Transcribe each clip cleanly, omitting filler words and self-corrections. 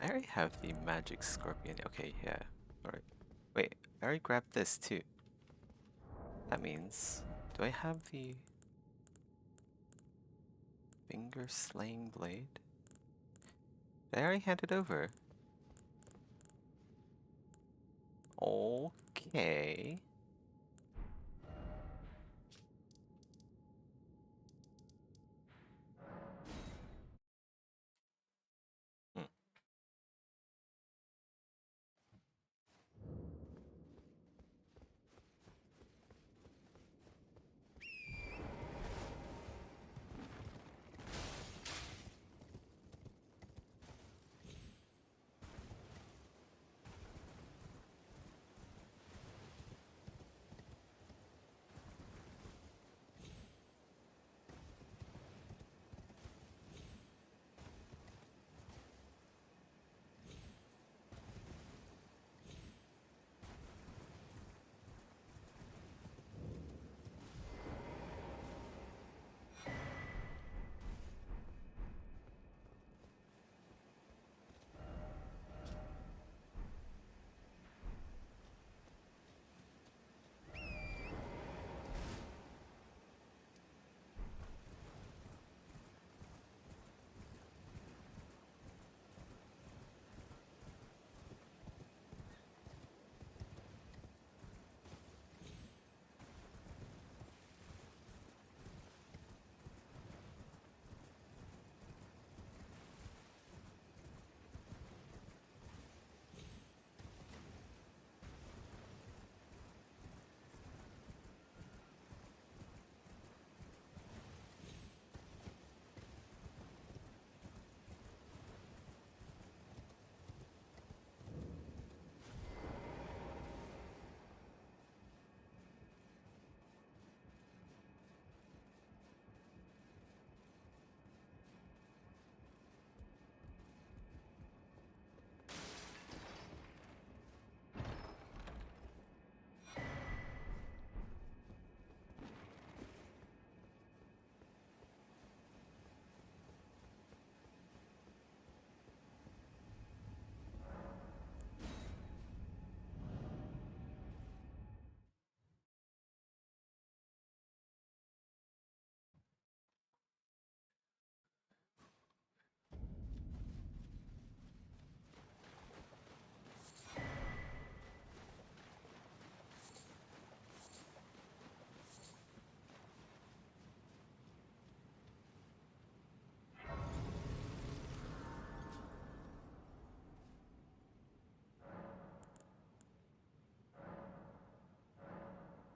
I already have the magic scorpion. Okay, yeah. Alright. Wait, I already grabbed this too. That means, do I have the finger slaying blade? Did I already hand it over? Okay. Hmm.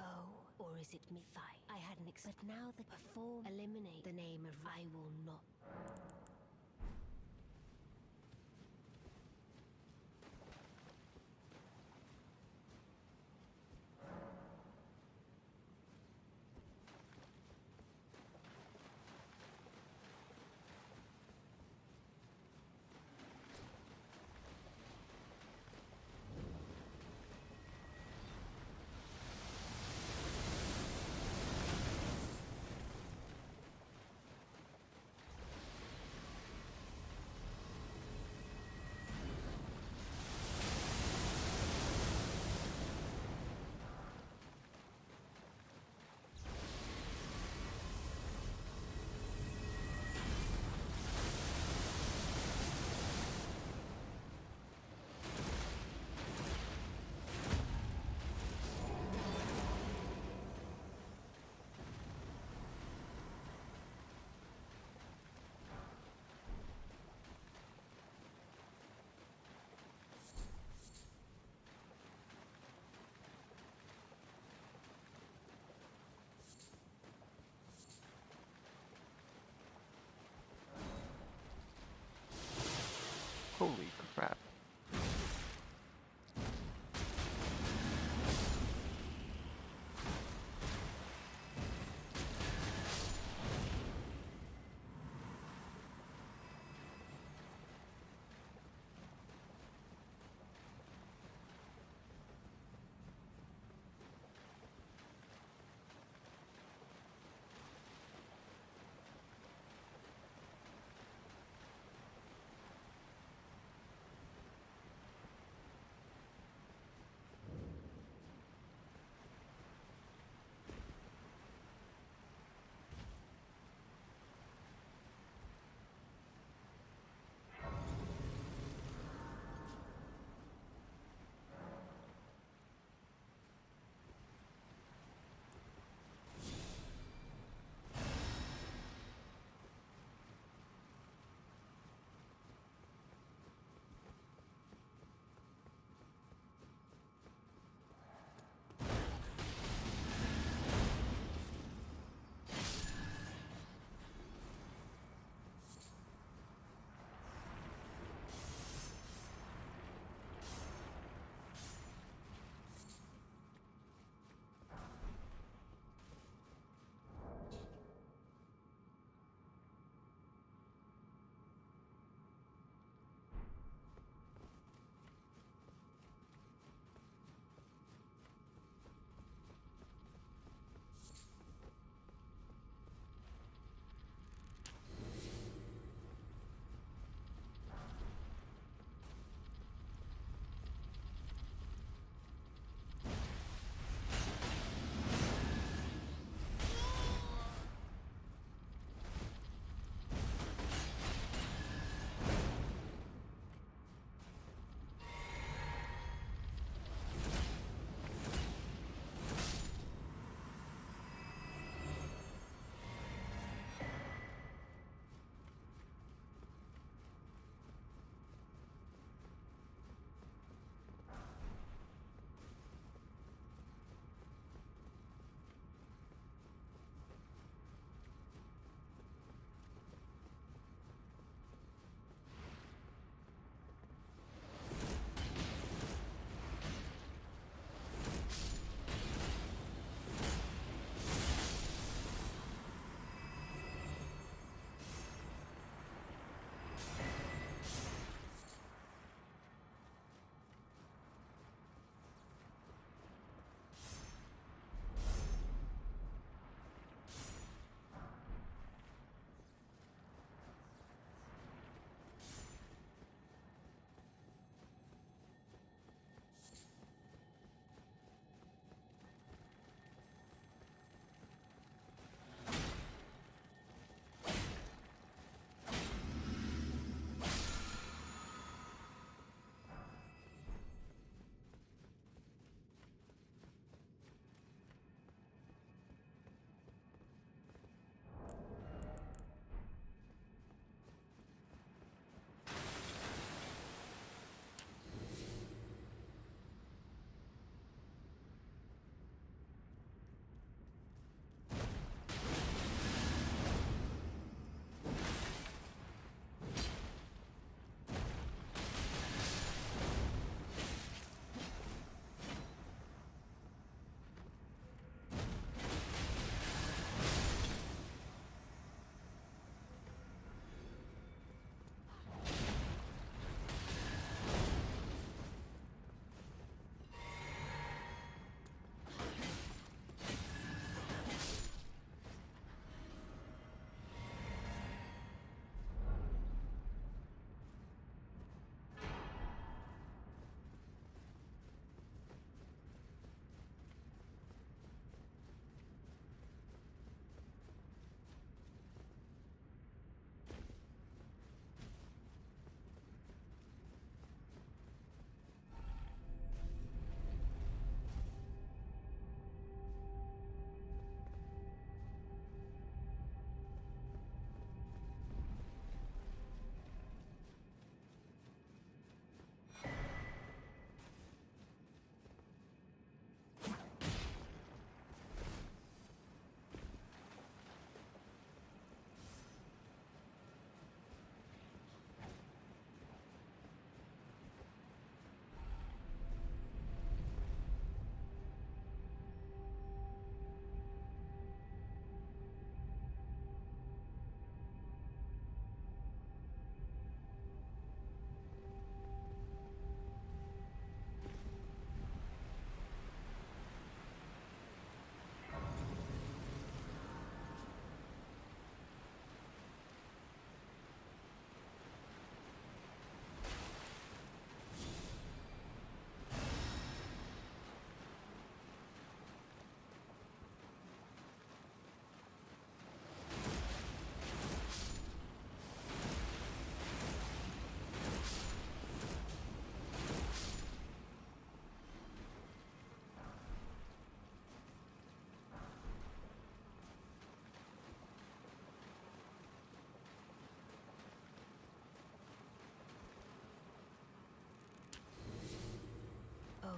Oh, or is it me? Fight. I had an but now the perform eliminate the name of I will not. Holy crap.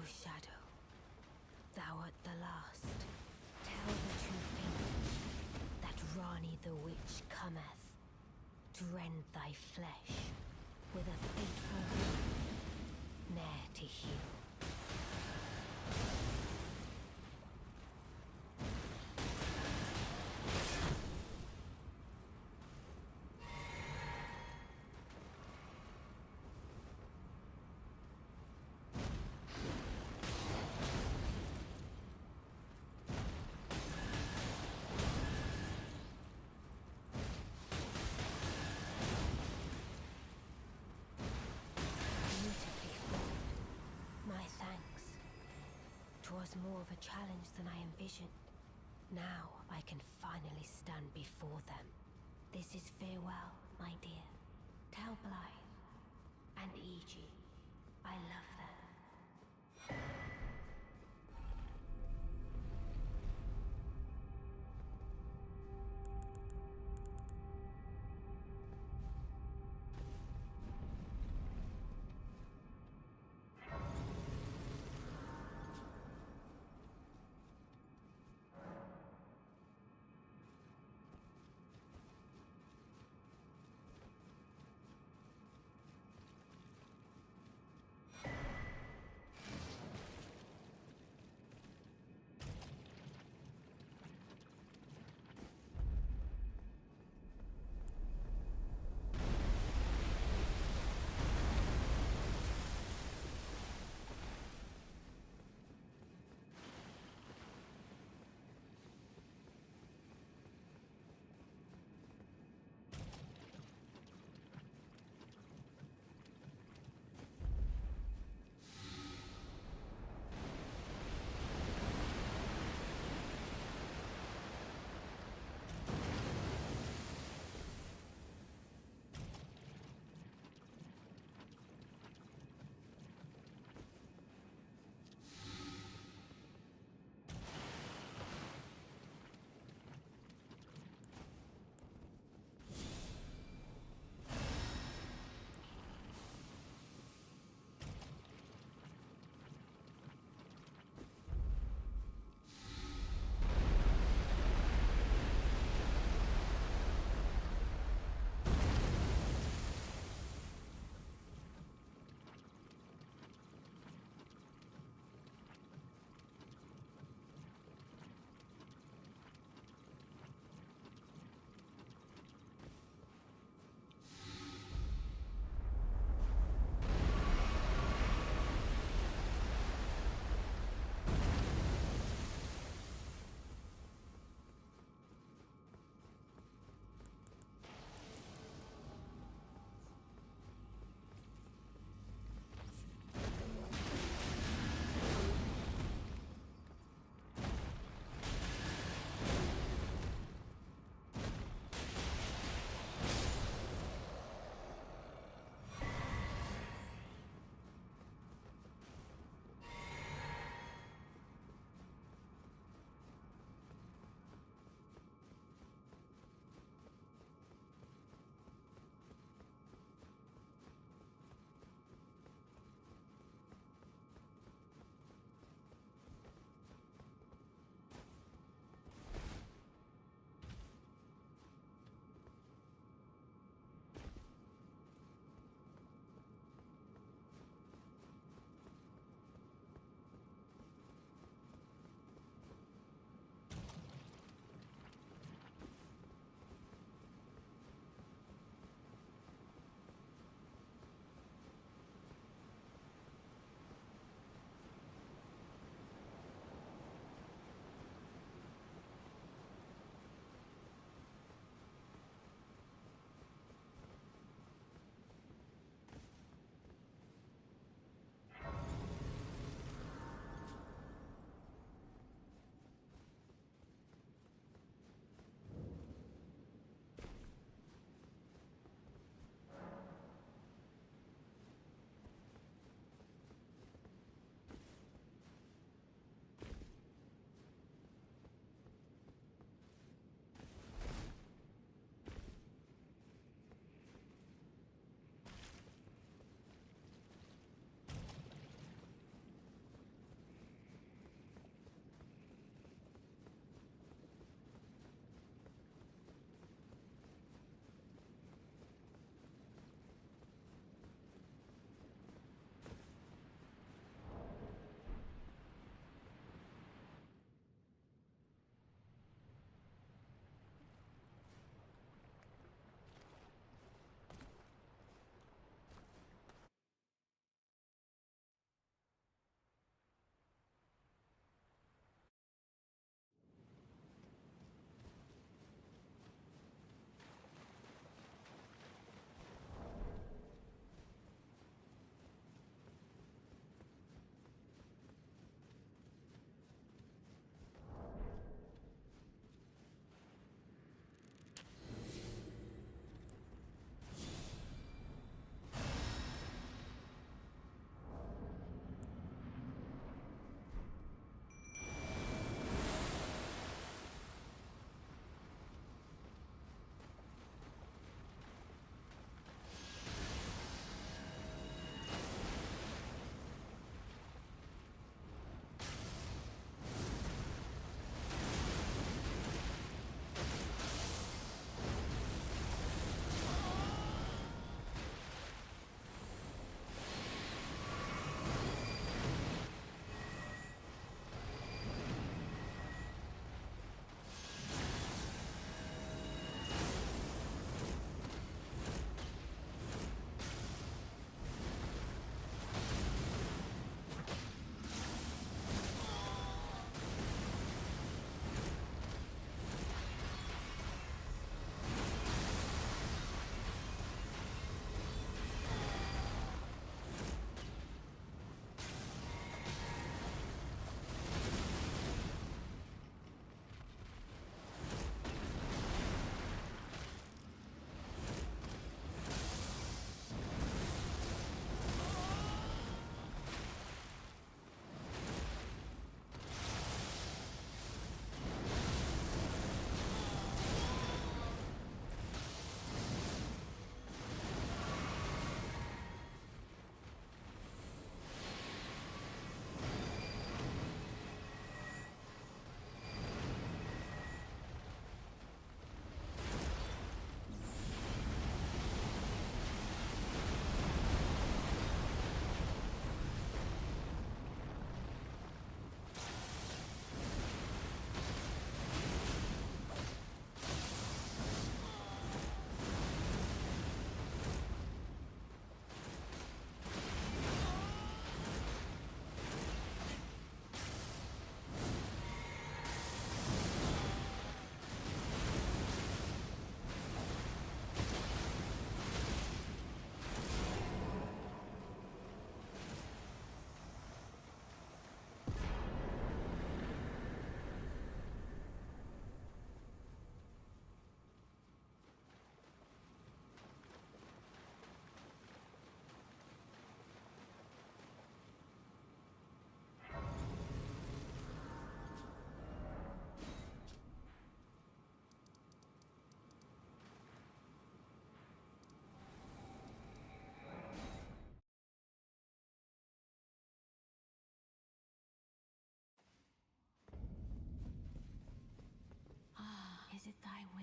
O Shadow, thou art the last. Tell the true fate that Rani the Witch cometh to rend thy flesh with a fateful wound, ne'er to heal. Beautifully fought. My thanks. 'Twas more of a challenge than I envisioned. Now I can finally stand before them. This is farewell, my dear. Tell Blythe and Iji I love them.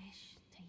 wish to.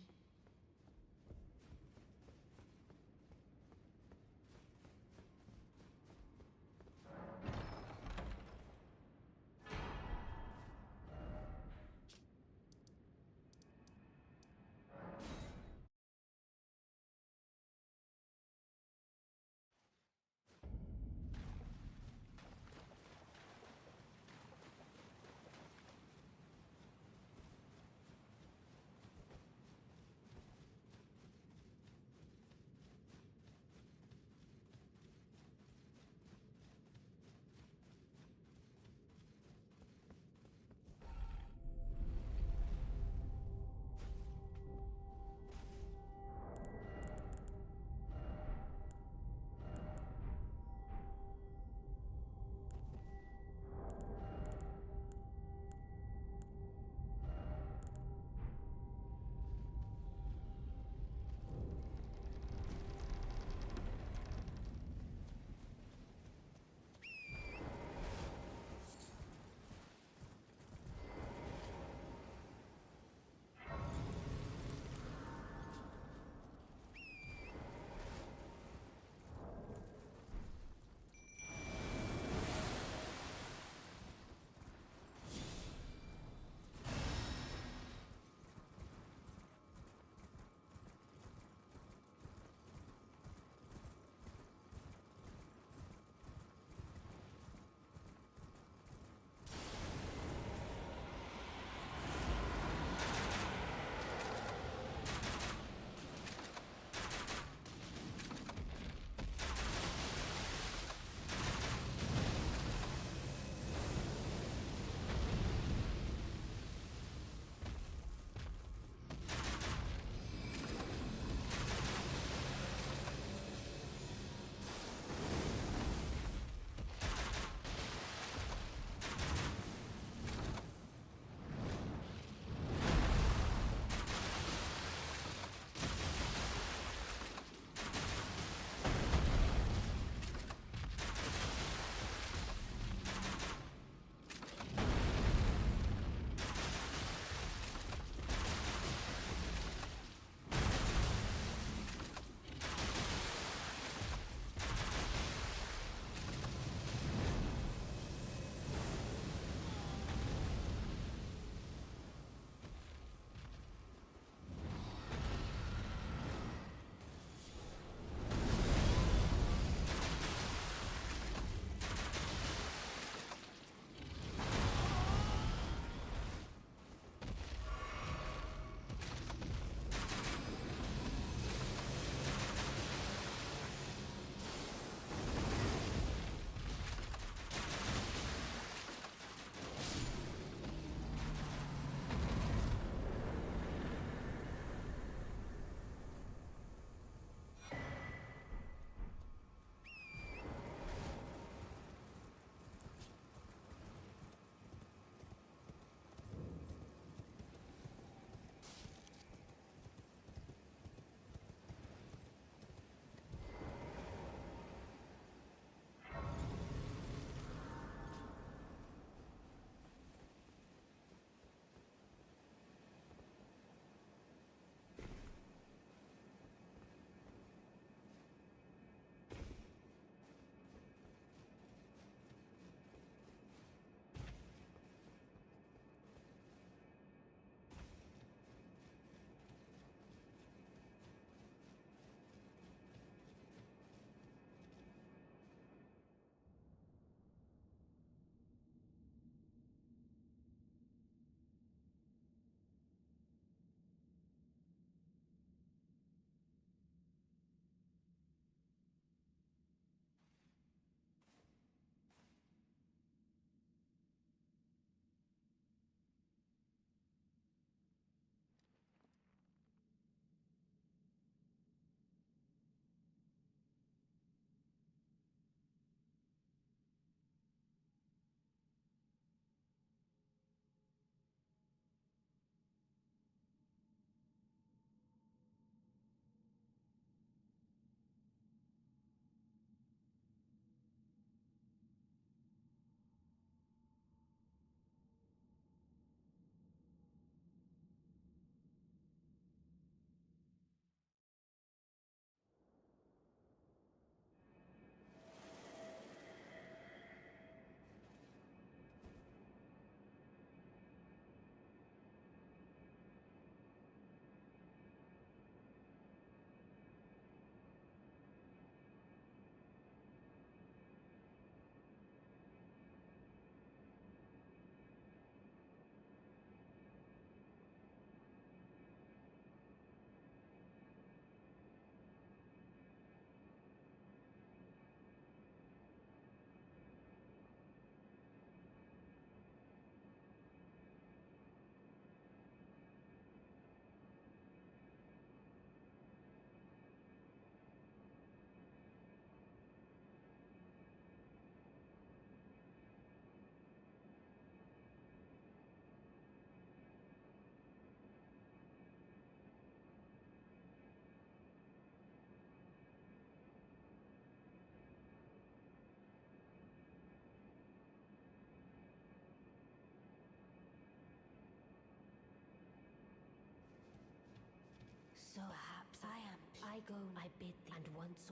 go, I bid thee, and once.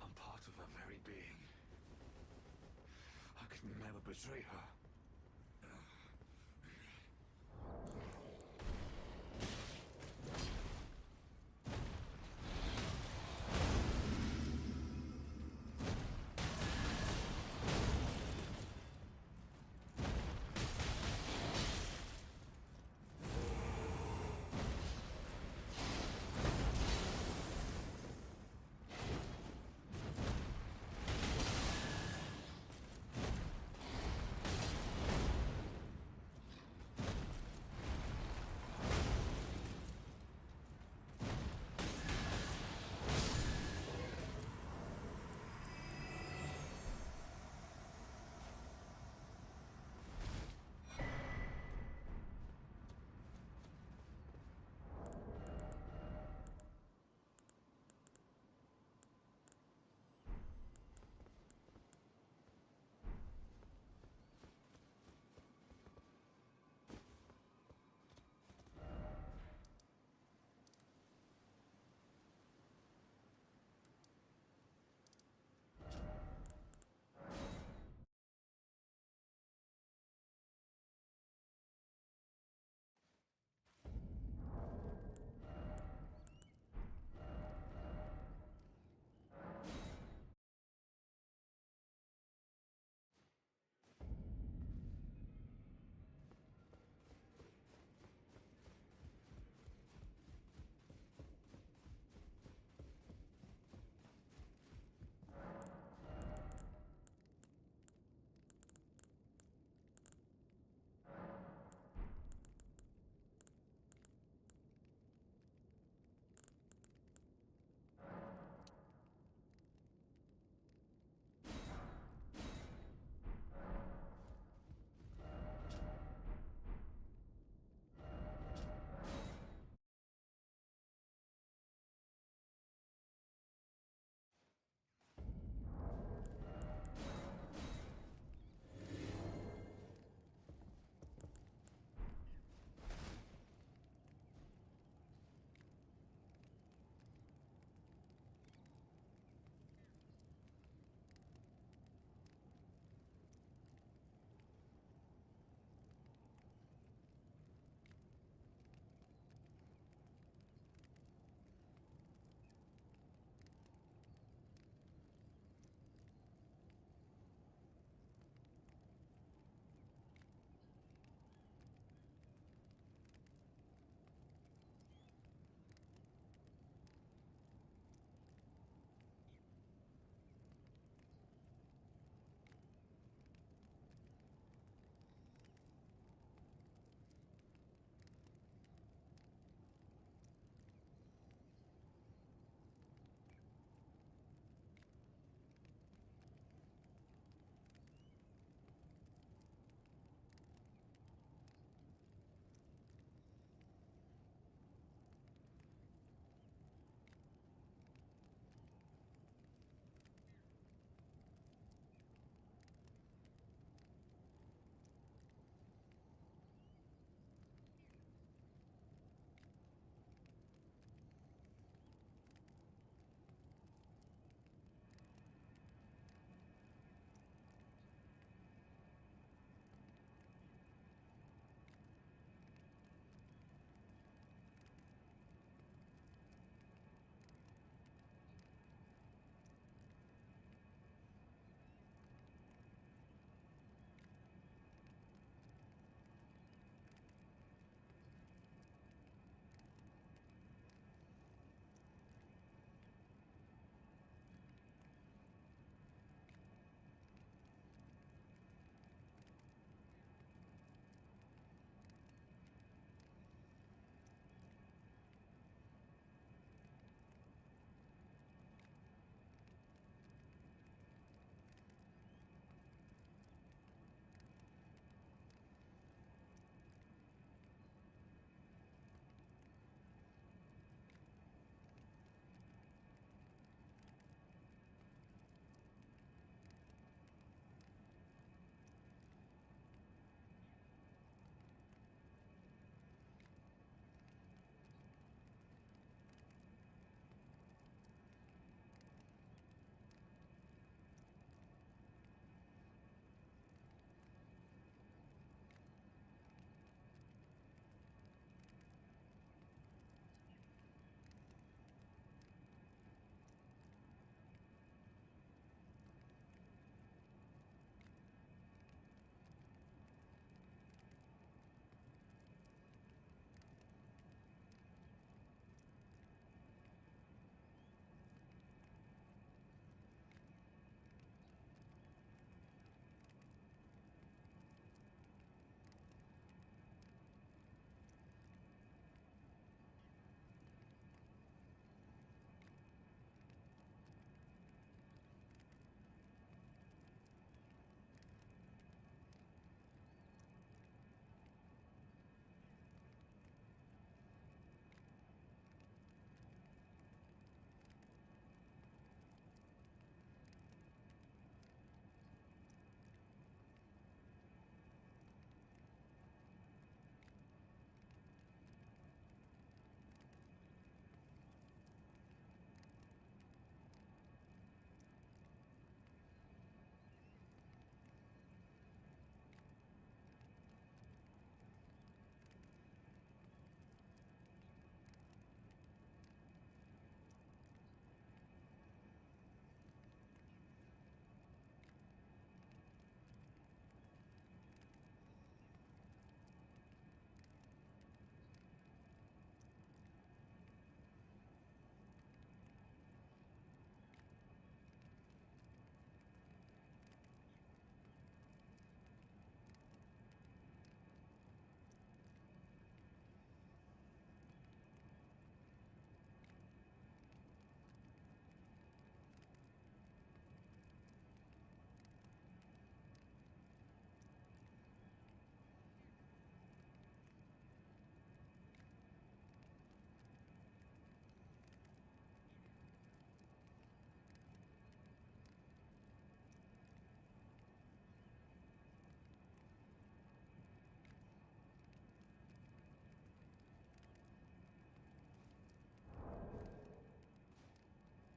I'm part of her very being. I could never betray her.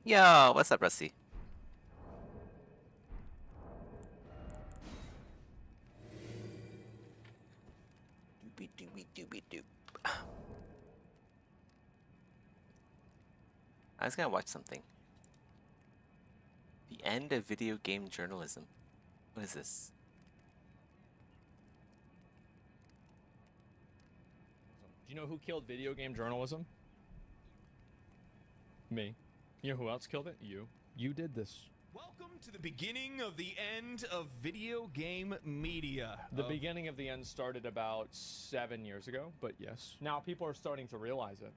Yo, what's up, Rusty? Doobie doobie doobie doop. I was gonna watch something. The end of video game journalism. What is this? Do you know who killed video game journalism? Me. You know who else killed it? You. You did this. Welcome to the beginning of the end of video game media. The beginning of the end started about 7 years ago, but yes. Now people are starting to realize it.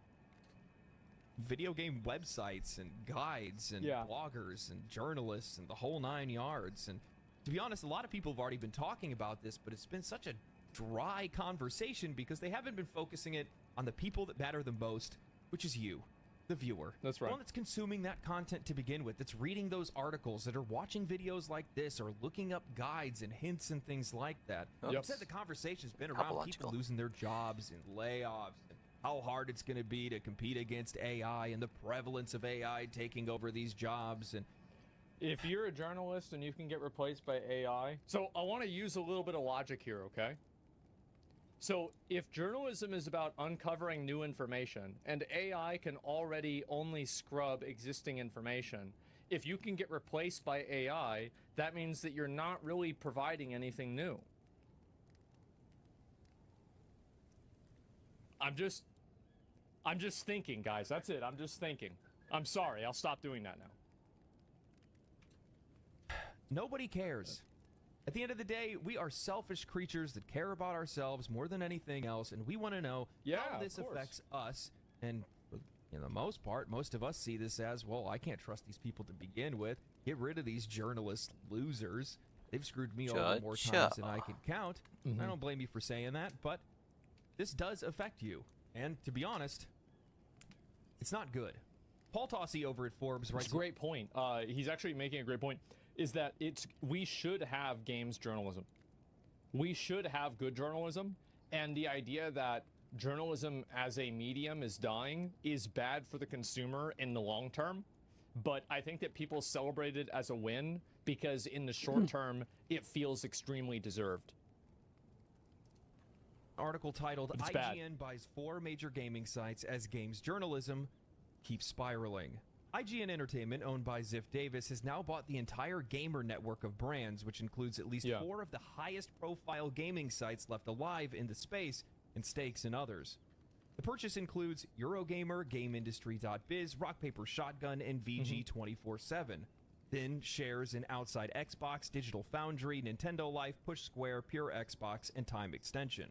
Video game websites and guides and bloggers and journalists and the whole 9 yards. And to be honest, a lot of people have already been talking about this, but it's been such a dry conversation because they haven't been focusing it on the people that matter the most, which is you, the viewer. That's right. The one that's consuming that content to begin with, that's reading those articles, that are watching videos like this, or looking up guides and hints and things like that. Yep. Instead, the conversation's been around people losing their jobs and layoffs, and how hard it's going to be to compete against AI and the prevalence of AI taking over these jobs. And if you're a journalist and you can get replaced by AI, so I want to use a little bit of logic here, okay? So if journalism is about uncovering new information and AI can already only scrub existing information, if you can get replaced by AI, that means that you're not really providing anything new. I'm just thinking, guys. That's it. I'm just thinking. I'm sorry. I'll stop doing that now. Nobody cares. At the end of the day, we are selfish creatures that care about ourselves more than anything else, and we want to know how this affects us. And for the most part, most of us see this as, well, I can't trust these people to begin with. Get rid of these journalist losers. They've screwed me over more times than I can count. I don't blame you for saying that, but this does affect you. And to be honest, it's not good. Paul Tossi over at Forbes writes... It's a great point. He's actually making a great point. Is that we should have games journalism. We should have good journalism, and the idea that journalism as a medium is dying is bad for the consumer in the long term, but I think that people celebrate it as a win because in the short term, it feels extremely deserved. Article titled, IGN buys 4 major gaming sites as games journalism keeps spiraling. IGN Entertainment, owned by Ziff Davis, has now bought the entire gamer network of brands, which includes at least 4 of the highest-profile gaming sites left alive in the space, and stakes in others. The purchase includes Eurogamer, GameIndustry.biz, Rock Paper Shotgun, and VG247. Then shares in Outside Xbox, Digital Foundry, Nintendo Life, Push Square, Pure Xbox, and Time Extension.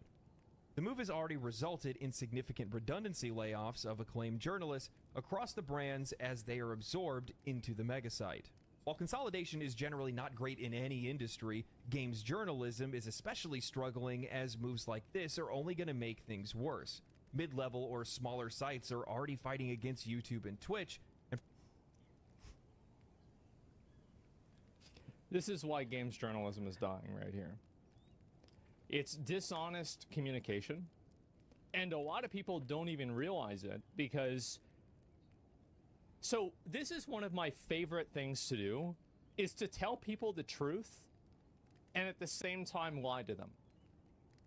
The move has already resulted in significant redundancy layoffs of acclaimed journalists across the brands as they are absorbed into the megasite. While consolidation is generally not great in any industry, games journalism is especially struggling as moves like this are only going to make things worse. Mid-level or smaller sites are already fighting against YouTube and Twitch. This is why games journalism is dying right here. It's dishonest communication, and a lot of people don't even realize it because... So this is one of my favorite things to do, is to tell people the truth and at the same time lie to them.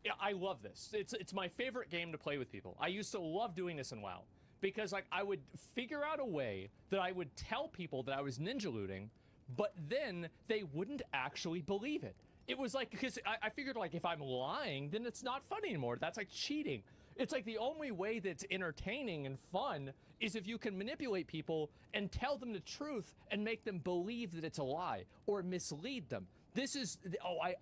Yeah, I love this. It's my favorite game to play with people. I used to love doing this in WoW because like I would figure out a way that I would tell people that I was ninja looting, but then they wouldn't actually believe it. It was like, because I figured like if I'm lying, then it's not fun anymore. That's like cheating. It's like the only way that's entertaining and fun is if you can manipulate people and tell them the truth and make them believe that it's a lie or mislead them. This is,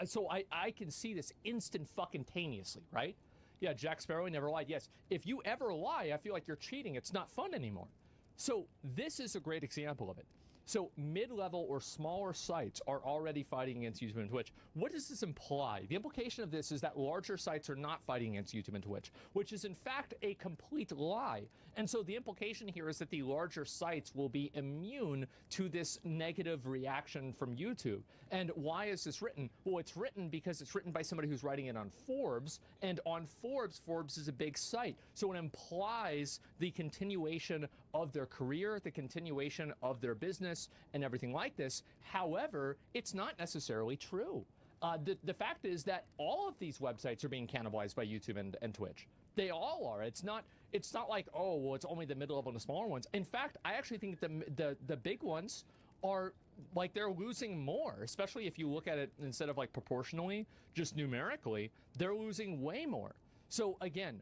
so I can see this instant fucking taneously, right? Yeah, Jack Sparrow never lied. Yes, if you ever lie, I feel like you're cheating. It's not fun anymore. So this is a great example of it. So mid-level or smaller sites are already fighting against YouTube and Twitch. What does this imply? The implication of this is that larger sites are not fighting against YouTube and Twitch, which is in fact a complete lie. And so the implication here is that the larger sites will be immune to this negative reaction from YouTube. And why is this written? Well, it's written because it's written by somebody who's writing it on Forbes, and on Forbes is a big site. So it implies the continuation of their career, the continuation of their business, and everything like this. However, it's not necessarily true. The fact is that all of these websites are being cannibalized by YouTube and Twitch. They all are. It's not like, oh, well, it's only the mid-level and the smaller ones. In fact, I actually think the big ones are, like, they're losing more, especially if you look at it instead of like proportionally, just numerically, they're losing way more. So again,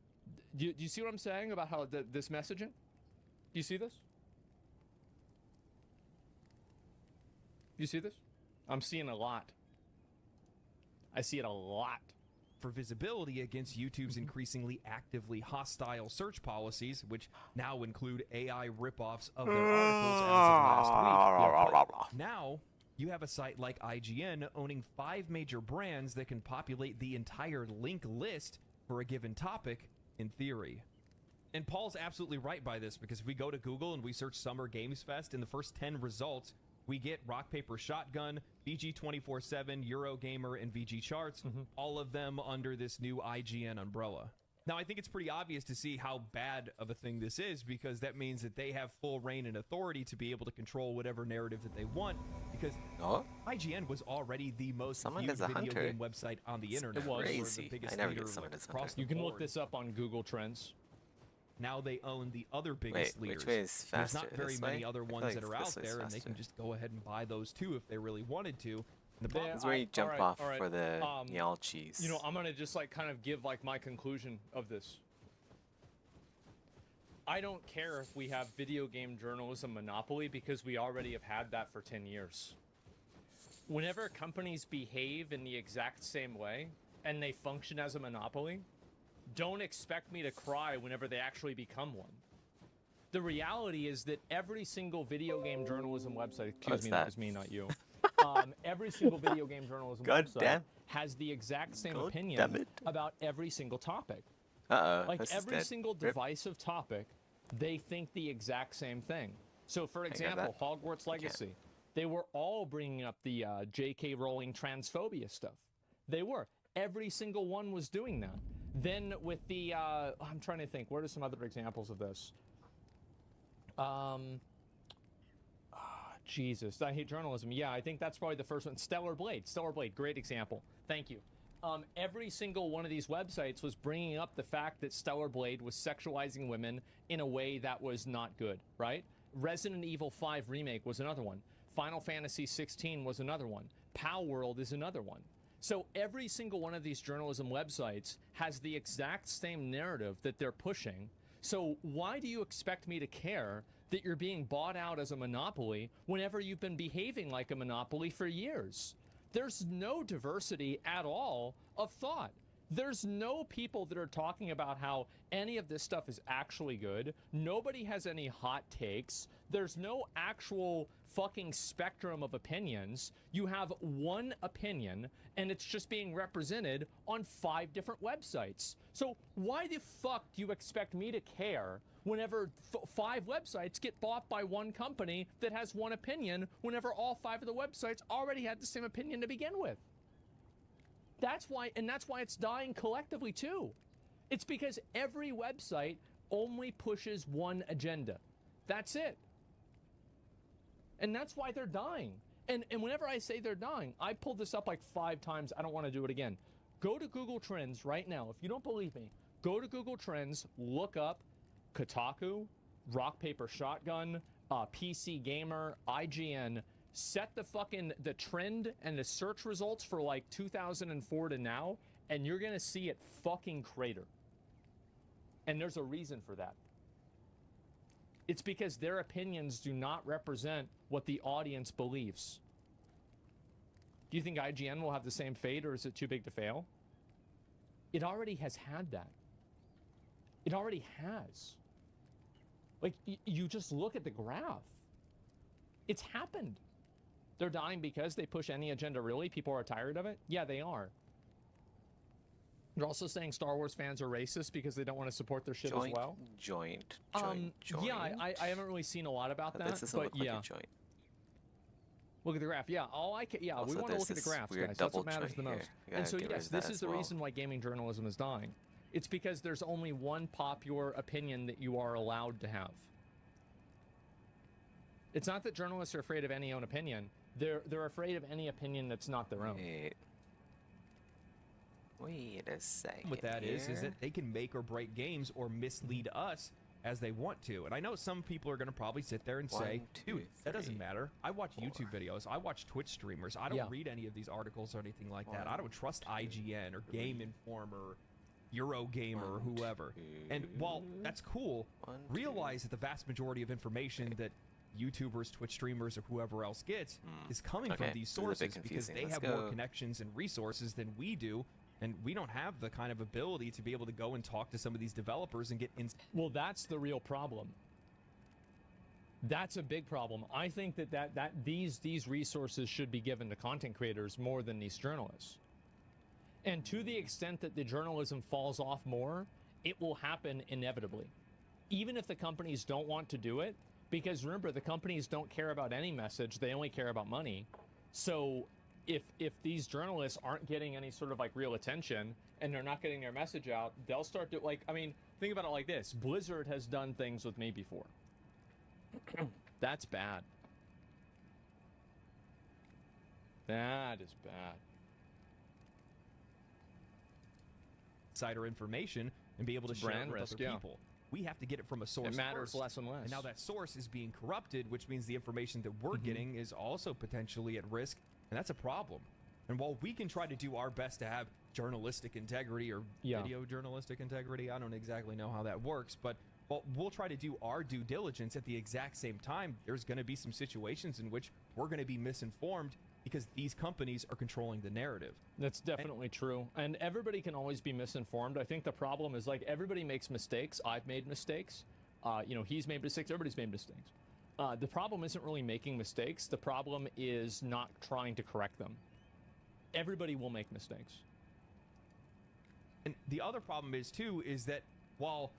do you see what I'm saying about how this messaging? Do you see this? You see this? I'm seeing a lot. I see it a lot. For visibility against YouTube's increasingly actively hostile search policies, which now include AI ripoffs of their articles as of last week. Now, you have a site like IGN owning 5 major brands that can populate the entire link list for a given topic, in theory. And Paul's absolutely right by this, because if we go to Google and we search Summer Games Fest, in the first 10 results, we get Rock, Paper, Shotgun, VG 24/7, Eurogamer, and VG Charts, all of them under this new IGN umbrella. Now, I think it's pretty obvious to see how bad of a thing this is, because that means that they have full reign and authority to be able to control whatever narrative that they want, because IGN was already the most viewed video game website on the internet. It was. Crazy. I never get Summoned as Hunter. You can look this up on Google Trends. Now they own the other biggest leaders. Which way is faster? There's not very many other ones that are out there, and they can just go ahead and buy those too if they really wanted to. And the problem That's where you jump off for the Yal cheese. You know, I'm gonna just like kind of give like my conclusion of this. I don't care if we have video game journalism monopoly, because we already have had that for 10 years. Whenever companies behave in the exact same way and they function as a monopoly, don't expect me to cry whenever they actually become one. The reality is that every single video game journalism website, excuse me, that was me, not you. Every single video game journalism website has the exact same opinion about every single topic. Like every single divisive topic, they think the exact same thing. So for example, Hogwarts Legacy, they were all bringing up the J.K. Rowling transphobia stuff. They were. Every single one was doing that. Then with the, I'm trying to think, what are some other examples of this? Jesus, I hate journalism. Yeah, I think that's probably the first one. Stellar Blade, great example. Thank you. Every single one of these websites was bringing up the fact that Stellar Blade was sexualizing women in a way that was not good, right? Resident Evil 5 Remake was another one. Final Fantasy 16 was another one. Pow World is another one. So every single one of these journalism websites has the exact same narrative that they're pushing. So why do you expect me to care that you're being bought out as a monopoly whenever you've been behaving like a monopoly for years? There's no diversity at all of thought. There's no people that are talking about how any of this stuff is actually good. Nobody has any hot takes. There's no actual fucking spectrum of opinions. You have one opinion, and it's just being represented on 5 different websites. So why the fuck do you expect me to care whenever 5 websites get bought by one company that has one opinion, whenever all 5 of the websites already had the same opinion to begin with? That's why it's dying collectively too. It's because every website only pushes one agenda. That's it. And that's why they're dying. And whenever I say they're dying, I pulled this up like 5 times. I don't want to do it again. Go to Google Trends right now. If you don't believe me, go to Google Trends, look up Kotaku, Rock, Paper, Shotgun, PC Gamer, IGN. Set the trend and the search results for like 2004 to now, and you're gonna see it fucking crater. And there's a reason for that. It's because their opinions do not represent what the audience believes. Do you think IGN will have the same fate, or is it too big to fail? It already has had that. It already has. Like, you just look at the graph. It's happened. They're dying because they push any agenda, really? People are tired of it? Yeah, they are. They're also saying Star Wars fans are racist because they don't want to support their shit as well. Joint. Yeah, I haven't really seen a lot about that, This doesn't but look like yeah. a joint. Look at the graph. Yeah, Also, we want to look at the this graphs, weird guys. That's what double matters the joint most. here. And so, Get rid yes, of that this is as the well. reason why gaming journalism is dying. It's because there's only one popular opinion that you are allowed to have. It's not that journalists are afraid of any own opinion. They're afraid of any opinion that's not their own. Wait a second. With that is that they can make or break games or mislead us as they want to. And I know some people are going to probably sit there and say, dude, that doesn't matter. I watch YouTube videos. I watch Twitch streamers. I don't read any of these articles or anything like that. I don't trust IGN or Game Informer, Eurogamer, or whoever. And while that's cool, realize that the vast majority of information that YouTubers, Twitch streamers, or whoever else gets is coming from these sources because they have more connections and resources than we do. And we don't have the kind of ability to be able to go and talk to some of these developers and get Well, that's the real problem. That's a big problem. I think that these resources should be given to content creators more than these journalists. And to the extent that the journalism falls off more, it will happen inevitably. Even if the companies don't want to do it, because remember, the companies don't care about any message, they only care about money. So if these journalists aren't getting any sort of like real attention and they're not getting their message out, they'll start to think about it like this. Blizzard has done things with me before. That's bad. That is bad. Insider information and be able to share it with other people. We have to get it from a source. It matters first. less and less. And now that source is being corrupted, which means the information that we're getting is also potentially at risk, and that's a problem. And while we can try to do our best to have journalistic integrity or video journalistic integrity, I don't exactly know how that works, but we'll try to do our due diligence. At the exact same time, there's going to be some situations in which we're going to be misinformed because these companies are controlling the narrative. That's definitely true. And everybody can always be misinformed. I think the problem is, like, everybody makes mistakes. I've made mistakes. He's made mistakes. Everybody's made mistakes. The problem isn't really making mistakes. The problem is not trying to correct them. Everybody will make mistakes. And the other problem is, too, is that while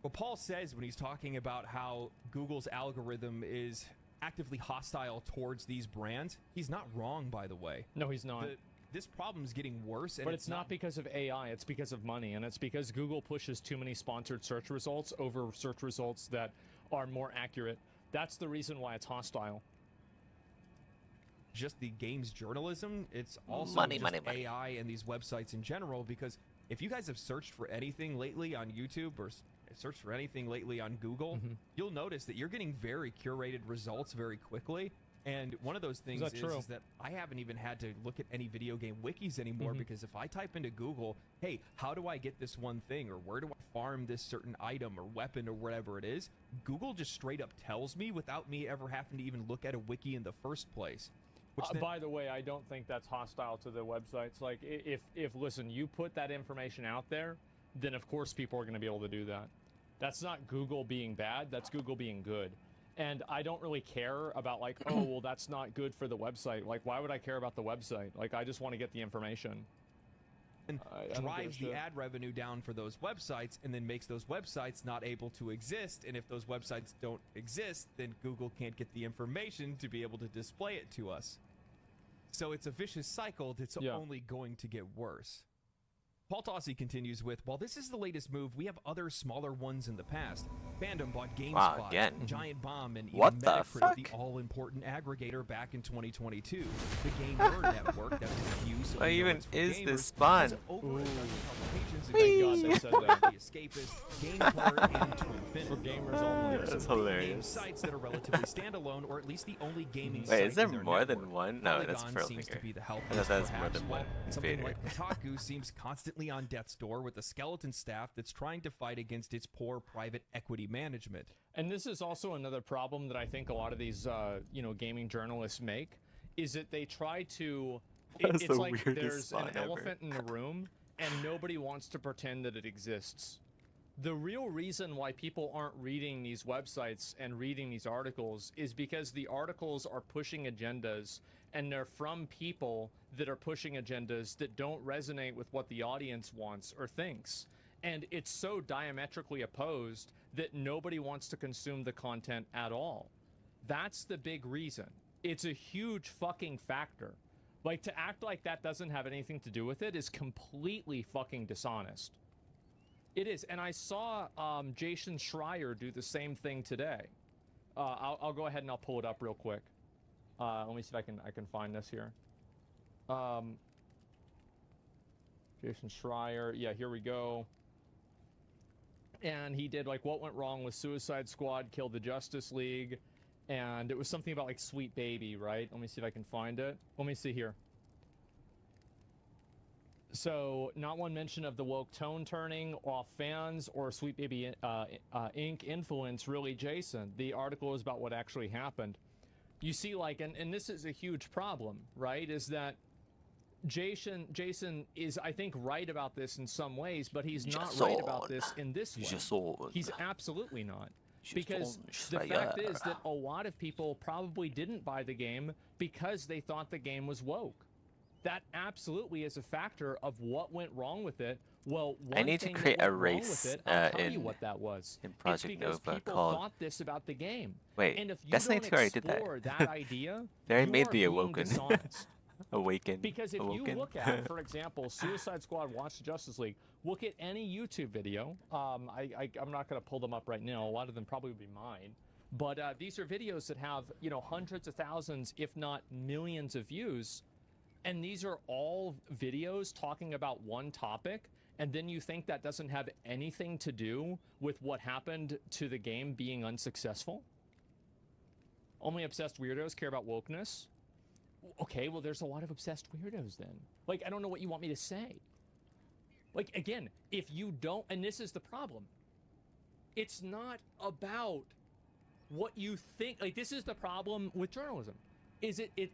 what Paul says when he's talking about how Google's algorithm is actively hostile towards these brands, he's not wrong, by the way. No, he's not. This problem's getting worse. And but it's not because of AI, it's because of money, and it's because Google pushes too many sponsored search results over search results that are more accurate. That's the reason why it's hostile. Just the games journalism, it's also money. AI and these websites in general, because if you guys have searched for anything lately on YouTube or searched for anything lately on Google, you'll notice that you're getting very curated results very quickly. And one of those things is that I haven't even had to look at any video game wikis anymore, because if I type into Google, hey, how do I get this one thing, or where do I farm this certain item or weapon or whatever it is, Google just straight up tells me without me ever having to even look at a wiki in the first place. By the way, I don't think that's hostile to the websites. Like, if listen, you put that information out there, then of course people are going to be able to do that. That's not Google being bad, that's Google being good. And I don't really care about, like, oh, well, that's not good for the website. Like, why would I care about the website? Like, I just want to get the information. And drives the ad revenue down for those websites, and then makes those websites not able to exist. And if those websites don't exist, then Google can't get the information to be able to display it to us. So it's a vicious cycle that's only going to get worse. Paul Tossi continues with, while this is the latest move, we have other smaller ones in the past. Fandom bought GameSpot, Giant Bomb, and even Metacritic, the all-important aggregator, back in 2022. The Game Nerd Network, that refused what even is gamers, this spawn? Thank God they said that. The Escapist, GamePort, and Twin For gamers only. That's hilarious. Game sites that are relatively standalone, or at least the only gaming Wait, site is there in their more network. than one? No, that's Polygon Pearl seems to Finger. be the I healthiest, thought that's more perhaps, than while one. something Finger. like Kotaku seems constantly on death's door with a skeleton staff that's trying to fight against its poor private equity management. And this is also another problem that I think a lot of these, gaming journalists make, is that they try to. That's It's the like weirdest there's spawn an ever. elephant in the room, and nobody wants to pretend that it exists. The real reason why people aren't reading these websites and reading these articles is because the articles are pushing agendas, and they're from people that are pushing agendas that don't resonate with what the audience wants or thinks. And it's so diametrically opposed that nobody wants to consume the content at all. That's the big reason. It's a huge fucking factor. Like, to act like that doesn't have anything to do with it is completely fucking dishonest. It is, and I saw Jason Schreier do the same thing today. I'll go ahead and I'll pull it up real quick. Let me see if I can find this here. Jason Schreier, yeah, here we go. And he did like what went wrong with Suicide Squad killed the Justice League, and it was something about like Sweet Baby, right? Let me see if I can find it. Let me see here. So, not one mention of the woke tone turning off fans or Sweet Baby Inc. influence, really, Jason. The article is about what actually happened. You see, like, and this is a huge problem, right? Is that Jason is, I think, right about this in some ways, but he's not right about this in this way. He's absolutely not. Because the fact is that a lot of people probably didn't buy the game because they thought the game was woke. That absolutely is a factor of what went wrong with it. Well, I need to create a race I'll tell you what that was. in Project Nova people thought this about the game. Wait, and if you Destiny don't 2 already did that. explore that idea, They already you made are the being Awoken. dishonest. Awaken. Because if Awoken. you look at, for example, Suicide Squad Watch the Justice League, look at any YouTube video. I'm not going to pull them up right now. A lot of them probably would be mine. But these are videos that have, hundreds of thousands, if not millions of views. And these are all videos talking about one topic. And then you think that doesn't have anything to do with what happened to the game being unsuccessful? Only obsessed weirdos care about wokeness? Okay, well, there's a lot of obsessed weirdos then. Like, I don't know what you want me to say. Like, again, if you don't, and this is the problem, it's not about what you think. Like, this is the problem with journalism.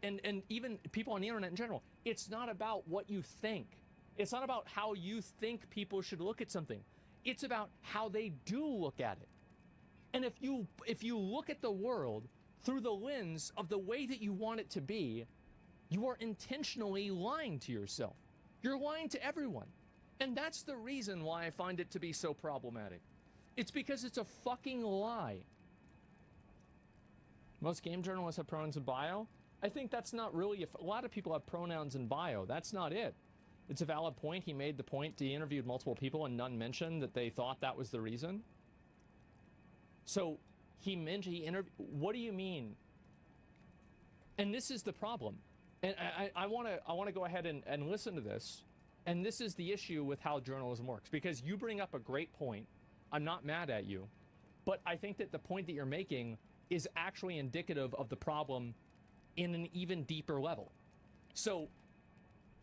And even people on the internet in general, it's not about what you think. It's not about how you think people should look at something. It's about how they do look at it. And if you look at the world through the lens of the way that you want it to be, you are intentionally lying to yourself. You're lying to everyone. And that's the reason why I find it to be so problematic. It's because it's a fucking lie. Most game journalists have pronouns in bio. I think that's not really, a lot of people have pronouns in bio. That's not it. It's a valid point. He made the point. He interviewed multiple people and none mentioned that they thought that was the reason. So he interviewed, what do you mean? And this is the problem. And I want to go ahead and listen to this. And this is the issue with how journalism works, because you bring up a great point. I'm not mad at you, but I think that the point that you're making is actually indicative of the problem in an even deeper level. So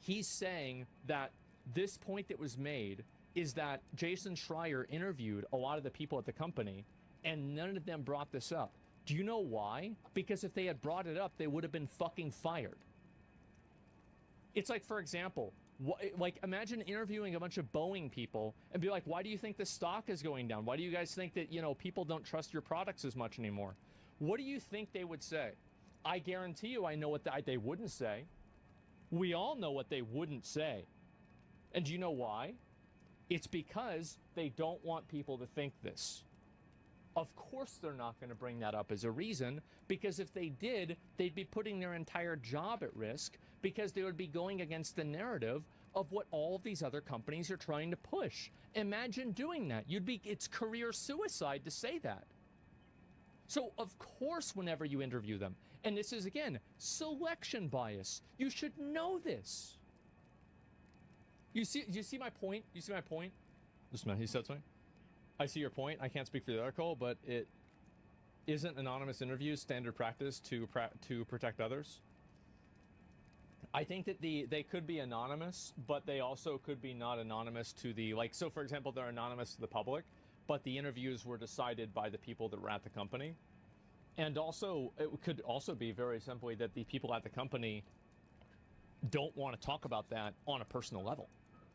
he's saying that this point that was made is that Jason Schreier interviewed a lot of the people at the company and none of them brought this up. Do you know why? Because if they had brought it up, they would have been fucking fired. It's like, for example, like imagine interviewing a bunch of Boeing people and be like, why do you think the stock is going down? Why do you guys think that, people don't trust your products as much anymore? What do you think they would say? I guarantee you I know what they wouldn't say. We all know what they wouldn't say. And do you know why? It's because they don't want people to think this. Of course they're not going to bring that up as a reason, because if they did, they'd be putting their entire job at risk, because they would be going against the narrative of what all of these other companies are trying to push. Imagine doing that. It's career suicide to say that. So, of course, whenever you interview them, and this is, again, selection bias. You should know this. You see my point? You see my point? This man, he said something? I see your point. I can't speak for the article, but it isn't anonymous interviews standard practice to protect others. I think that they could be anonymous, but they also could be not anonymous to the, like, so for example, they're anonymous to the public, but the interviews were decided by the people that were at the company. And also, it could also be very simply that the people at the company don't want to talk about that on a personal level,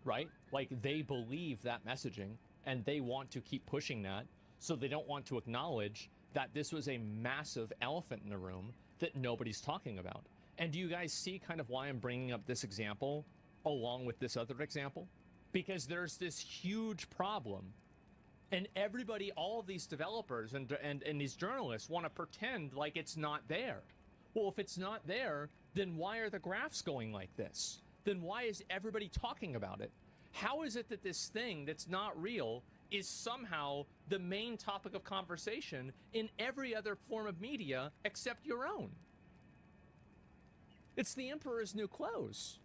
right? Like, they believe that messaging and they want to keep pushing that, so they don't want to acknowledge that this was a massive elephant in the room that nobody's talking about. And do you guys see kind of why I'm bringing up this example along with this other example? Because there's this huge problem, and everybody, all of these developers and these journalists want to pretend like it's not there. Well, if it's not there, then why are the graphs going like this? Then why is everybody talking about it? How is it that this thing that's not real is somehow the main topic of conversation in every other form of media except your own? It's the emperor's new clothes.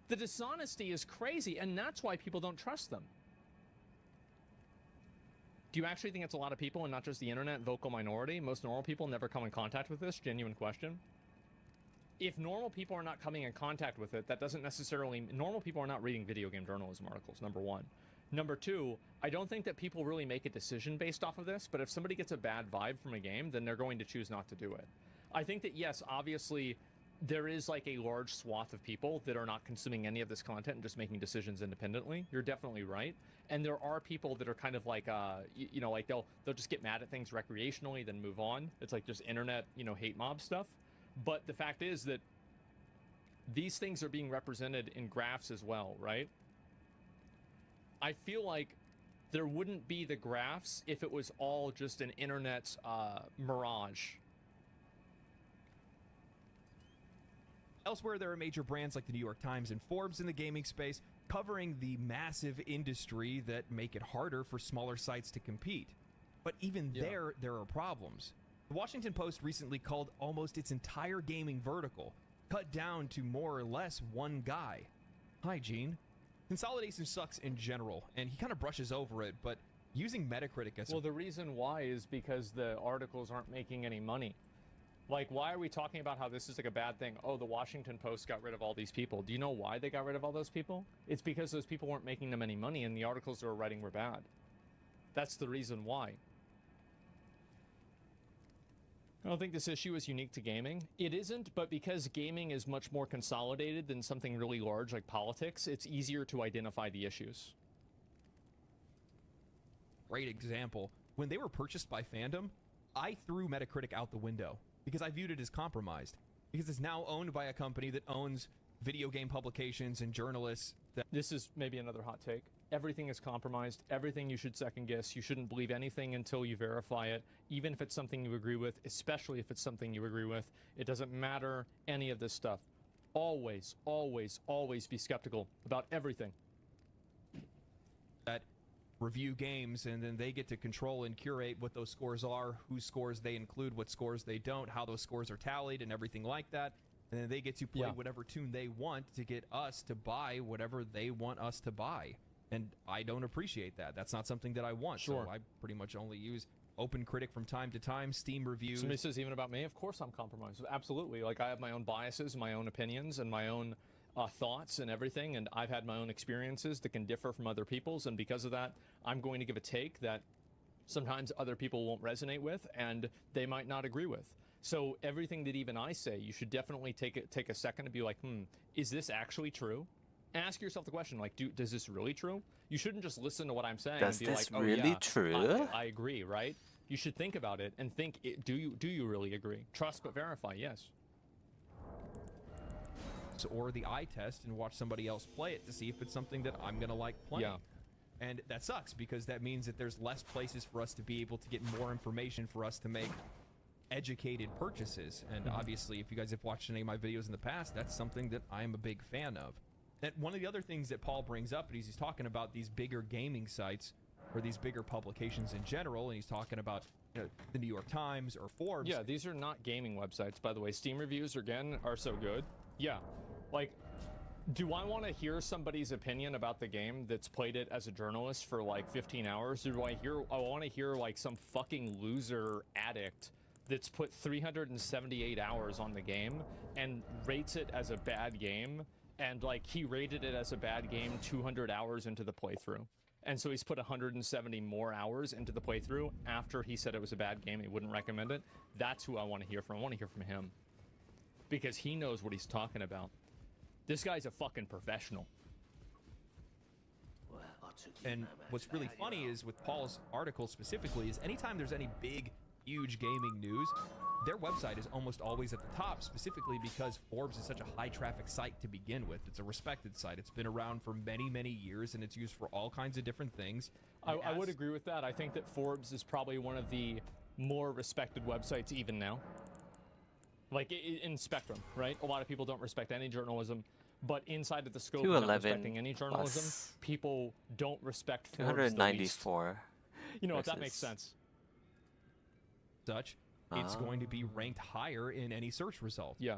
The dishonesty is crazy, and that's why people don't trust them. Do you actually think it's a lot of people and not just the internet, vocal minority? Most normal people never come in contact with this? Genuine question. If normal people are not coming in contact with it, that doesn't necessarily... Normal people are not reading video game journalism articles, number one. Number two, I don't think that people really make a decision based off of this, but if somebody gets a bad vibe from a game, then they're going to choose not to do it. I think that, yes, obviously, there is like a large swath of people that are not consuming any of this content and just making decisions independently. You're definitely right. And there are people that are kind of like, you know, like they'll just get mad at things recreationally, then move on. It's like just internet, you know, hate mob stuff. But the fact is that these things are being represented in graphs as well, right? I feel like there wouldn't be the graphs if it was all just an internet mirage. Elsewhere, there are major brands like the New York Times and Forbes in the gaming space covering the massive industry that make it harder for smaller sites to compete. But even there are problems. The Washington Post recently called almost its entire gaming vertical cut down to more or less one guy. Hi, Gene. Consolidation sucks in general, and he kind of brushes over it, but using Metacritic as... Well, the reason why is because the articles aren't making any money. Like, why are we talking about how this is like a bad thing? Oh, the Washington Post got rid of all these people. Do you know why they got rid of all those people? It's because those people weren't making them any money, and the articles they were writing were bad. That's the reason why. I don't think this issue is unique to gaming. It isn't, but because gaming is much more consolidated than something really large like politics, it's easier to identify the issues. Great example. When they were purchased by Fandom, I threw Metacritic out the window because I viewed it as compromised. Because it's now owned by a company that owns video game publications and journalists. This is maybe another hot take. Everything is compromised. Everything you should second guess. You shouldn't believe anything until you verify it, even if it's something you agree with, especially if it's something you agree with. It doesn't matter any of this stuff. Always, always, always be skeptical about everything. That review games, and then they get to control and curate what those scores are, whose scores they include, what scores they don't, how those scores are tallied, and everything like that. And then they get to play whatever tune they want to get us to buy whatever they want us to buy. And I don't appreciate that. That's not something that I want. Sure. So I pretty much only use OpenCritic from time to time, Steam reviews. Somebody says even about me, of course I'm compromised. Absolutely. Like, I have my own biases, my own opinions, and my own thoughts and everything, and I've had my own experiences that can differ from other people's, and because of that, I'm going to give a take that sometimes other people won't resonate with, and they might not agree with. So everything that even I say, you should definitely take a second to be like, is this actually true? Ask yourself the question, like, is this really true? You shouldn't just listen to what I'm saying Does and be this like, oh really yeah, true? I agree, right? You should think about it and think, do you really agree? Trust but verify, yes. Or the eye test and watch somebody else play it to see if it's something that I'm going to like playing. Yeah. And that sucks because that means that there's less places for us to be able to get more information for us to make educated purchases. And obviously, if you guys have watched any of my videos in the past, that's something that I'm a big fan of. That one of the other things that Paul brings up, and he's talking about these bigger gaming sites or these bigger publications in general, and he's talking about the New York Times or Forbes. Yeah, these are not gaming websites, by the way. Steam reviews, again, are so good. Yeah, like, do I want to hear somebody's opinion about the game that's played it as a journalist for like 15 hours? Or do I want to hear like some fucking loser addict that's put 378 hours on the game and rates it as a bad game? And like, he rated it as a bad game 200 hours into the playthrough. And so he's put 170 more hours into the playthrough after he said it was a bad game. He wouldn't recommend it. That's who I want to hear from. I want to hear from him. Because he knows what he's talking about. This guy's a fucking professional. Where are And what's really funny is with Paul's article specifically is anytime there's any big, huge gaming news, their website is almost always at the top, specifically because Forbes is such a high traffic site to begin with. It's a respected site. It's been around for many, many years, and it's used for all kinds of different things. I would agree with that. I think that Forbes is probably one of the more respected websites even now. Like in Spectrum, right? A lot of people don't respect any journalism, but inside of the scope of not respecting any journalism, people don't respect Forbes. 294. You know, if that makes sense. Such, it's going to be ranked higher in any search result. Yeah.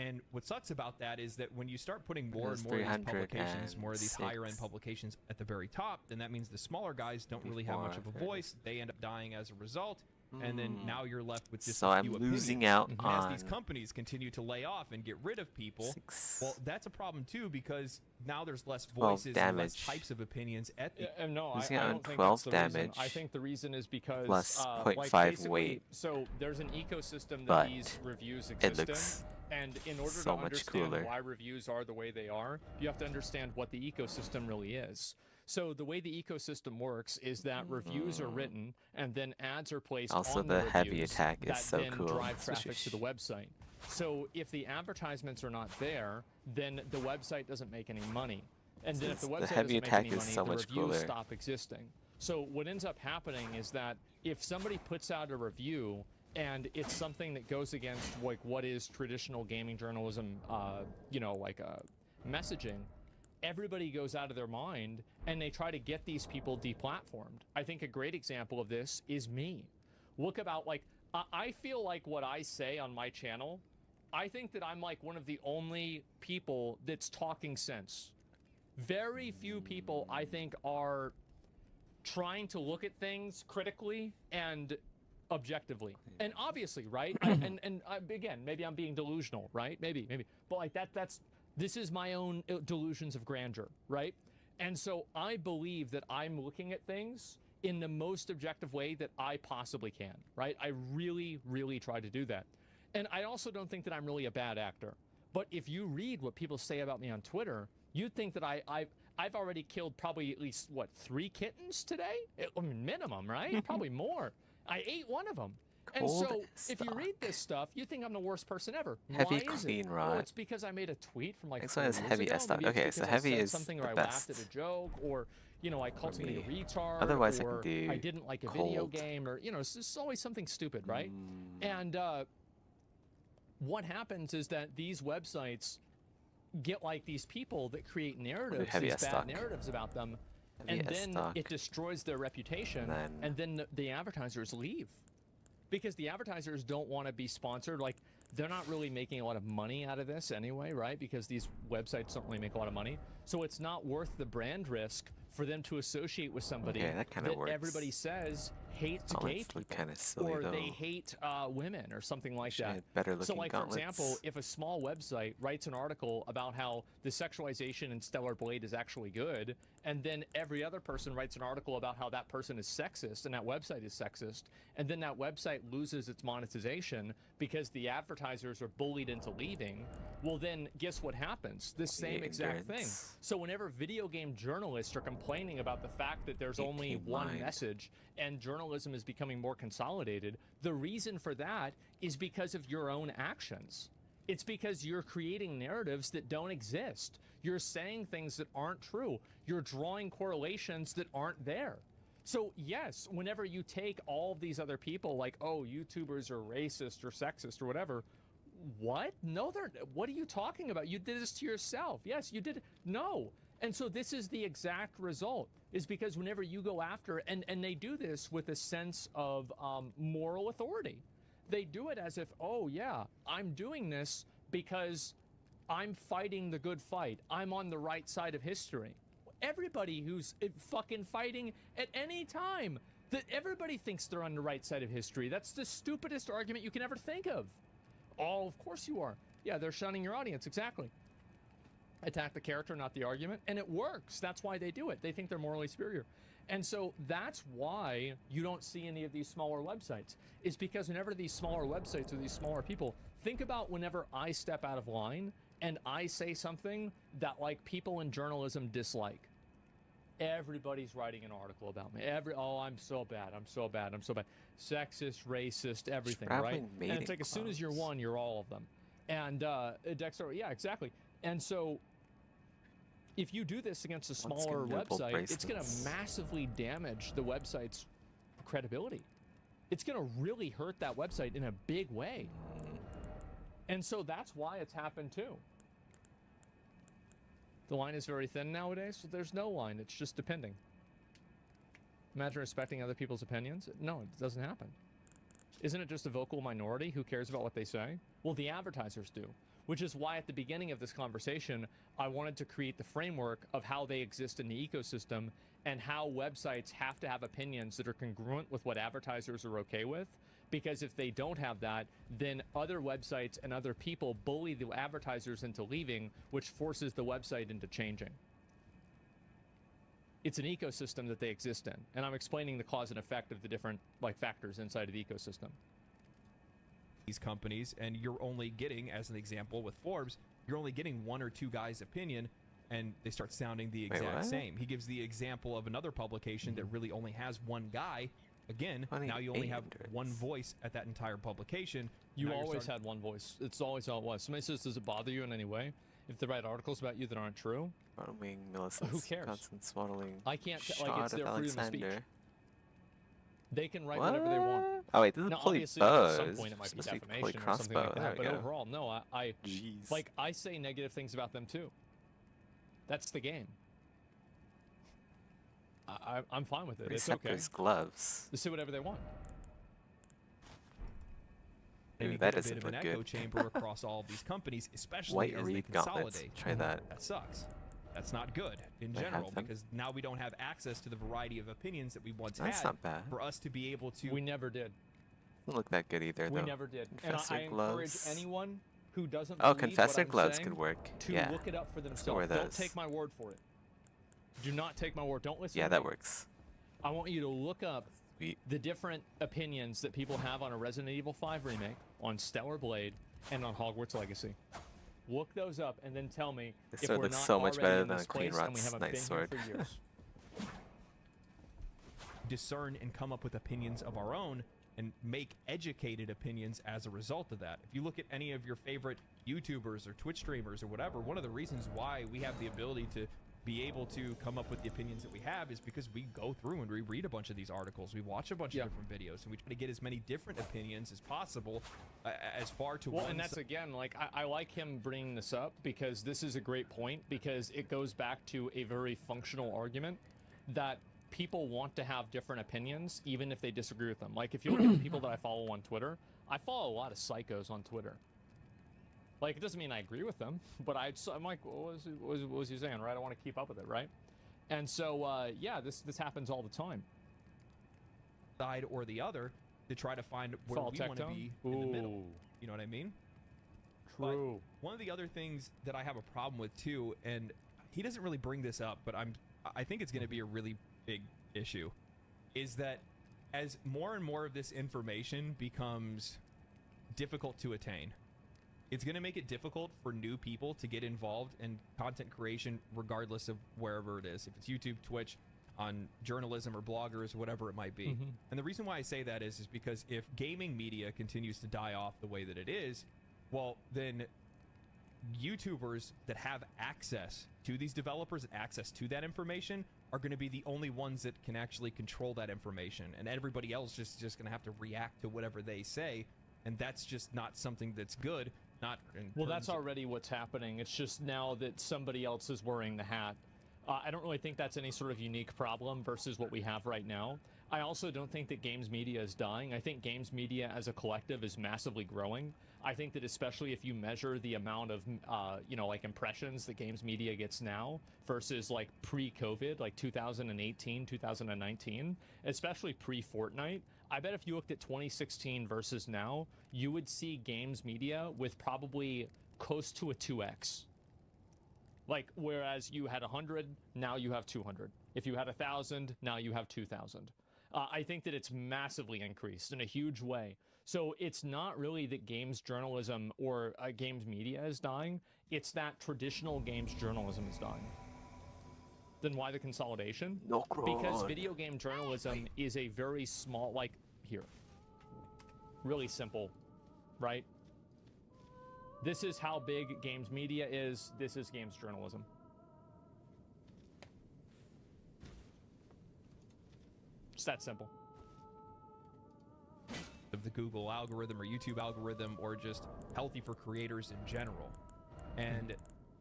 And what sucks about that is that when you start putting more and more of these publications, more of these higher-end publications at the very top, then that means the smaller guys don't really have much of a voice. They end up dying as a result. And then now you're left with just so a few I'm losing opinions. out on as these companies continue to lay off and get rid of people. Well, that's a problem too, because now there's less voices and less types of opinions at the no, losing I out on don't think 12 that's the reason. damage. I think the reason is because plus like 0.5 basically, weight. So there's an ecosystem that But these reviews it exist looks in, and in order so to much understand cooler. why reviews are the way they are, you have to understand what the ecosystem really is. So the way the ecosystem works is that reviews are written and then ads are placed Also, on the the heavy reviews attack is that so then cool. drive traffic to the website. So if the advertisements are not there, then the website doesn't make any money. And then if the website heavy doesn't attack make any is money, so the much reviews cooler. stop existing. So what ends up happening is that if somebody puts out a review and it's something that goes against like what is traditional gaming journalism, you know, like messaging, everybody goes out of their mind and they try to get these people deplatformed. I think a great example of this is me. Look about like, I feel like what I say on my channel, I think that I'm like one of the only people that's talking sense. Very few people, I think, are trying to look at things critically and objectively. And obviously, right? Again, maybe I'm being delusional, right? Maybe. But like this is my own delusions of grandeur, right? And so I believe that I'm looking at things in the most objective way that I possibly can, right? I really, really try to do that. And I also don't think that I'm really a bad actor. But if you read what people say about me on Twitter, you'd think that I've already killed probably at least, what, 3 kittens today? I mean, minimum, right? Probably more. I ate one of them. And so, if you read this stuff, you think I'm the worst person ever. Heavy Why is queen it? rod. Well, it's because I made a tweet from like Next 4 one is years heavy ago. S stock. Maybe it's Okay, so because heavy I said is something the or I laughed best at a joke, or you know, I called somebody a me. retard, Otherwise, I can or do I didn't like a video cold. game, or you know, it's just always something stupid, right? And what happens is that these websites get like these people that create narratives, heavy these S bad stock. narratives about them, Heavy and S then stock. it destroys their reputation, and then the advertisers leave. Because the advertisers don't want to be sponsored. Like, they're not really making a lot of money out of this anyway, right? Because these websites don't really make a lot of money. So it's not worth the brand risk for them to associate with somebody that kinda works. everybody says hates gay Gauntlets look people, kinda silly, or though. they hate women or something like Should that. have better So looking like, gauntlets. for example, if a small website writes an article about how the sexualization in Stellar Blade is actually good, and then every other person writes an article about how that person is sexist and that website is sexist, and then that website loses its monetization because the advertisers are bullied into leaving, well then guess what happens? The same exact thing. ignorance. So whenever video game journalists are complaining about the fact that there's only one mind. message and journalism is becoming more consolidated, the reason for that is because of your own actions. It's because you're creating narratives that don't exist. You're saying things that aren't true. You're drawing correlations that aren't there. So yes, whenever you take all of these other people like, oh, YouTubers are racist or sexist or whatever, what? No, what are you talking about? You did this to yourself. Yes, you did. No. And so this is the exact result, is because whenever you go after, and they do this with a sense of moral authority. They do it as if, oh yeah, I'm doing this because I'm fighting the good fight. I'm on the right side of history. Everybody who's fucking fighting at any time, that everybody thinks they're on the right side of history. That's the stupidest argument you can ever think of. Oh, of course you are. Yeah, they're shunning your audience, exactly. Attack the character, not the argument, and it works. That's why they do it. They think they're morally superior. And so that's why you don't see any of these smaller websites, is because whenever these smaller websites or these smaller people, think about whenever I step out of line and I say something that like people in journalism dislike. everybody's writing an article about me. Oh, I'm so bad. I'm so bad. I'm so bad. Sexist, racist, everything, right? And it's like as soon as you're one, you're all of them. And Dexter, yeah, exactly. And so if you do this against a smaller website, it's going to massively damage the website's credibility. It's going to really hurt that website in a big way. And so that's why it's happened too. The line is very thin nowadays, so there's no line. It's just depending. Imagine respecting other people's opinions. No, it doesn't happen. Isn't it just a vocal minority who cares about what they say? Well, the advertisers do, which is why at the beginning of this conversation, I wanted to create the framework of how they exist in the ecosystem and how websites have to have opinions that are congruent with what advertisers are okay with. Because if they don't have that, then other websites and other people bully the advertisers into leaving, which forces the website into changing. It's an ecosystem that they exist in, and I'm explaining the cause and effect of the different factors inside of the ecosystem. These companies, and you're only getting, as an example with Forbes, you're only getting one or two guys' opinion, and they start sounding the exact same. He gives the example of another publication that really only has one guy. Again, now you only have one voice at that entire publication. You always had one voice. It's always how it was. Somebody says, does it bother you in any way if they write articles about you that aren't true? Modeling Millicent. Who cares? Constance modeling. I can't. It's their freedom of speech. They can write What? whatever they want. Oh wait, this is Now, fully obviously, at some buzzed. point it might be Supposed to be defamation fully or something like crossbow. that. But There we go. overall, no. Jeez. I say negative things about them too. That's the game. I'm fine with it. It's okay. Receptors gloves. They say whatever they want. Maybe that get a bit doesn't of an look echo good. chamber across all of these companies, especially White as they reed consolidate. gauntlets. Try that. That sucks. That's not good in They have general them? because now we don't have access to the variety of opinions that we once That's had. not bad. For us to be able to. We never did. Doesn't look that good either, We though. never did. Confessor And I encourage gloves. anyone who doesn't Oh, believe confessor what I'm gloves saying could work. to Yeah. look it up for wear themselves. Don't those. take my word for it. Do not take my word. Don't listen Yeah, to that me. works. I want you to look up Sweet. the different opinions that people have on a Resident Evil 5 remake, on Stellar Blade, and on Hogwarts Legacy. Look those up and then tell me This if sword we're looks not so much already better in than this Queen place and we Rot's haven't nice been sword. here for years. Discern and come up with opinions of our own and make educated opinions as a result of that. If you look at any of your favorite YouTubers or Twitch streamers or whatever, one of the reasons why we have the ability to be able to come up with the opinions that we have is because we go through and we read a bunch of these articles, we watch a bunch of different videos, and we try to get as many different opinions as possible as far to Well, and that's again, I like him bringing this up because this is a great point because it goes back to a very functional argument that people want to have different opinions even if they disagree with them. Like if you look at the people that I follow on Twitter, I follow a lot of psychos on Twitter. Like, it doesn't mean I agree with them, but I'm like, what was he saying, right? I want to keep up with it, right? And so, yeah, this happens all the time. Side or the other to try to find where we want to be in the middle. You know what I mean? True. But one of the other things that I have a problem with too, and he doesn't really bring this up, but I think it's going to be a really big issue, is that as more and more of this information becomes difficult to attain, it's going to make it difficult for new people to get involved in content creation regardless of wherever it is. If it's YouTube, Twitch, on journalism or bloggers, whatever it might be. And the reason why I say that is because if gaming media continues to die off the way that it is, well, then YouTubers that have access to these developers and access to that information are going to be the only ones that can actually control that information. And everybody else just going to have to react to whatever they say. And that's just not something that's good. Well, that's already what's happening. It's just now that somebody else is wearing the hat. I don't really think that's any sort of unique problem versus what we have right now. I also don't think that games media is dying. I think games media as a collective is massively growing. I think that especially if you measure the amount of, impressions that games media gets now versus like pre-COVID, like 2018, 2019, especially pre-Fortnite, I bet if you looked at 2016 versus now, you would see games media with probably close to a 2x. Like, whereas you had 100, now you have 200. If you had 1,000, now you have 2,000. I think that it's massively increased in a huge way. So it's not really that games journalism or games media is dying. It's that traditional games journalism is dying. then why the consolidation? No Because crud. video game journalism is a very small, like, here. Really simple, right? This is how big games media is. This is games journalism. It's that simple. Of the Google algorithm or YouTube algorithm, or just healthy for creators in general. And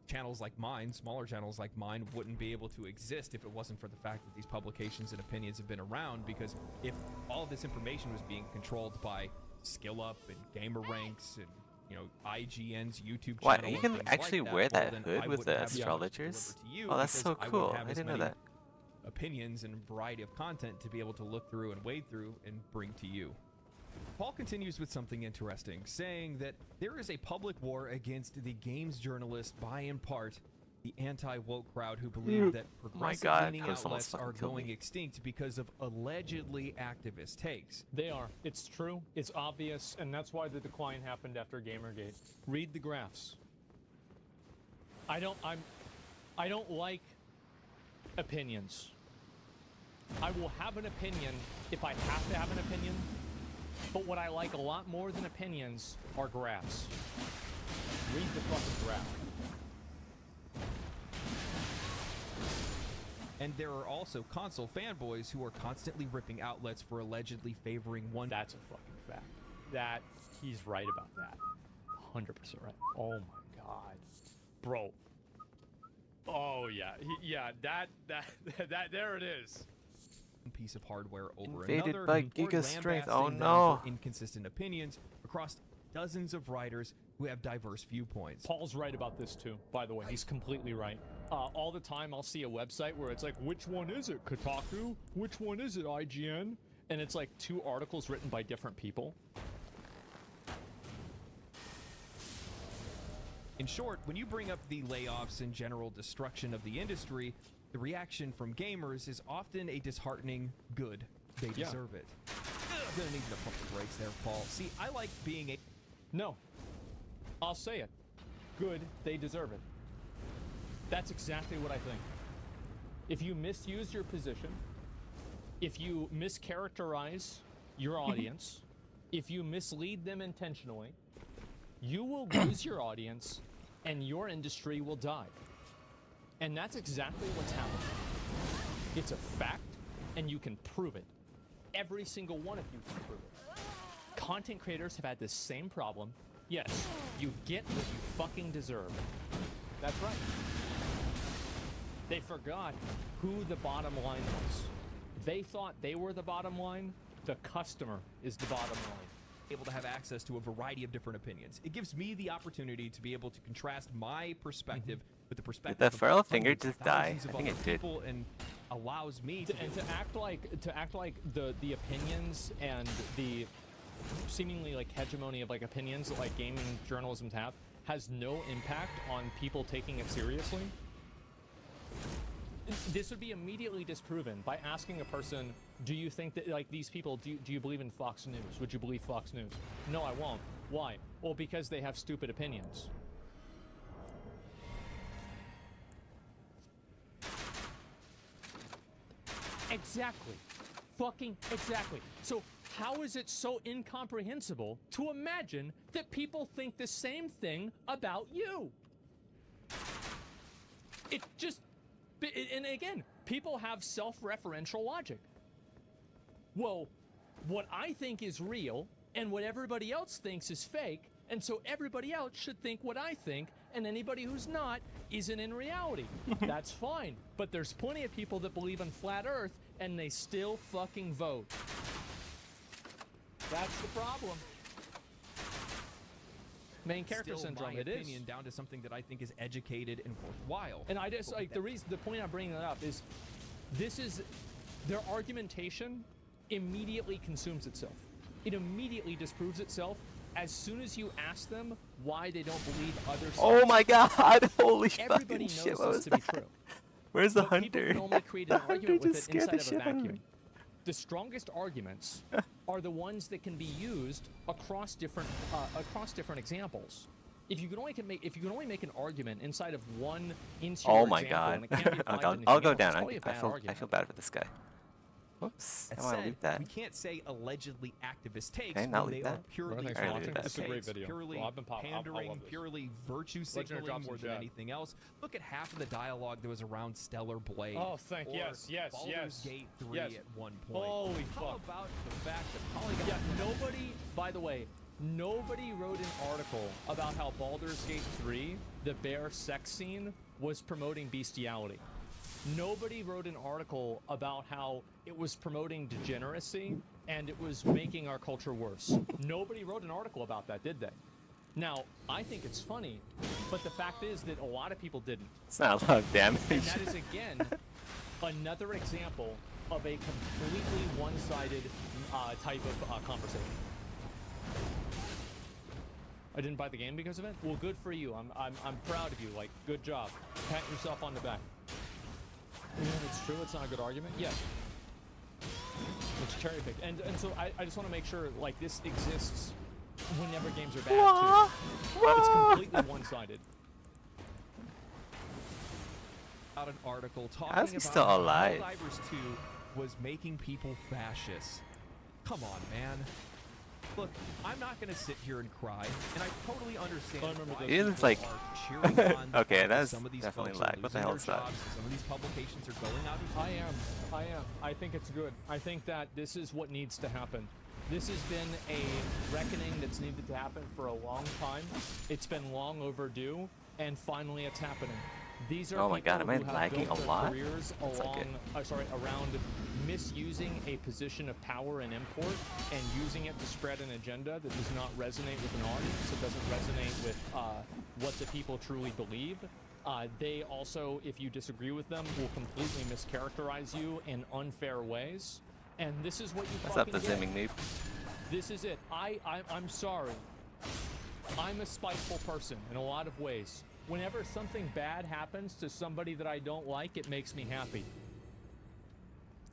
channels like mine, smaller channels like mine, wouldn't be able to exist if it wasn't for the fact that these publications and opinions have been around. Because if all of this information was being controlled by Skill Up and Gamer Ranks and, you know, IGN's YouTube channel, What? You and can things actually like wear well, that then hood I with wouldn't the have as much to astrologers? deliver to you Oh, that's so because I wouldn't cool. have I as didn't know many that. opinions and variety of content to be able to look through and wade through and bring to you. Paul continues with something interesting, saying that there is a public war against the games journalists by, in part, the anti-woke crowd who believe that progressive-leaning Someone's outlets fucking are killed going me. extinct because of allegedly activist takes. They are. It's true. It's obvious, and that's why the decline happened after Gamergate. Read the graphs. I don't like opinions. I will have an opinion if I have to have an opinion, but what I like a lot more than opinions are graphs. Read the fucking graph. And there are also console fanboys who are constantly ripping outlets for allegedly favoring one. That's a fucking fact. That he's right about that. 100% right. Oh my god, bro. Oh yeah, that there it is. Piece of hardware over Invaded another, by or Giga Strength. lambasting Oh them no. for inconsistent opinions across dozens of writers who have diverse viewpoints. Paul's right about this too, by the way. He's completely right. All the time I'll see a website where it's like, which one is it, Kotaku? Which one is it, IGN? And it's like 2 articles written by different people. In short, when you bring up the layoffs and general destruction of the industry, the reaction from gamers is often a disheartening good. They deserve it. I'm gonna need to pump the brakes there, Paul. See, I like being a... No. I'll say it. Good, they deserve it. That's exactly what I think. If you misuse your position, if you mischaracterize your audience, if you mislead them intentionally, you will lose your audience and your industry will die. And that's exactly what's happening. It's a fact, and you can prove it. Every single one of you can prove it. Content creators have had this same problem. Yes, you get what you fucking deserve. That's right. They forgot who the bottom line was. They thought they were the bottom line. The customer is the bottom line. Able to have access to a variety of different opinions. It gives me the opportunity to be able to contrast my perspective with the perspective Did of the feral finger hundreds of just die? thousands of I think other it did. people, and allows me to And to act like the opinions and the seemingly like hegemony of like opinions that like gaming journalism have has no impact on people taking it seriously. This would be immediately disproven by asking a person, do you think that like these people, do you believe in Fox News? Would you believe Fox News? No, I won't. Why? Well, because they have stupid opinions. Exactly. Fucking exactly. So how is it so incomprehensible to imagine that people think the same thing about you? It just... And again, people have self-referential logic. Well, what I think is real and what everybody else thinks is fake, and so everybody else should think what I think, and anybody who's not isn't in reality. That's fine, but there's plenty of people that believe in flat Earth, and they still fucking vote. That's the problem. Main character distill syndrome, my it is. opinion down to something that I think is educated and worthwhile. And I just like the point I'm bringing that up is their argumentation immediately consumes itself. It immediately disproves itself as soon as you ask them why they don't believe other sides. Oh my god! Holy Everybody fucking shit! knows What this was to that? be true. Where's the But hunter? people can only create an The argument hunter with just it scared the inside of a shit out of vacuum. me. The strongest arguments are the ones that can be used across different examples. If you can only make an argument inside of one insular Oh my example, god. and it can't be applied to I'll anything go else, down. it's probably a bad I argument. feel bad for this guy. Whoops. That I want to said, leave that. we can't say allegedly activist takes Okay, not when leave they are that. purely Well, thanks for activist watching. This is a great takes, video. purely Well, I've been I pandering, love this. purely virtue Legendary signaling drops more in than chat. anything else. Look at half of the dialogue that was around Stellar Blade. Oh, or yes, Baldur's Gate 3 yes. at one point. Holy How fuck. about the fact that Polygon... Yeah, nobody, by the way, nobody wrote an article about how Baldur's Gate 3, the bear sex scene, was promoting bestiality. Nobody wrote an article about how it was promoting degeneracy and it was making our culture worse. Nobody wrote an article about that, did they? Now, I think it's funny, but the fact is that a lot of people didn't. It's not a lot of damage. And that is, again, another example of a completely one-sided type of conversation. I didn't buy the game because of it? Well, good for you. I'm proud of you. Like, good job. Pat yourself on the back. Yeah, it's true. It's not a good argument. Yes. It's cherry picked. And so I just want to make sure, like, this exists whenever games are bad, too. It's completely one-sided. Out an article talking How's he about still how alive? Helldivers 2 was making people fascists. Come on, man. Look, I'm not going to sit here and cry, and I totally understand I remember why this. It looks people like- are cheering on the Okay, fact that that's some of these definitely folks are lag. What the losing hell their is that? jobs, some of these publications are going out of I am. I think it's good. I think that this is what needs to happen. This has been a reckoning that's needed to happen for a long time. It's been long overdue, and finally it's happening. These are Oh my God, people am I who have lagging built a their lot? careers That's okay. around misusing a position of power and import and using it to spread an agenda that does not resonate with an audience. It doesn't resonate with what the people truly believe. They also, if you disagree with them, will completely mischaracterize you in unfair ways. And this is what you What's up, fucking the get. zimming noob? This is it. I'm sorry. I'm a spiteful person in a lot of ways. Whenever something bad happens to somebody that I don't like, it makes me happy.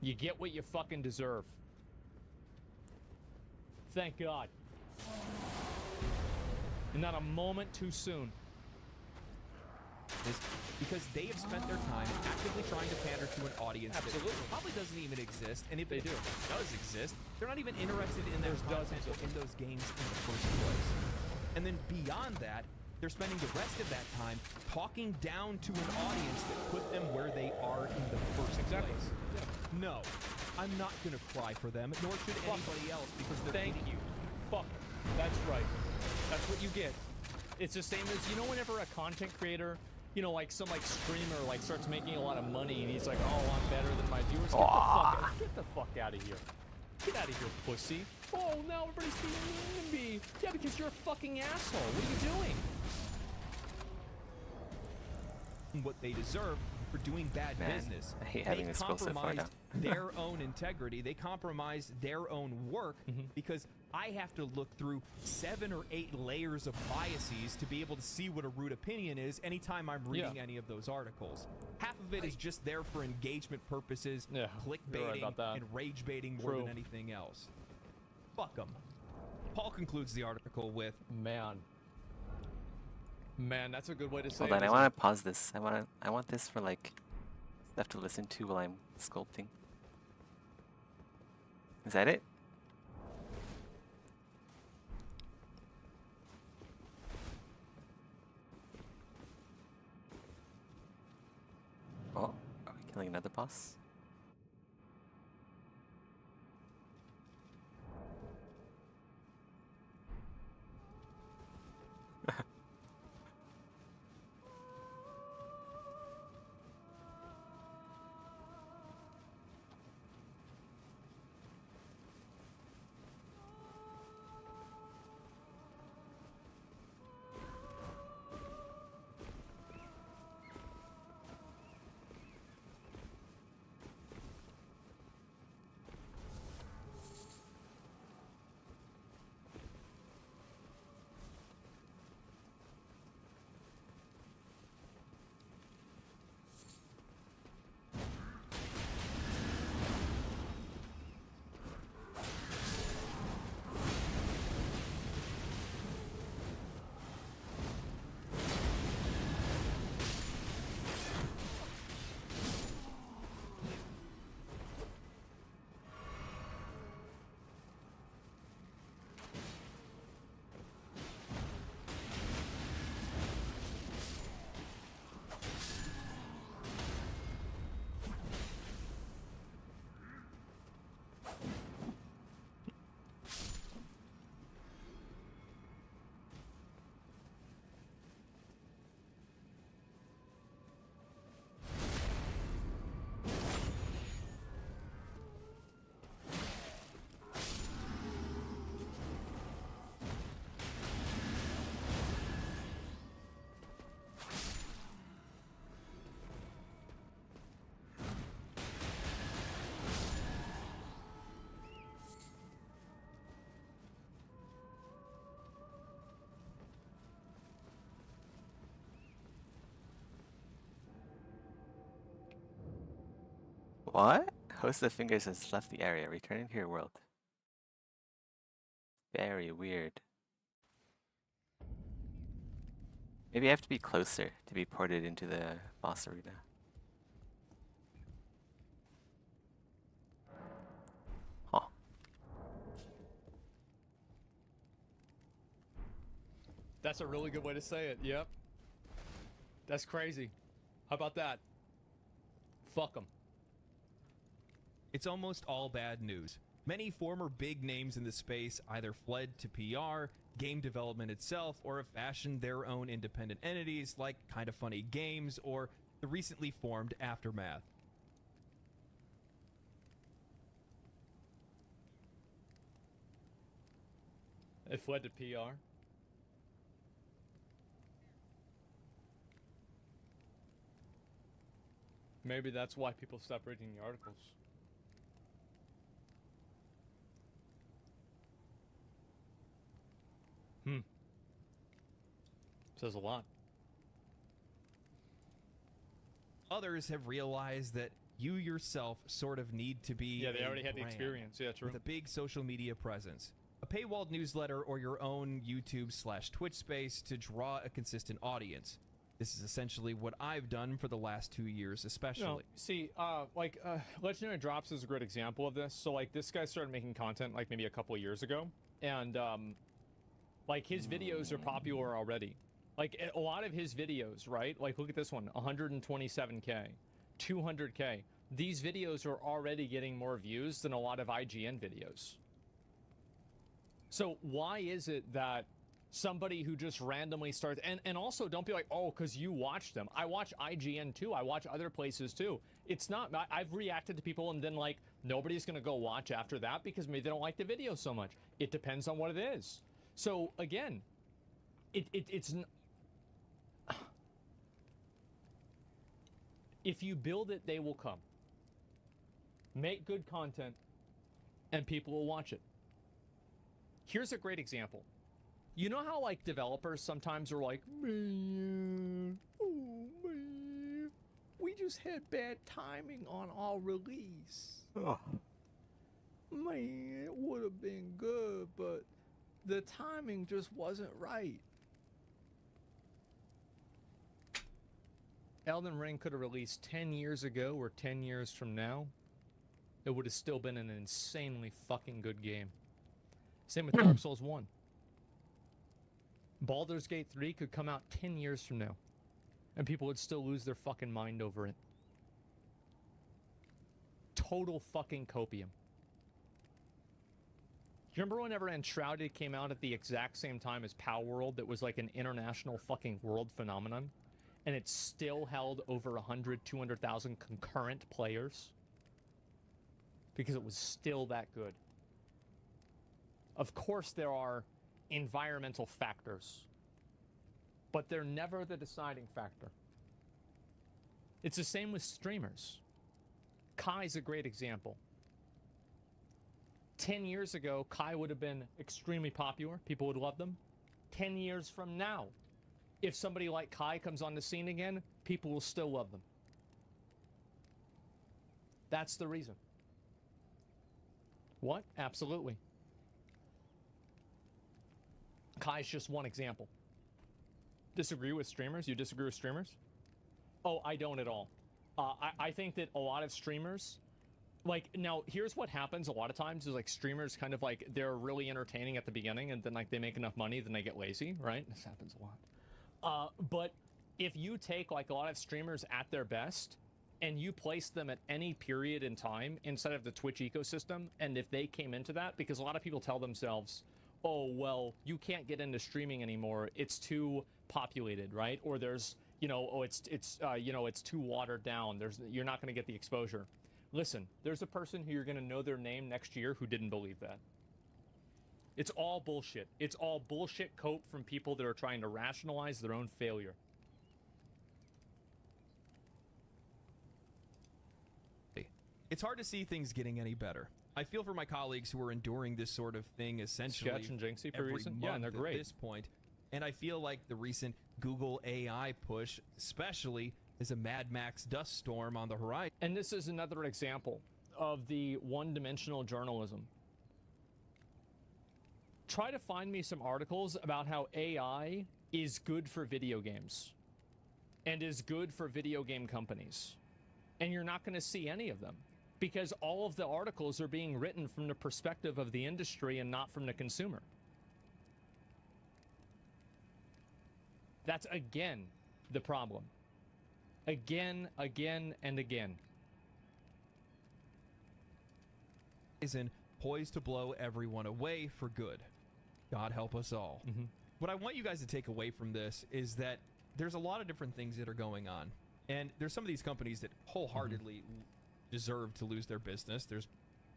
You get what you fucking deserve. Thank God. And not a moment too soon. is because they have spent their time actively trying to pander to an audience Absolutely. that probably doesn't even exist, and if They it do. does exist, they're not even interested in There's their content dozens of or in those games in the first place. And then beyond that, they're spending the rest of that time talking down to an audience that put them where they are in the first Exactly. place. No, I'm not going to cry for them, nor should anybody else, because they're Thank you. Fuck. That's right. That's what you get. It's the same as, you know, whenever a content creator, you know, like some streamer starts making a lot of money and he's like, oh, I'm better than my viewers. Get the fuck out of here. Get out of here, pussy. Oh, now everybody's being mean to me. Yeah, because you're a fucking asshole. What are you doing? what they deserve for doing bad Man, business. I hate having They this scroll so far compromised down. their own integrity. They compromised their own work because I have to look through 7 or 8 layers of biases to be able to see what a rude opinion is anytime I'm reading any of those articles. Half of it is just there for engagement purposes, Yeah, you're right clickbaiting, about that. and rage baiting more True. than anything else. Fuck them. Paul concludes the article with, Man, that's a good way to say Hold it. on, I isn't want it? to pause this. I want this for like stuff to listen to while I'm sculpting. Is that it? Oh, are we killing another boss? What? Host of Fingers has left the area. Returning to your world. Very weird. Maybe I have to be closer to be ported into the boss arena. Huh. That's a really good way to say it. Yep. That's crazy. How about that? Fuck them. It's almost all bad news. Many former big names in the space either fled to PR, game development itself, or have fashioned their own independent entities like Kinda Funny Games or the recently formed Aftermath. They fled to PR. Maybe that's why people stop reading the articles. Says a lot. Others have realized that you yourself sort of need to be Yeah, they a already had the brand experience. Yeah, true. with a big social media presence, a paywalled newsletter, or your own YouTube/Twitch space to draw a consistent audience. This is essentially what I've done for the last 2 years, especially. No, see, Legendary Drops is a great example of this. So, like, this guy started making content, like, maybe a couple of years ago. And, like, his videos are popular already. Like, a lot of his videos, right? Like, look at this one, 127K, 200K. These videos are already getting more views than a lot of IGN videos. So why is it that somebody who just randomly starts, and also don't be like, oh, because you watch them. I watch IGN too. I watch other places too. It's not, I've reacted to people and then, like, nobody's going to go watch after that because maybe they don't like the video so much. It depends on what it is. So again, it's if you build it, they will come. Make good content, and people will watch it. Here's a great example. You know how, like, developers sometimes are like, man, oh man, we just had bad timing on our release. Oh. Man, it would have been good, but the timing just wasn't right. Elden Ring could have released 10 years ago or 10 years from now. It would have still been an insanely fucking good game. Same with Dark Souls 1. Baldur's Gate 3 could come out 10 years from now, and people would still lose their fucking mind over it. Total fucking copium. You remember whenever Enshrouded came out at the exact same time as Palworld, that was like an international fucking world phenomenon? And it still held over 100, 200,000 concurrent players? Because it was still that good. Of course there are environmental factors, but they're never the deciding factor. It's the same with streamers. Kai's a great example. 10 years ago, Kai would have been extremely popular. People would love them. 10 years from now, if somebody like Kai comes on the scene again, people will still love them. That's the reason. What? Absolutely. Kai's just one example. Disagree with streamers? You disagree with streamers? Oh, I don't at all. I think that a lot of streamers, like, now here's what happens a lot of times is, like, streamers kind of, like, they're really entertaining at the beginning and then, like, they make enough money, then they get lazy, right? This happens a lot. But if you take, like, a lot of streamers at their best and you place them at any period in time inside of the Twitch ecosystem, and if they came into that, because a lot of people tell themselves, oh, well, you can't get into streaming anymore, it's too populated, right? Or there's, you know, oh, it's too watered down, you're not going to get the exposure. Listen, there's a person who you're going to know their name next year who didn't believe that. It's all bullshit. It's all bullshit cope from people that are trying to rationalize their own failure. It's hard to see things getting any better. I feel for my colleagues who are enduring this sort of thing essentially Sketch and Jinxie per every reason. month Yeah, and they're great. at this point. And I feel like the recent Google AI push especially There's a Mad Max dust storm on the horizon. And this is another example of the one-dimensional journalism. Try to find me some articles about how AI is good for video games and is good for video game companies. And you're not going to see any of them because all of the articles are being written from the perspective of the industry and not from the consumer. That's again the problem. Again, and again. Isn't poised to blow everyone away for good. God help us all. Mm-hmm. What I want you guys to take away from this is that there's a lot of different things that are going on. And there's some of these companies that wholeheartedly deserve to lose their business. There's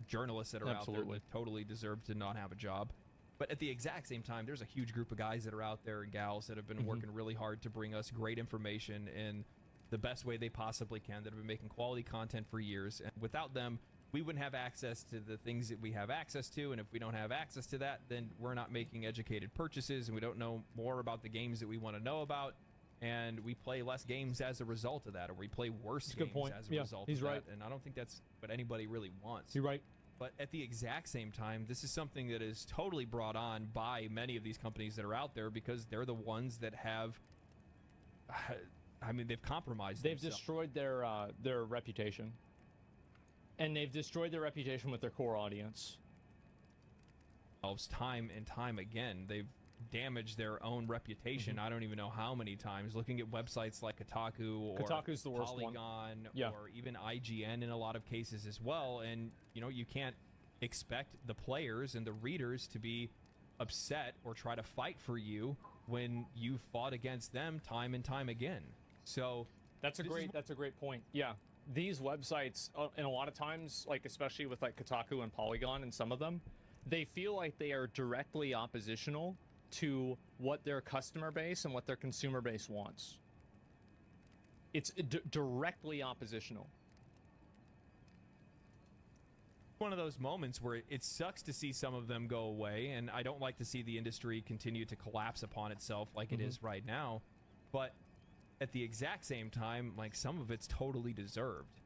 journalists that are out there that totally deserve to not have a job. But at the exact same time, there's a huge group of guys that are out there and gals that have been working really hard to bring us great information in the best way they possibly can, that have been making quality content for years. And without them, we wouldn't have access to the things that we have access to. And if we don't have access to that, then we're not making educated purchases and we don't know more about the games that we want to know about. And we play less games as a result of that, or we play worse games as a result of that. And I don't think that's what anybody really wants. You're right. But at the exact same time, this is something that is totally brought on by many of these companies that are out there because they're the ones that have, I mean, they've compromised They've themselves. destroyed their reputation. And they've destroyed their reputation with their core audience. Time and time again, they've damaged their own reputation. I don't even know how many times. Looking at websites like Kotaku or Kotaku's the worst Polygon one. Or even IGN in a lot of cases as well. And, you know, you can't expect the players and the readers to be upset or try to fight for you when you fought against them time and time again. So that's a great point. Yeah. These websites, and a lot of times, like especially with like Kotaku and Polygon and some of them, they feel like they are directly oppositional to what their customer base and what their consumer base wants. It's directly oppositional. One of those moments where it sucks to see some of them go away, and I don't like to see the industry continue to collapse upon itself like it is right now, but at the exact same time, like, some of it's totally deserved.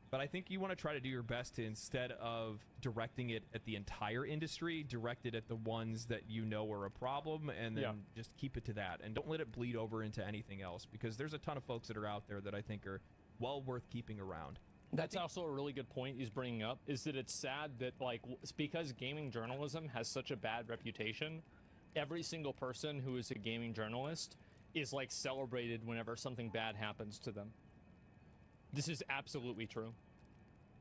But I think you want to try to do your best to, instead of directing it at the entire industry, direct it at the ones that you know are a problem, and then just keep it to that. And don't let it bleed over into anything else, because there's a ton of folks that are out there that I think are well worth keeping around. That's also a really good point he's bringing up, is that it's sad that, like, it's because gaming journalism has such a bad reputation, every single person who is a gaming journalist is, like, celebrated whenever something bad happens to them. This is absolutely true.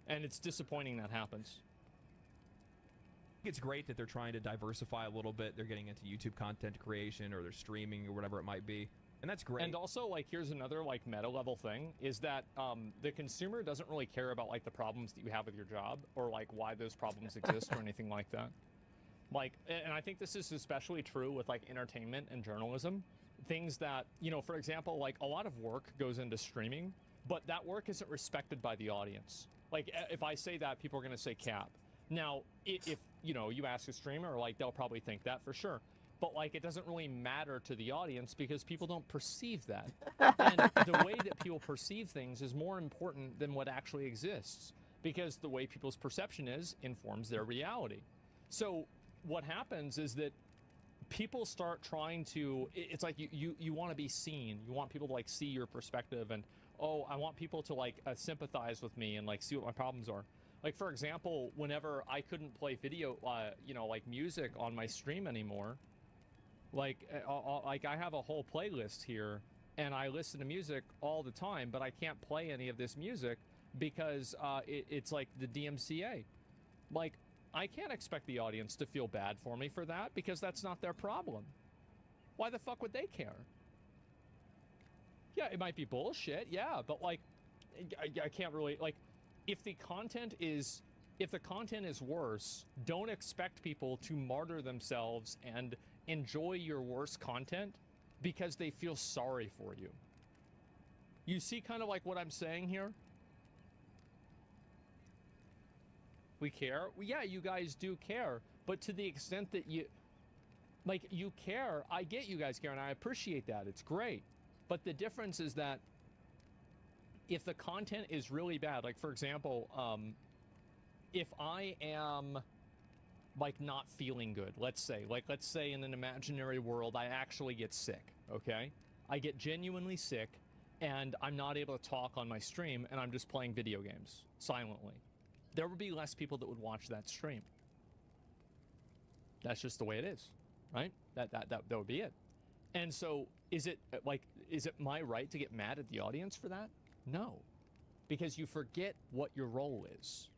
And it's disappointing that happens. It's great that they're trying to diversify a little bit. They're getting into YouTube content creation, or they're streaming, or whatever it might be. And that's great. And also, like, here's another, like, meta level thing, is that the consumer doesn't really care about, like, the problems that you have with your job, or, like, why those problems exist or anything like that. Like, and I think this is especially true with, like, entertainment and journalism. Things that, you know, for example, like, a lot of work goes into streaming, but that work isn't respected by the audience. Like, if I say that, people are going to say cap. Now, if, you know, you ask a streamer, like, they'll probably think that for sure. But, like, it doesn't really matter to the audience because people don't perceive that. And the way that people perceive things is more important than what actually exists, because the way people's perception is informs their reality. So what happens is that people start trying to, it's like you want to be seen. You want people to, like, see your perspective, and, oh, I want people to, like, sympathize with me and, like, see what my problems are. Like, for example, whenever I couldn't play video, you know, like, music on my stream anymore, like I have a whole playlist here, and I listen to music all the time, but I can't play any of this music because it's like the DMCA. Like, I can't expect the audience to feel bad for me for that, because that's not their problem. Why the fuck would they care? Yeah, it might be bullshit, yeah, but, like, I can't really, like, if the content is worse, don't expect people to martyr themselves and enjoy your worst content because they feel sorry for you. You see kind of like what I'm saying here? We care? Well, yeah, you guys do care, but to the extent that you care, I get you guys care, and I appreciate that. It's great. But the difference is that if the content is really bad, like for example, if I am like not feeling good, let's say in an imaginary world, I actually get sick, okay? I get genuinely sick and I'm not able to talk on my stream and I'm just playing video games silently. There would be less people that would watch that stream. That's just the way it is, right? That would be it. And so is it my right to get mad at the audience for that? No, because you forget what your role is.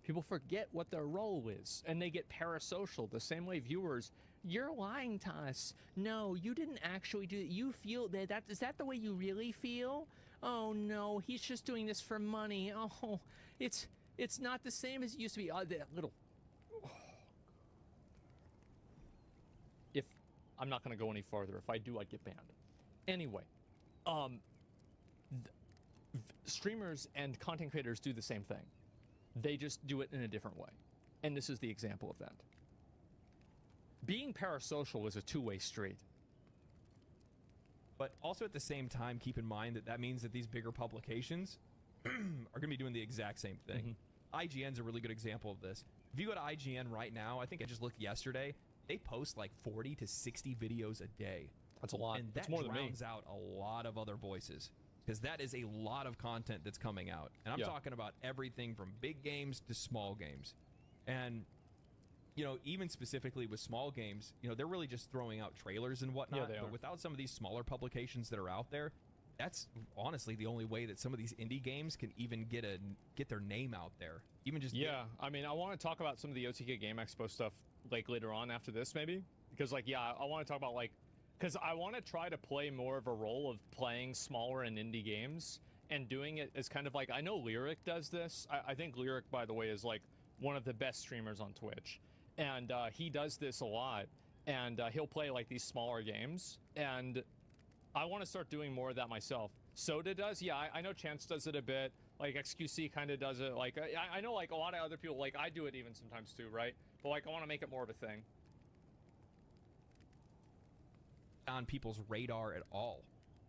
People forget what their role is, and they get parasocial. The same way viewers, you're lying to us. No, you didn't actually do it. You feel that is that the way you really feel? Oh no, he's just doing this for money. Oh, it's not the same as it used to be. That little. If I'm not going to go any farther. If I do, I'd get banned. Anyway, streamers and content creators do the same thing. They just do it in a different way. And this is the example of that. Being parasocial is a two-way street. But also at the same time, keep in mind that means that these bigger publications are going to be doing the exact same thing. IGN's a really good example of this. If you go to IGN right now, I think I just looked yesterday, they post like 40 to 60 videos a day. That's a lot. And that's that more than me. drowns out a lot of other voices. Because that is a lot of content that's coming out. And I'm talking about everything from big games to small games. And, you know, even specifically with small games, you know, they're really just throwing out trailers and whatnot. Yeah, they but are. without some of these smaller publications that are out there, that's honestly the only way that some of these indie games can even get their name out there. Even just I mean, I want to talk about some of the OTK Game Expo stuff like later on after this maybe, because like I want to talk about like, because I want to try to play more of a role of playing smaller and indie games and doing it as kind of like, I know Lyric does this. I think Lyric, by the way, is like one of the best streamers on Twitch, and he does this a lot, and he'll play like these smaller games, and I want to start doing more of that myself. Soda does, I know Chance does it a bit, like XQC kind of does it, like I know like a lot of other people, like I do it even sometimes too, right? But like I want to make it more of a thing. On people's radar at all,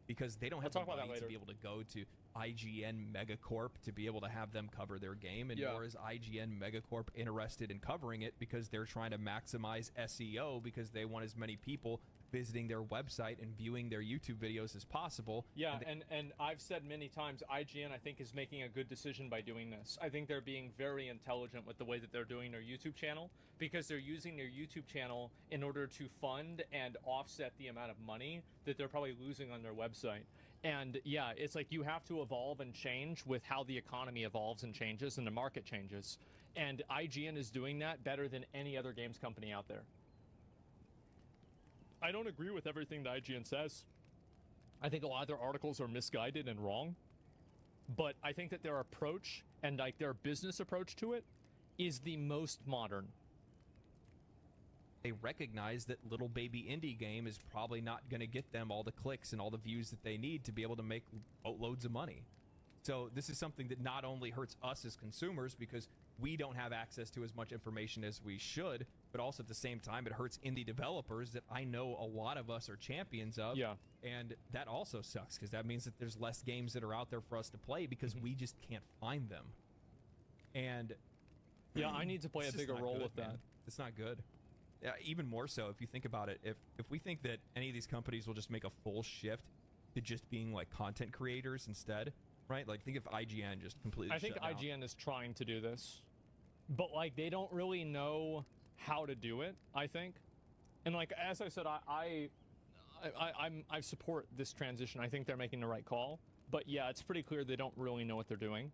because they don't have the money to be able to go to IGN Megacorp to be able to have them cover their game, and nor is IGN Megacorp interested in covering it because they're trying to maximize SEO because they want as many people visiting their website and viewing their YouTube videos as possible. Yeah, and I've said many times, IGN, I think, is making a good decision by doing this. I think they're being very intelligent with the way that they're doing their YouTube channel, because they're using their YouTube channel in order to fund and offset the amount of money that they're probably losing on their website. And yeah, it's like you have to evolve and change with how the economy evolves and changes and the market changes. And IGN is doing that better than any other games company out there. I don't agree with everything that IGN says. I think a lot of their articles are misguided and wrong. But I think that their approach and like their business approach to it is the most modern. They recognize that little baby indie game is probably not going to get them all the clicks and all the views that they need to be able to make boatloads of money. So this is something that not only hurts us as consumers because we don't have access to as much information as we should, but also at the same time it hurts indie developers that I know a lot of us are champions of. Yeah. And that also sucks because that means that there's less games that are out there for us to play because we just can't find them. And yeah, I need to play a bigger role with that. It's not good. Yeah, even more so if you think about it. If we think that any of these companies will just make a full shift to just being like content creators instead, right? Like think if IGN just completely I think shut down. IGN is trying to do this, but like they don't really know how to do it, I think. And like as I said, I support this transition. I think they're making the right call. But yeah, it's pretty clear they don't really know what they're doing.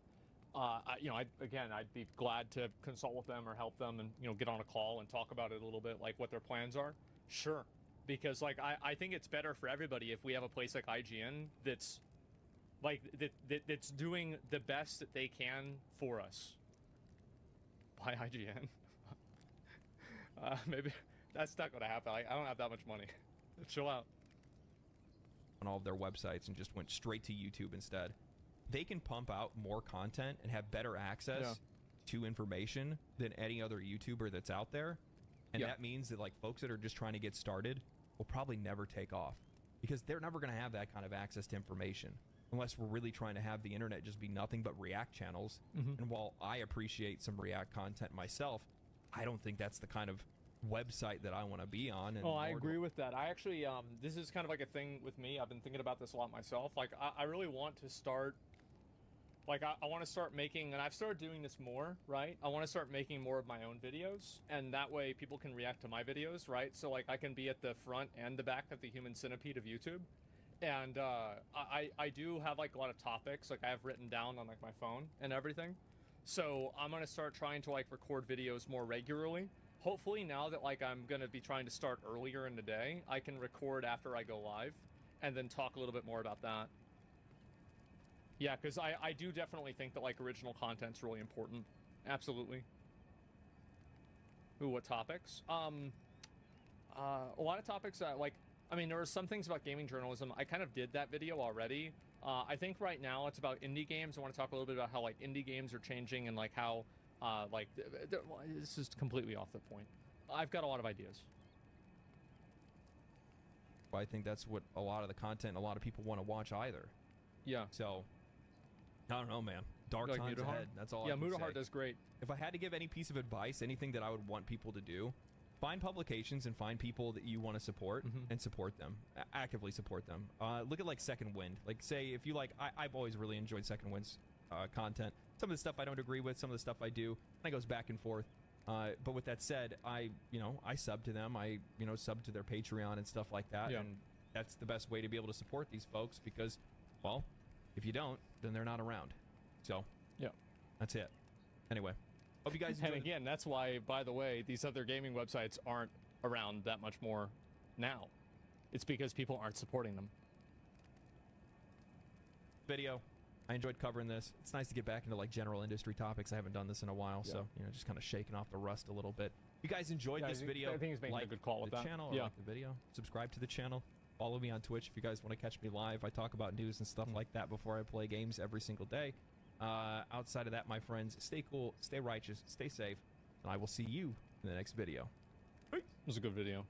I'd be glad to consult with them or help them and, get on a call and talk about it a little bit, like what their plans are. Sure. Because like, I think it's better for everybody if we have a place like IGN that's like, that's doing the best that they can for us. Buy IGN. Maybe that's not going to happen. I don't have that much money. Chill out. On all of their websites and just went straight to YouTube instead. They can pump out more content and have better access to information than any other YouTuber that's out there. And that means that like folks that are just trying to get started will probably never take off because they're never going to have that kind of access to information. unless we're really trying to have the internet just be nothing but React channels. And while I appreciate some React content myself, I don't think that's the kind of website that I want to be on. And oh, I agree with that. I actually, this is kind of like a thing with me. I've been thinking about this a lot myself. Like, I really want to start, like, I want to start making, and I've started doing this more, right? I want to start making more of my own videos, and that way people can react to my videos, right? So, like, I can be at the front and the back of the human centipede of YouTube. And I do have, like, a lot of topics, like, I have written down on, like, my phone and everything. So I'm going to start trying to, like, record videos more regularly. Hopefully now that, like, I'm going to be trying to start earlier in the day, I can record after I go live and then talk a little bit more about that. Yeah, because I do definitely think that, like, original content's really important. Absolutely. Ooh, what topics? A lot of topics, like, I mean, there were some things about gaming journalism. I kind of did that video already. I think right now it's about indie games. I want to talk a little bit about how, like, indie games are changing and, like, how, like, this is completely off the point. I've got a lot of ideas. I think that's what a lot of the content a lot of people want to watch either. Yeah. So, I don't know, man. Dark like times Mutahar? ahead. That's all I Yeah, can Mutahar say. does great. If I had to give any piece of advice, anything that I would want people to do, find publications and find people that you want to support and support them. Actively support them. Look at, like, Second Wind. Like, say, if you like, I've always really enjoyed Second Wind's content. Some of the stuff I don't agree with, some of the stuff I do. And it goes back and forth. But with that said, I sub to them. I, sub to their Patreon and stuff like that. Yeah. And that's the best way to be able to support these folks because, well, if you don't, then they're not around. So, yeah, that's it. Anyway, hope you guys And enjoyed. again, that's why, by the way, these other gaming websites aren't around that much more now. It's because people aren't supporting them. Video. I enjoyed covering this. It's nice to get back into, like, general industry topics. I haven't done this in a while, so, just kind of shaking off the rust a little bit. If you guys enjoyed this video, I think he's making like a good call with the that. channel or like the video, subscribe to the channel, follow me on Twitch if you guys want to catch me live. I talk about news and stuff like that before I play games every single day. Outside of that, my friends, stay cool, stay righteous, stay safe, and I will see you in the next video. It was a good video.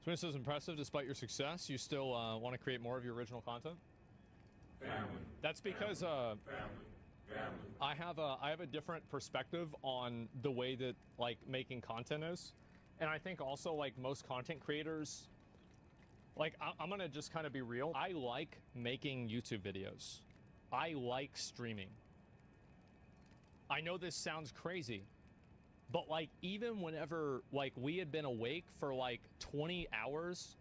So this is impressive. Despite your success, you still want to create more of your original content? Family. That's because I have a different perspective on the way that, like, making content is. And I think also, like, most content creators, like, I'm going to just kind of be real. I like making YouTube videos. I like streaming. I know this sounds crazy, but, like, even whenever, like, we had been awake for, like, 20 hours,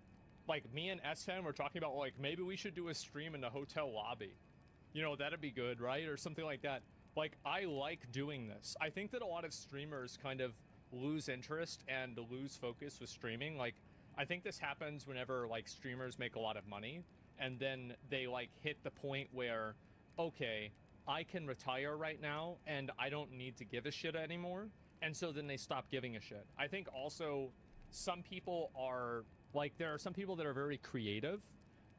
like, me and SFan were talking about, like, maybe we should do a stream in the hotel lobby. You know, that'd be good, right? Or something like that. Like, I like doing this. I think that a lot of streamers kind of lose interest and lose focus with streaming. Like, I think this happens whenever, like, streamers make a lot of money and then they, like, hit the point where, okay, I can retire right now and I don't need to give a shit anymore. And so then they stop giving a shit. I think also some people are, like, there are some people that are very creative,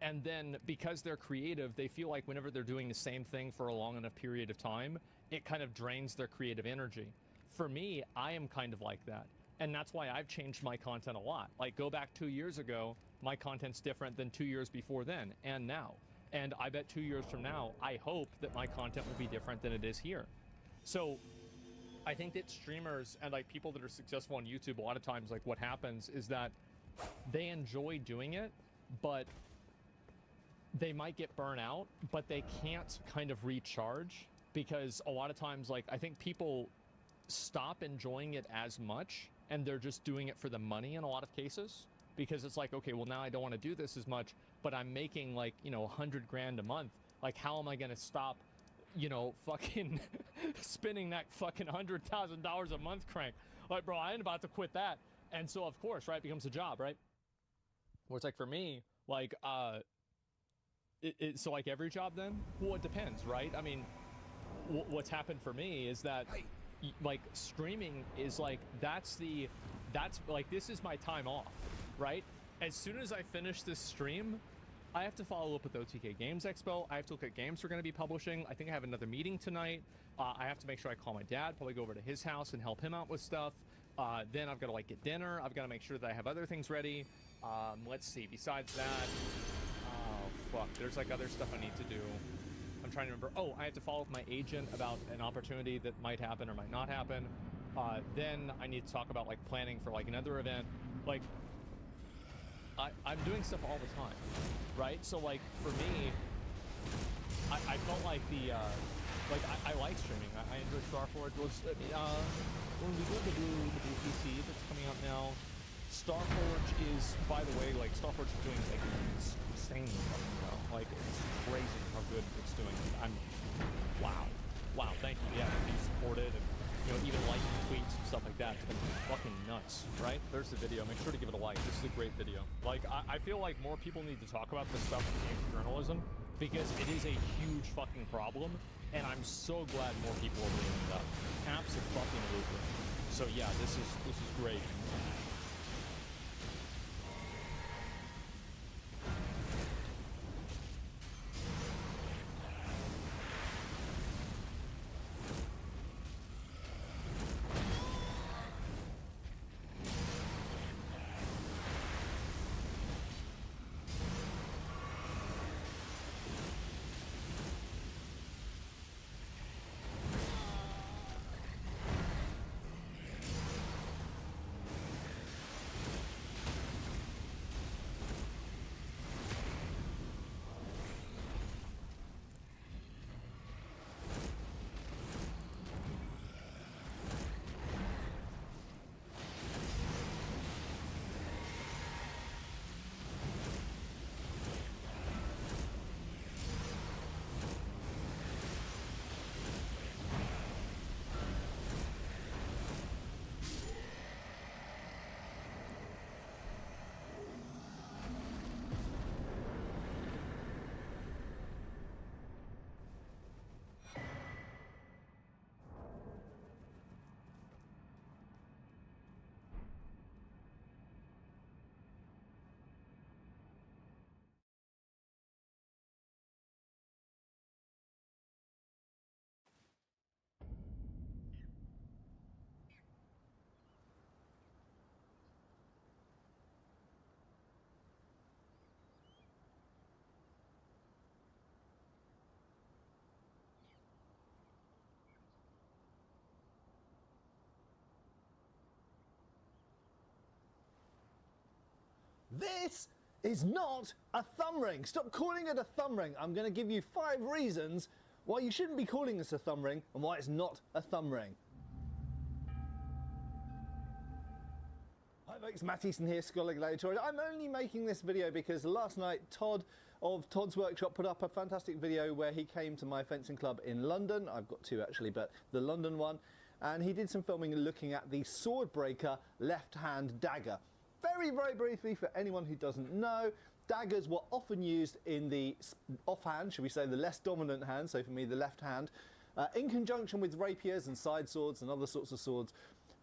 and then because they're creative, they feel like whenever they're doing the same thing for a long enough period of time, it kind of drains their creative energy. For me, I am kind of like that. And that's why I've changed my content a lot. Like, go back 2 years ago, my content's different than 2 years before then and now. And I bet 2 years from now, I hope that my content will be different than it is here. So I think that streamers and, like, people that are successful on YouTube, a lot of times, like, what happens is that they enjoy doing it, but they might get burnt out, but they can't kind of recharge because a lot of times, like, I think people stop enjoying it as much and they're just doing it for the money in a lot of cases, because it's like, okay, well, now I don't want to do this as much, but I'm making, like, you know, 100 grand a month. Like, how am I going to stop, you know, fucking spinning that fucking $100,000 a month crank? Like, bro, I ain't about to quit that. And so, of course, right, it becomes a job, right? Where it's like, for me, like, so, like, every job then? Well, it depends, right? I mean, what's happened for me is that, like, streaming is, like, that's like, this is my time off, right? As soon as I finish this stream, I have to follow up with OTK Games Expo. I have to look at games we're going to be publishing. I think I have another meeting tonight. I have to make sure I call my dad, probably go over to his house and help him out with stuff. Then I've got to, like, get dinner. I've got to make sure that I have other things ready. Let's see, besides that, oh, fuck, there's, like, other stuff I need to do. I'm trying to remember. Oh, I have to follow up my agent about an opportunity that might happen or might not happen. Then I need to talk about like planning for like another event. Like I'm doing stuff all the time, right? So like for me, I felt like I like streaming. I enjoy Starforge. When we go to the blue PC that's coming out now, Starforge is, by the way, like Starforge is doing like insanely fucking well. Like it's crazy how good it's doing. Wow, thank you. Yeah, be supported and even liking tweets and stuff like that. It's been fucking nuts, right? There's the video. Make sure to give it a like. This is a great video. Like I feel like more people need to talk about this stuff in games journalism because it is a huge fucking problem, and I'm so glad more people are bringing it up. Absolutely. So yeah, this is great. This is not a thumb ring. Stop calling it a thumb ring. I'm going to give you 5 reasons why you shouldn't be calling this a thumb ring and why it's not a thumb ring. Hi folks, Matt Easton here, Scholar Gladiator. I'm only making this video because last night Todd of Todd's Workshop put up a fantastic video where he came to my fencing club in London. I've got 2 actually, but the London one. And he did some filming looking at the Swordbreaker left-hand dagger. Very, very briefly, for anyone who doesn't know, daggers were often used in the offhand, should we say the less dominant hand, so for me the left hand, in conjunction with rapiers and side swords and other sorts of swords,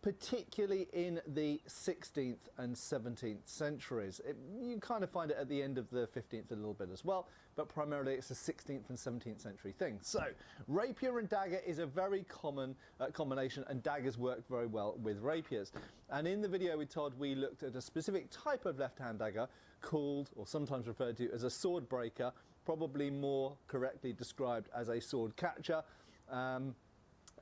particularly in the 16th and 17th centuries. You kind of find it at the end of the 15th a little bit as well, but primarily it's a 16th and 17th century thing. So, rapier and dagger is a very common combination, and daggers work very well with rapiers. And in the video with Todd, we looked at a specific type of left-hand dagger called, or sometimes referred to as a sword breaker, probably more correctly described as a sword catcher.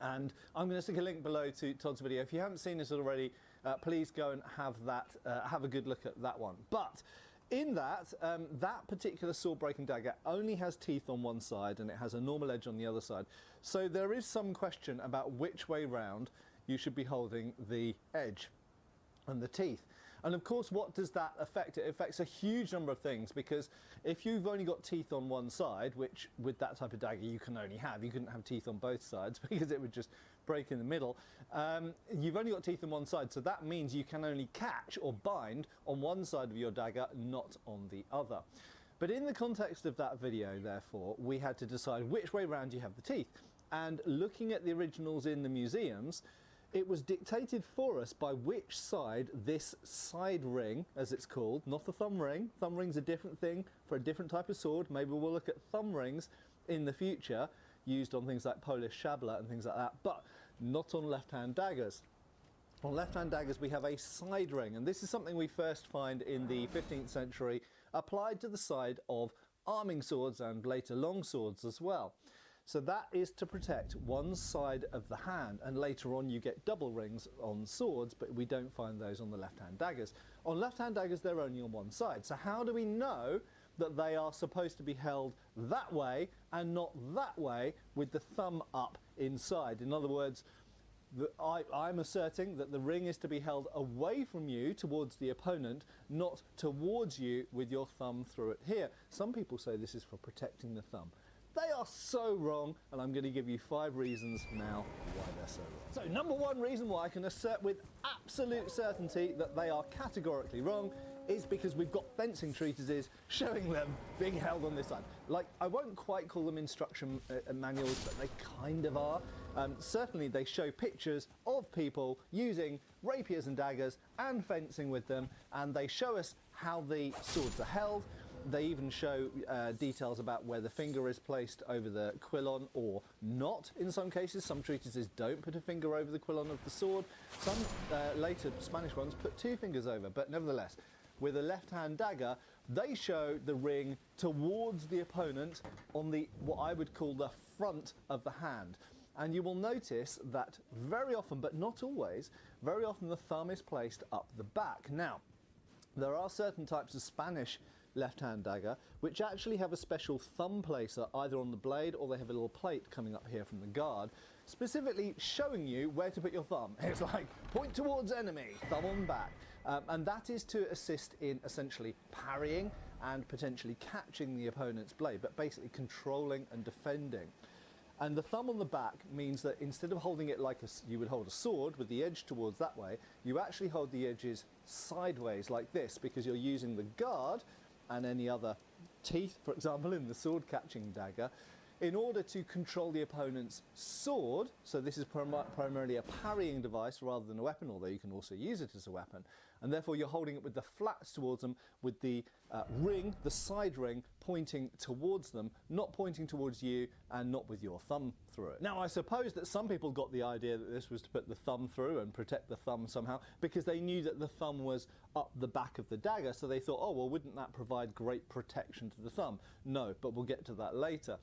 And I'm going to stick a link below to Todd's video. If you haven't seen this already, please go and have a good look at that one. But in that, that particular sword breaking dagger only has teeth on one side and it has a normal edge on the other side. So there is some question about which way round you should be holding the edge and the teeth. And of course, what does that affect? It affects a huge number of things, because if you've only got teeth on one side, which with that type of dagger you can only have, you couldn't have teeth on both sides because it would just break in the middle. You've only got teeth on one side, so that means you can only catch or bind on one side of your dagger, not on the other. But in the context of that video, therefore, we had to decide which way round you have the teeth. And looking at the originals in the museums, it was dictated for us by which side this side ring, as it's called, not the thumb ring. Thumb ring's a different thing for a different type of sword. Maybe we'll look at thumb rings in the future, used on things like Polish Szabla and things like that, but not on left-hand daggers. On left-hand daggers we have a side ring, and this is something we first find in the 15th century applied to the side of arming swords and later long swords as well. So that is to protect one side of the hand, and later on you get double rings on swords, but we don't find those on the left-hand daggers. On left-hand daggers they're only on one side. So how do we know that they are supposed to be held that way and not that way with the thumb up inside? In other words, I'm asserting that the ring is to be held away from you towards the opponent, not towards you with your thumb through it here. Some people say this is for protecting the thumb. They are so wrong, and I'm going to give you 5 reasons now why they're so wrong. So number 1 reason why I can assert with absolute certainty that they are categorically wrong is because we've got fencing treatises showing them being held on this side. Like, I won't quite call them instruction manuals, but they kind of are. Certainly they show pictures of people using rapiers and daggers and fencing with them, and they show us how the swords are held. They even show details about where the finger is placed over the quillon or not in some cases. Some treatises don't put a finger over the quillon of the sword. Some later Spanish ones put 2 fingers over, but nevertheless, with a left-hand dagger, they show the ring towards the opponent on the, what I would call the front of the hand. And you will notice that very often, but not always, very often the thumb is placed up the back. Now, there are certain types of Spanish left-hand dagger which actually have a special thumb placer either on the blade, or they have a little plate coming up here from the guard, specifically showing you where to put your thumb. It's like, point towards enemy, thumb on back. And that is to assist in essentially parrying and potentially catching the opponent's blade, but basically controlling and defending. And the thumb on the back means that instead of holding it like you would hold a sword with the edge towards that way, you actually hold the edges sideways like this, because you're using the guard and any other teeth, for example, in the sword catching dagger, in order to control the opponent's sword. So this is primarily a parrying device rather than a weapon, although you can also use it as a weapon. And therefore you're holding it with the flats towards them, with the ring, the side ring, pointing towards them, not pointing towards you, and not with your thumb through it. Now, I suppose that some people got the idea that this was to put the thumb through and protect the thumb somehow, because they knew that the thumb was up the back of the dagger, so they thought, oh, well, wouldn't that provide great protection to the thumb? No, but we'll get to that later.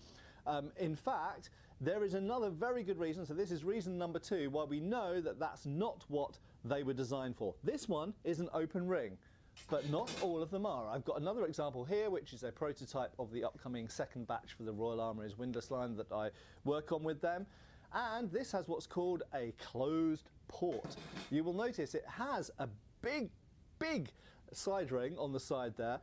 In fact, there is another very good reason, so this is reason number 2, why we know that that's not what they were designed for. This one is an open ring, but not all of them are. I've got another example here, which is a prototype of the upcoming second batch for the Royal Armouries windlass line that I work on with them. And this has what's called a closed port. You will notice it has a big side ring on the side there,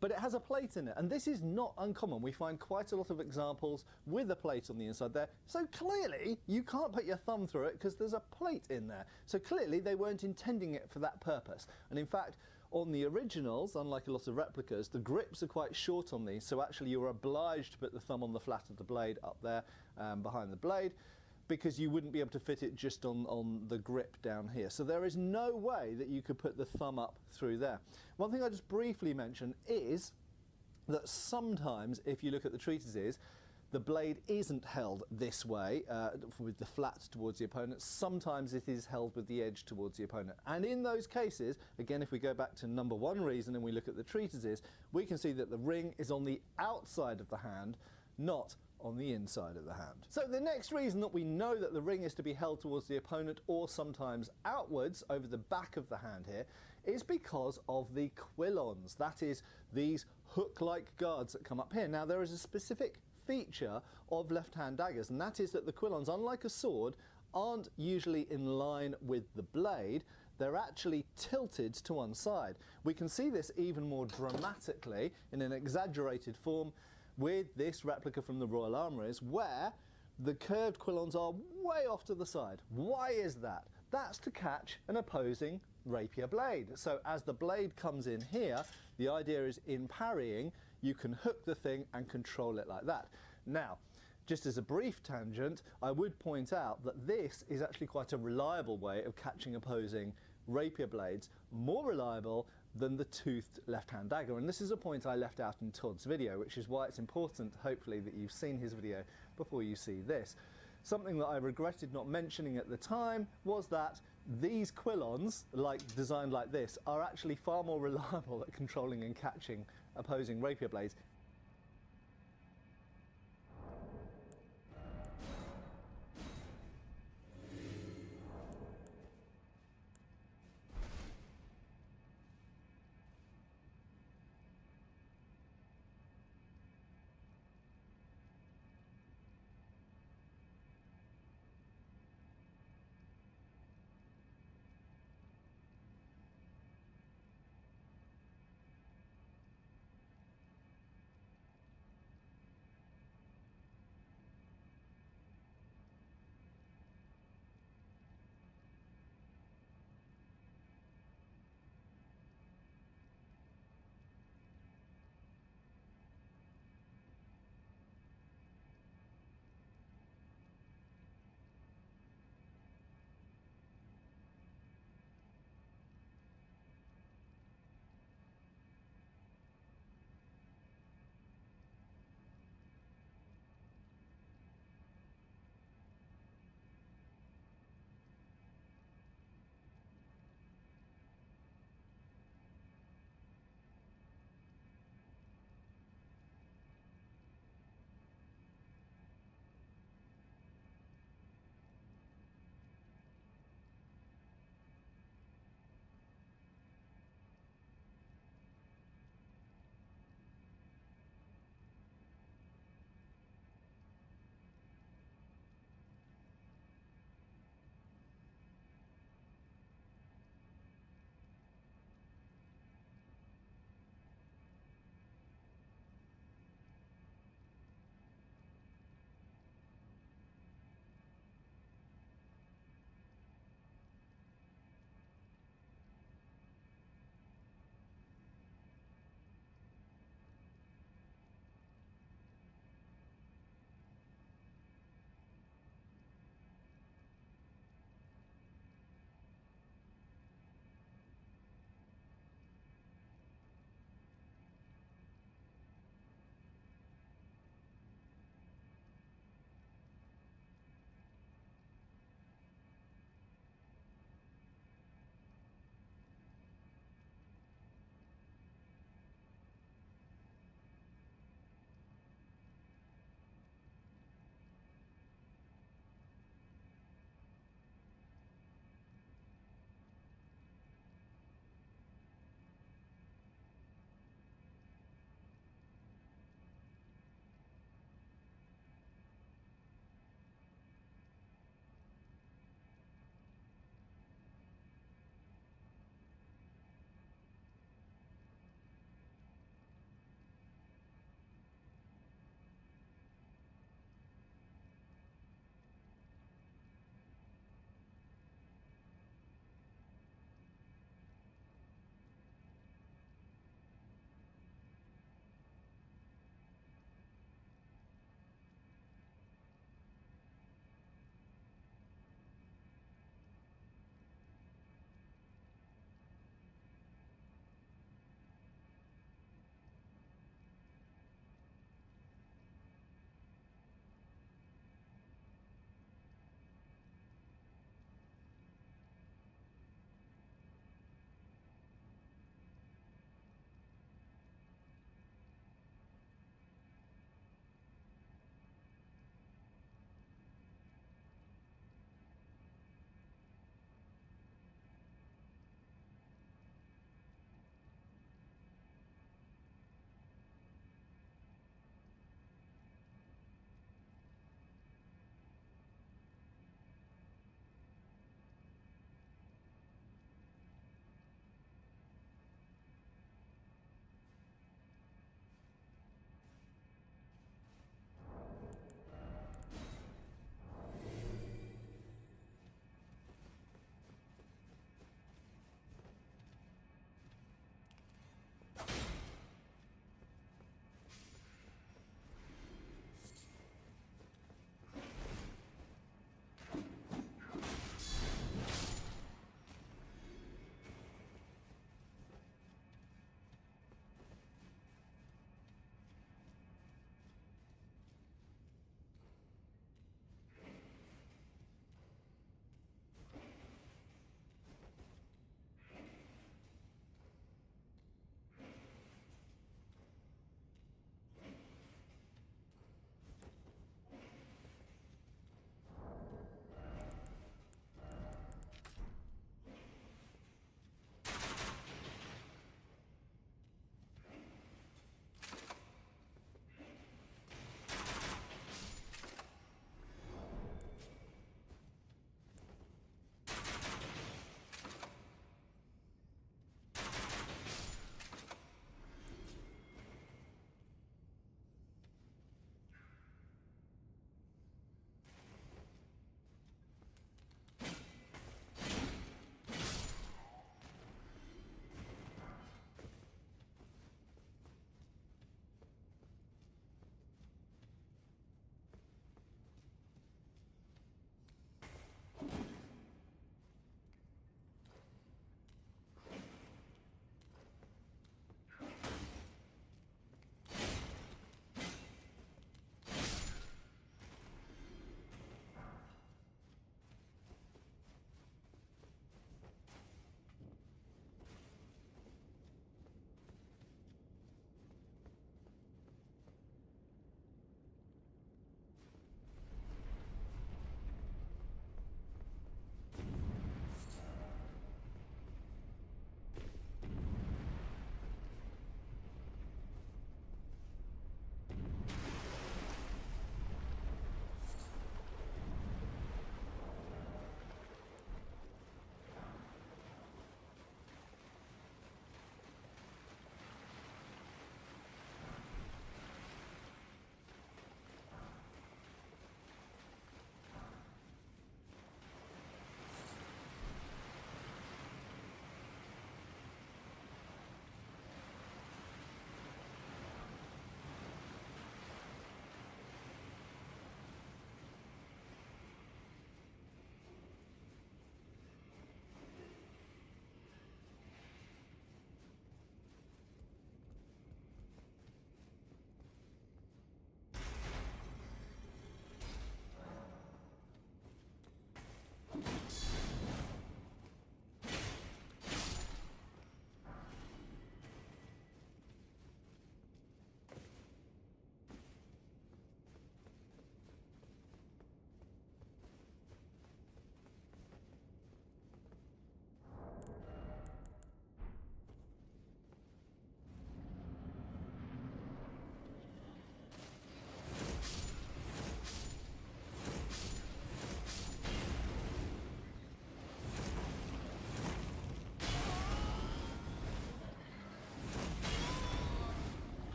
but it has a plate in it, and this is not uncommon. We find quite a lot of examples with a plate on the inside there. So clearly you can't put your thumb through it because there's a plate in there. So clearly they weren't intending it for that purpose. And in fact, on the originals, unlike a lot of replicas, the grips are quite short on these, so actually you're obliged to put the thumb on the flat of the blade up there behind the blade, because you wouldn't be able to fit it just on the grip down here. So there is no way that you could put the thumb up through there. One thing I just briefly mention is that sometimes, if you look at the treatises, the blade isn't held this way, with the flat towards the opponent. Sometimes it is held with the edge towards the opponent. And in those cases, again, if we go back to number 1 reason and we look at the treatises, we can see that the ring is on the outside of the hand, not on the inside of the hand. So the next reason that we know that the ring is to be held towards the opponent, or sometimes outwards over the back of the hand here, is because of the quillons. That is, these hook-like guards that come up here. Now, there is a specific feature of left-hand daggers, and that is that the quillons, unlike a sword, aren't usually in line with the blade. They're actually tilted to one side. We can see this even more dramatically in an exaggerated form with this replica from the Royal Armouries, where the curved quillons are way off to the side. Why is that? That's to catch an opposing rapier blade. So as the blade comes in here, the idea is in parrying, you can hook the thing and control it like that. Now, just as a brief tangent, I would point out that this is actually quite a reliable way of catching opposing rapier blades, more reliable than the toothed left-hand dagger. And this is a point I left out in Todd's video, which is why it's important, hopefully, that you've seen his video before you see this. Something that I regretted not mentioning at the time was that these quillons, designed like this, are actually far more reliable at controlling and catching opposing rapier blades.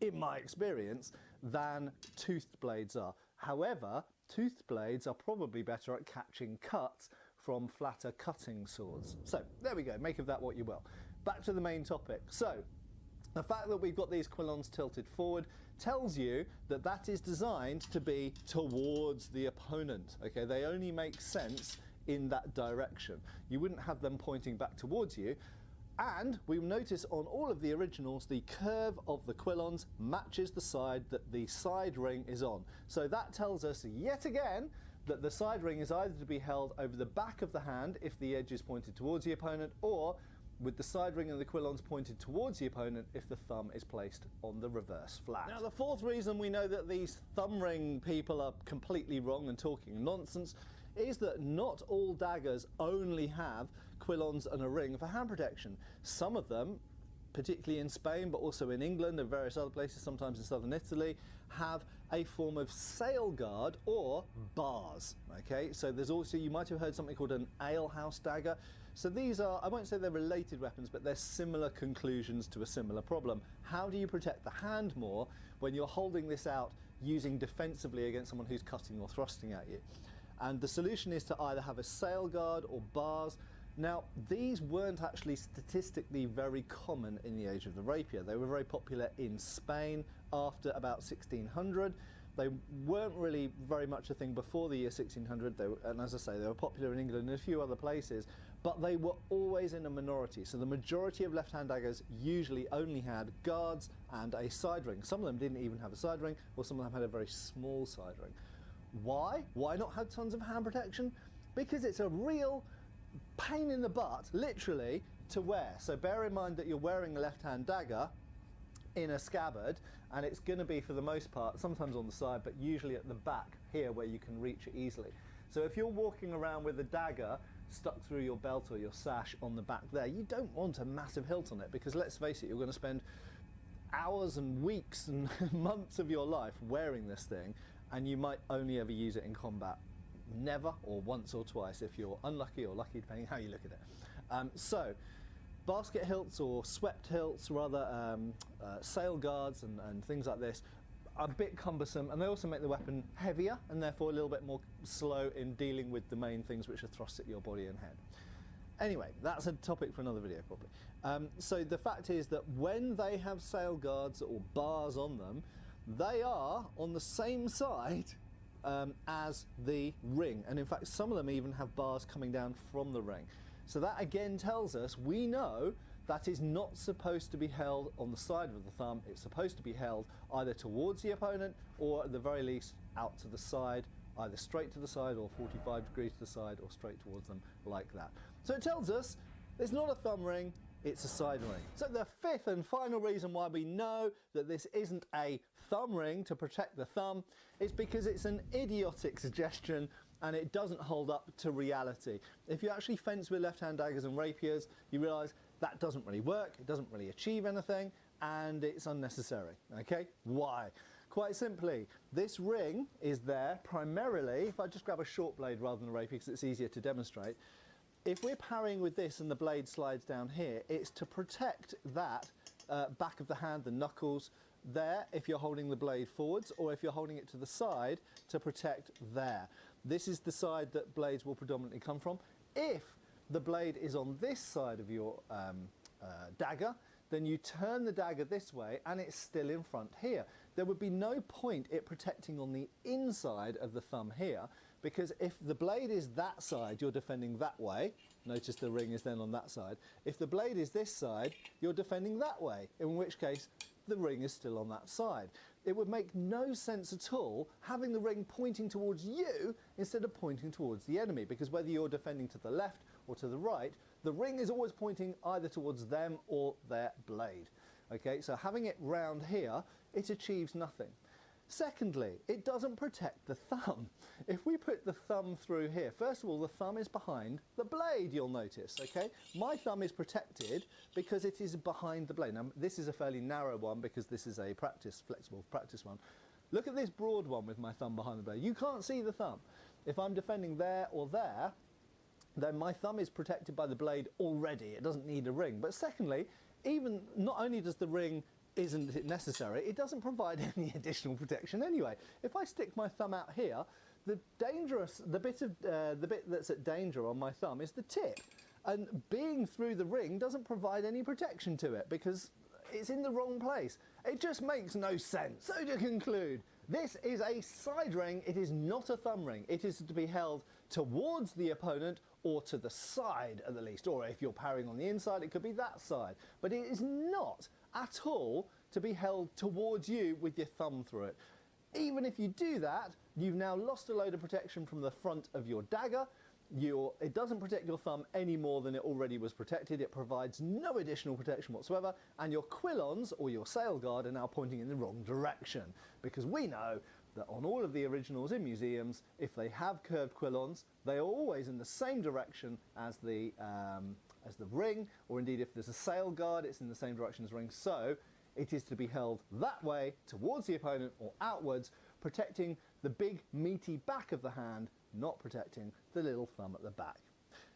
in my experience, than toothed blades are. However, toothed blades are probably better at catching cuts from flatter cutting swords. So there we go, make of that what you will. Back to the main topic. So the fact that we've got these quillons tilted forward tells you that that is designed to be towards the opponent. Okay, they only make sense in that direction. You wouldn't have them pointing back towards you. And we will notice on all of the originals, the curve of the quillons matches the side that the side ring is on. So that tells us yet again that the side ring is either to be held over the back of the hand if the edge is pointed towards the opponent, or with the side ring and the quillons pointed towards the opponent if the thumb is placed on the reverse flat. Now the fourth reason we know that these thumb ring people are completely wrong and talking nonsense is that not all daggers only have quillons and a ring for hand protection. Some of them, particularly in Spain but also in England and various other places, sometimes in southern Italy, have a form of sail guard or bars. Okay, so there's also, you might have heard something called an alehouse dagger. So these are, I won't say they're related weapons, but they're similar conclusions to a similar problem. How do you protect the hand more when you're holding this out using defensively against someone who's cutting or thrusting at you? And the solution is to either have a sail guard or bars. Now, these weren't actually statistically very common in the age of the rapier. They were very popular in Spain after about 1600. They weren't really very much a thing before the year 1600, and as I say, they were popular in England and a few other places, but they were always in a minority. So the majority of left-hand daggers usually only had guards and a side ring. Some of them didn't even have a side ring, or some of them had a very small side ring. Why? Why not have tons of hand protection? Because it's a real pain in the butt, literally, to wear. So bear in mind that you're wearing a left-hand dagger in a scabbard, and it's going to be, for the most part, sometimes on the side, but usually at the back here where you can reach it easily. So if you're walking around with a dagger stuck through your belt or your sash on the back there, you don't want a massive hilt on it, because let's face it, you're going to spend hours and weeks and months of your life wearing this thing, and you might only ever use it in combat. Never, or once or twice if you're unlucky or lucky, depending how you look at it. So basket hilts or swept hilts, rather, sail guards and things like this are a bit cumbersome, and they also make the weapon heavier and therefore a little bit more slow in dealing with the main things which are thrust at your body and head. Anyway, that's a topic for another video probably. So the fact is that when they have sail guards or bars on them, they are on the same side as the ring, and in fact some of them even have bars coming down from the ring. So that again tells us we know that is not supposed to be held on the side of the thumb. It's supposed to be held either towards the opponent or at the very least out to the side, either straight to the side or 45 degrees to the side or straight towards them like that. So it tells us it's not a thumb ring, it's a side ring. So the fifth and final reason why we know that this isn't a thumb ring to protect the thumb is because it's an idiotic suggestion and it doesn't hold up to reality. If you actually fence with left-hand daggers and rapiers, you realise that doesn't really work, it doesn't really achieve anything, and it's unnecessary. Okay? Why? Quite simply, this ring is there primarily, if I just grab a short blade rather than a rapier because it's easier to demonstrate, if we're parrying with this and the blade slides down here, it's to protect that back of the hand, the knuckles there, if you're holding the blade forwards, or if you're holding it to the side, to protect there. This is the side that blades will predominantly come from. If the blade is on this side of your dagger, then you turn the dagger this way and it's still in front here. There would be no point it protecting on the inside of the thumb here, because if the blade is that side, you're defending that way. Notice the ring is then on that side. If the blade is this side, you're defending that way, in which case the ring is still on that side. It would make no sense at all having the ring pointing towards you instead of pointing towards the enemy, because whether you're defending to the left or to the right, the ring is always pointing either towards them or their blade. Okay, so having it round here, it achieves nothing. Secondly, it doesn't protect the thumb. If we put the thumb through here, first of all, the thumb is behind the blade, you'll notice, okay? My thumb is protected because it is behind the blade. Now, this is a fairly narrow one because this is a flexible practice one. Look at this broad one with my thumb behind the blade. You can't see the thumb. If I'm defending there or there, then my thumb is protected by the blade already. It doesn't need a ring. But secondly, even not only does the ring isn't it necessary? It doesn't provide any additional protection anyway. If I stick my thumb out here, the bit that's at danger on my thumb is the tip. And being through the ring doesn't provide any protection to it because it's in the wrong place. It just makes no sense. So to conclude, this is a side ring, it is not a thumb ring. It is to be held towards the opponent or to the side at the least, or if you're parrying on the inside, it could be that side. But it is not at all to be held towards you with your thumb through it. Even if you do that, you've now lost a load of protection from the front of your dagger. It doesn't protect your thumb any more than it already was protected. It provides no additional protection whatsoever, and your quillons or your sail guard are now pointing in the wrong direction, because we know that on all of the originals in museums, if they have curved quillons, they are always in the same direction as the ring, or indeed if there's a sail guard, it's in the same direction as the ring. So it is to be held that way towards the opponent or outwards, protecting the big meaty back of the hand, not protecting the little thumb at the back.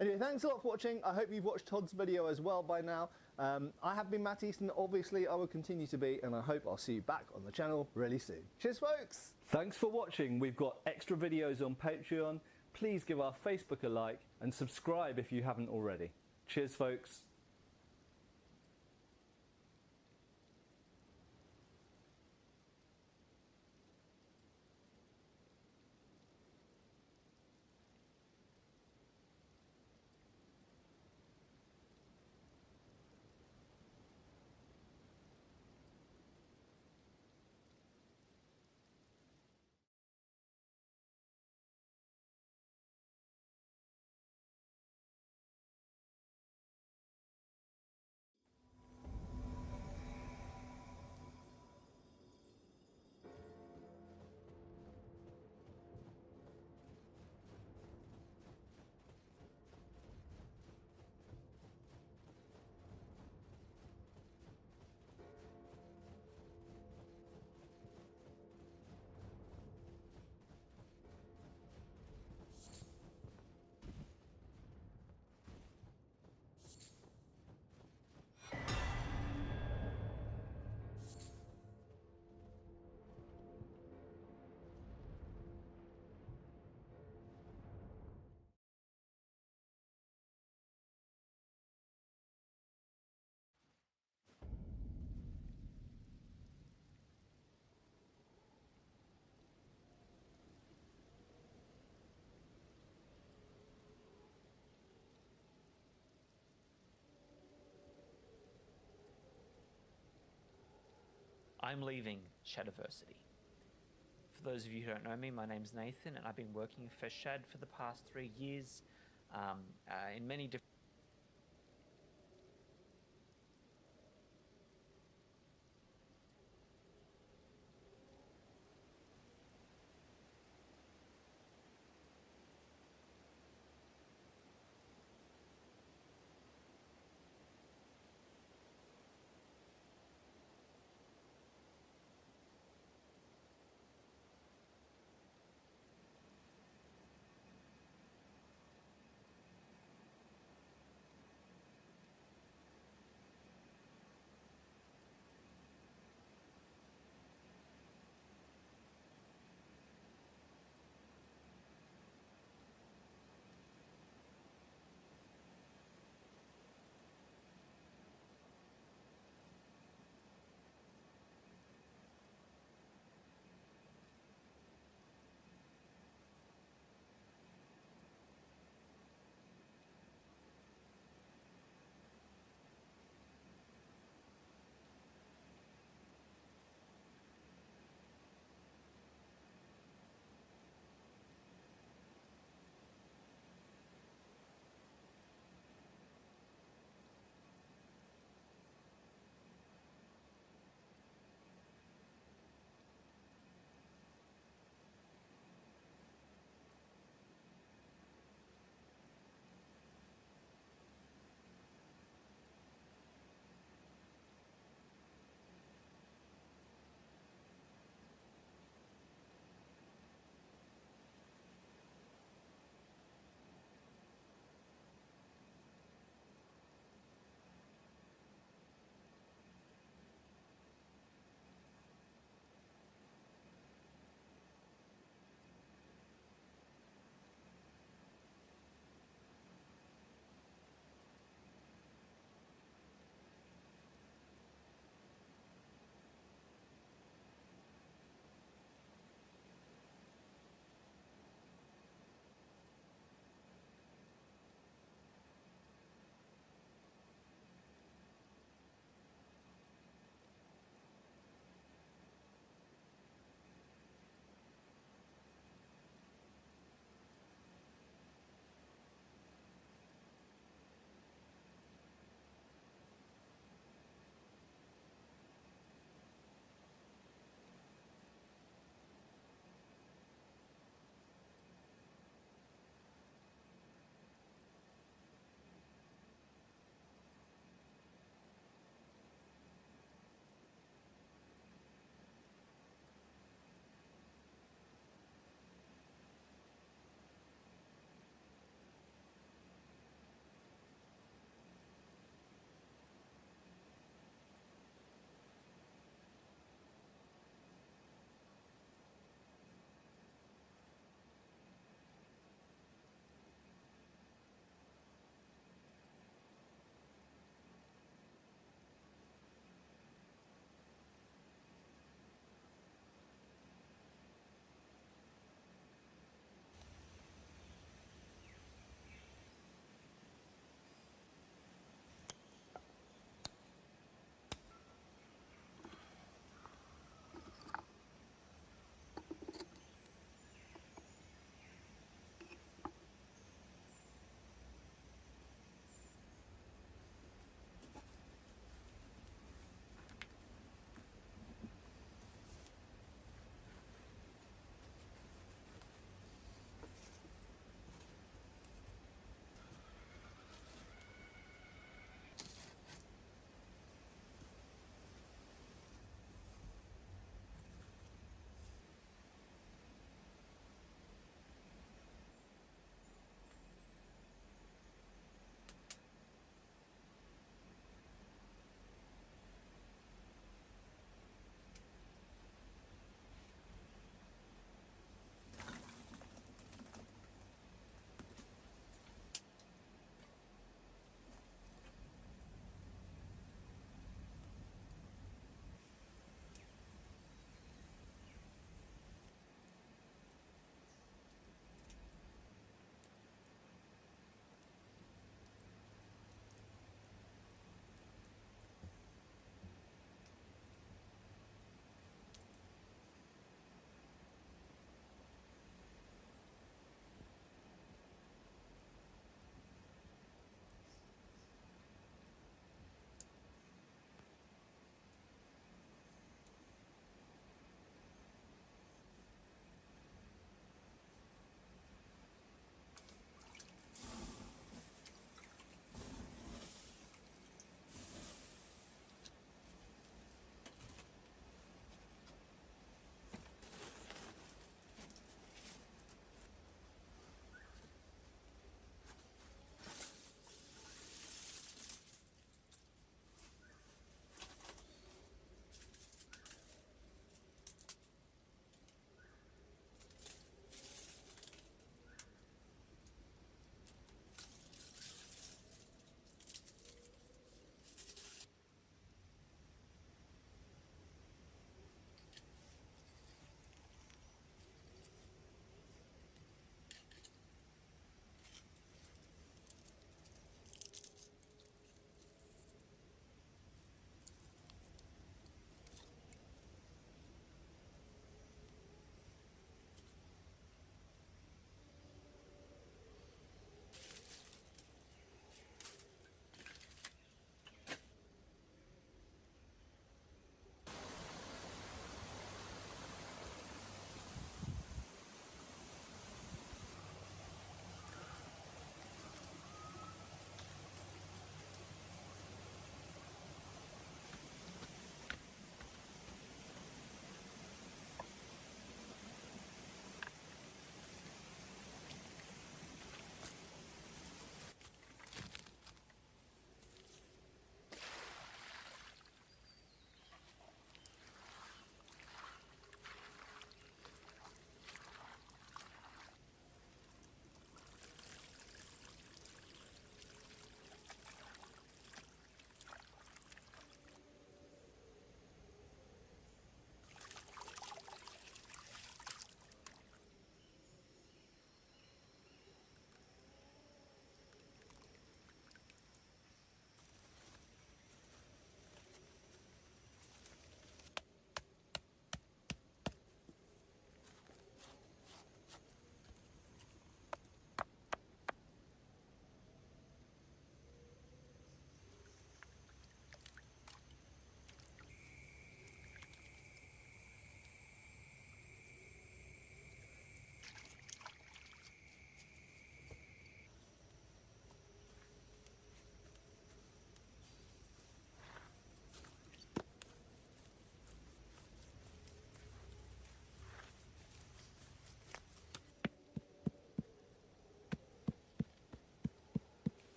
Anyway, thanks a lot for watching. I hope you've watched Todd's video as well by now. I have been Matt Easton, obviously I will continue to be, and I hope I'll see you back on the channel really soon. Cheers folks! Thanks for watching. We've got extra videos on Patreon. Please give our Facebook a like and subscribe if you haven't already. Cheers folks! I'm leaving Shadiversity. For those of you who don't know me, my name's Nathan, and I've been working for Shad for the past 3 years in many different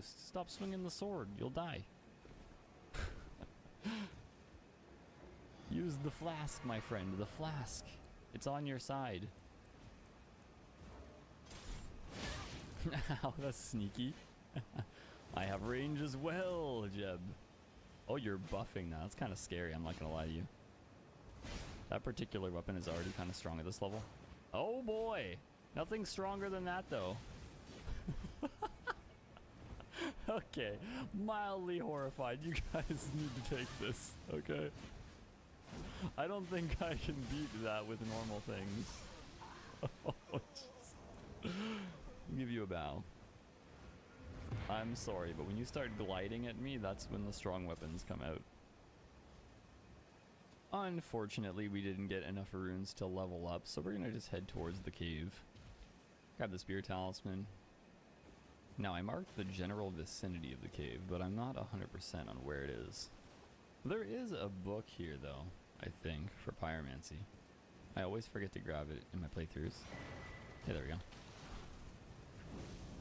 Stop swinging the sword. You'll die. Use the flask, my friend. The flask. It's on your side. Ow, that's sneaky. I have range as well, Jeb. Oh, you're buffing now. That's kind of scary. I'm not going to lie to you. That particular weapon is already kind of strong at this level. Oh, boy. Nothing stronger than that, though. Okay. Mildly horrified. You guys need to take this, okay? I don't think I can beat that with normal things. Oh, I'll give you a bow. I'm sorry, but when you start gliding at me, that's when the strong weapons come out. Unfortunately, we didn't get enough runes to level up, so we're gonna just head towards the cave. Grab the spear talisman. Now, I marked the general vicinity of the cave, but I'm not 100% on where it is. There is a book here, though, I think, for pyromancy. I always forget to grab it in my playthroughs. Hey, there we go.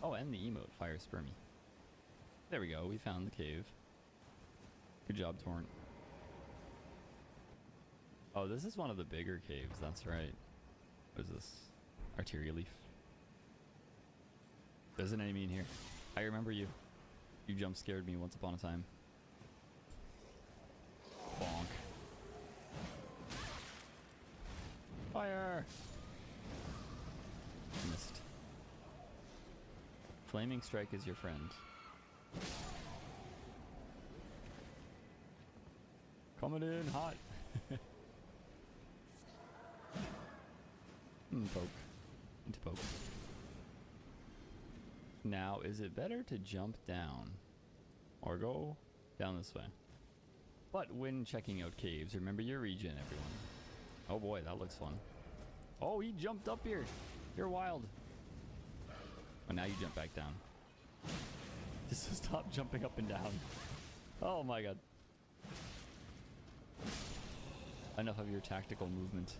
Oh, and the emote, Fire Spermy. There we go, we found the cave. Good job, Torrent. Oh, this is one of the bigger caves, that's right. What is this? Arteria leaf. There's an enemy in here. I remember you. You jump scared me once upon a time. Bonk. Fire! Missed. Flaming Strike is your friend. Coming in hot. Poke. Into poke. Now, is it better to jump down or go down this way? But when checking out caves, remember your regen, everyone. Oh boy, that looks fun. Oh, he jumped up here. You're wild. Oh, now you jump back down. Just stop jumping up and down. Oh my god. Enough of your tactical movement.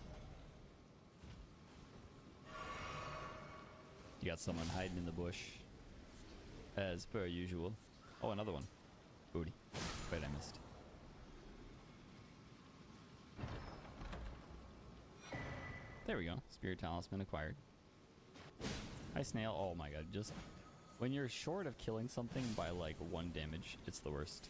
You got someone hiding in the bush. As per usual. Oh, another one. Booty. Wait, I missed. There we go. Spirit Talisman acquired. Hi, Snail. Oh my god. Just when you're short of killing something by like 1 damage, it's the worst.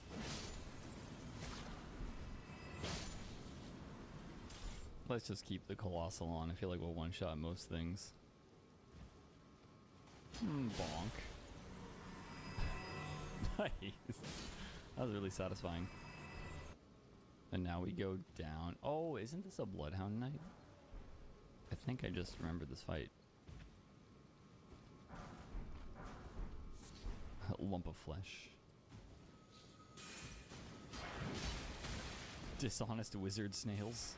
Let's just keep the Colossal on. I feel like we'll one-shot most things. Bonk. Nice. That was really satisfying. And now we go down. Oh, isn't this a Bloodhound Knight? I think I just remembered this fight. A lump of flesh. Dishonest wizard snails.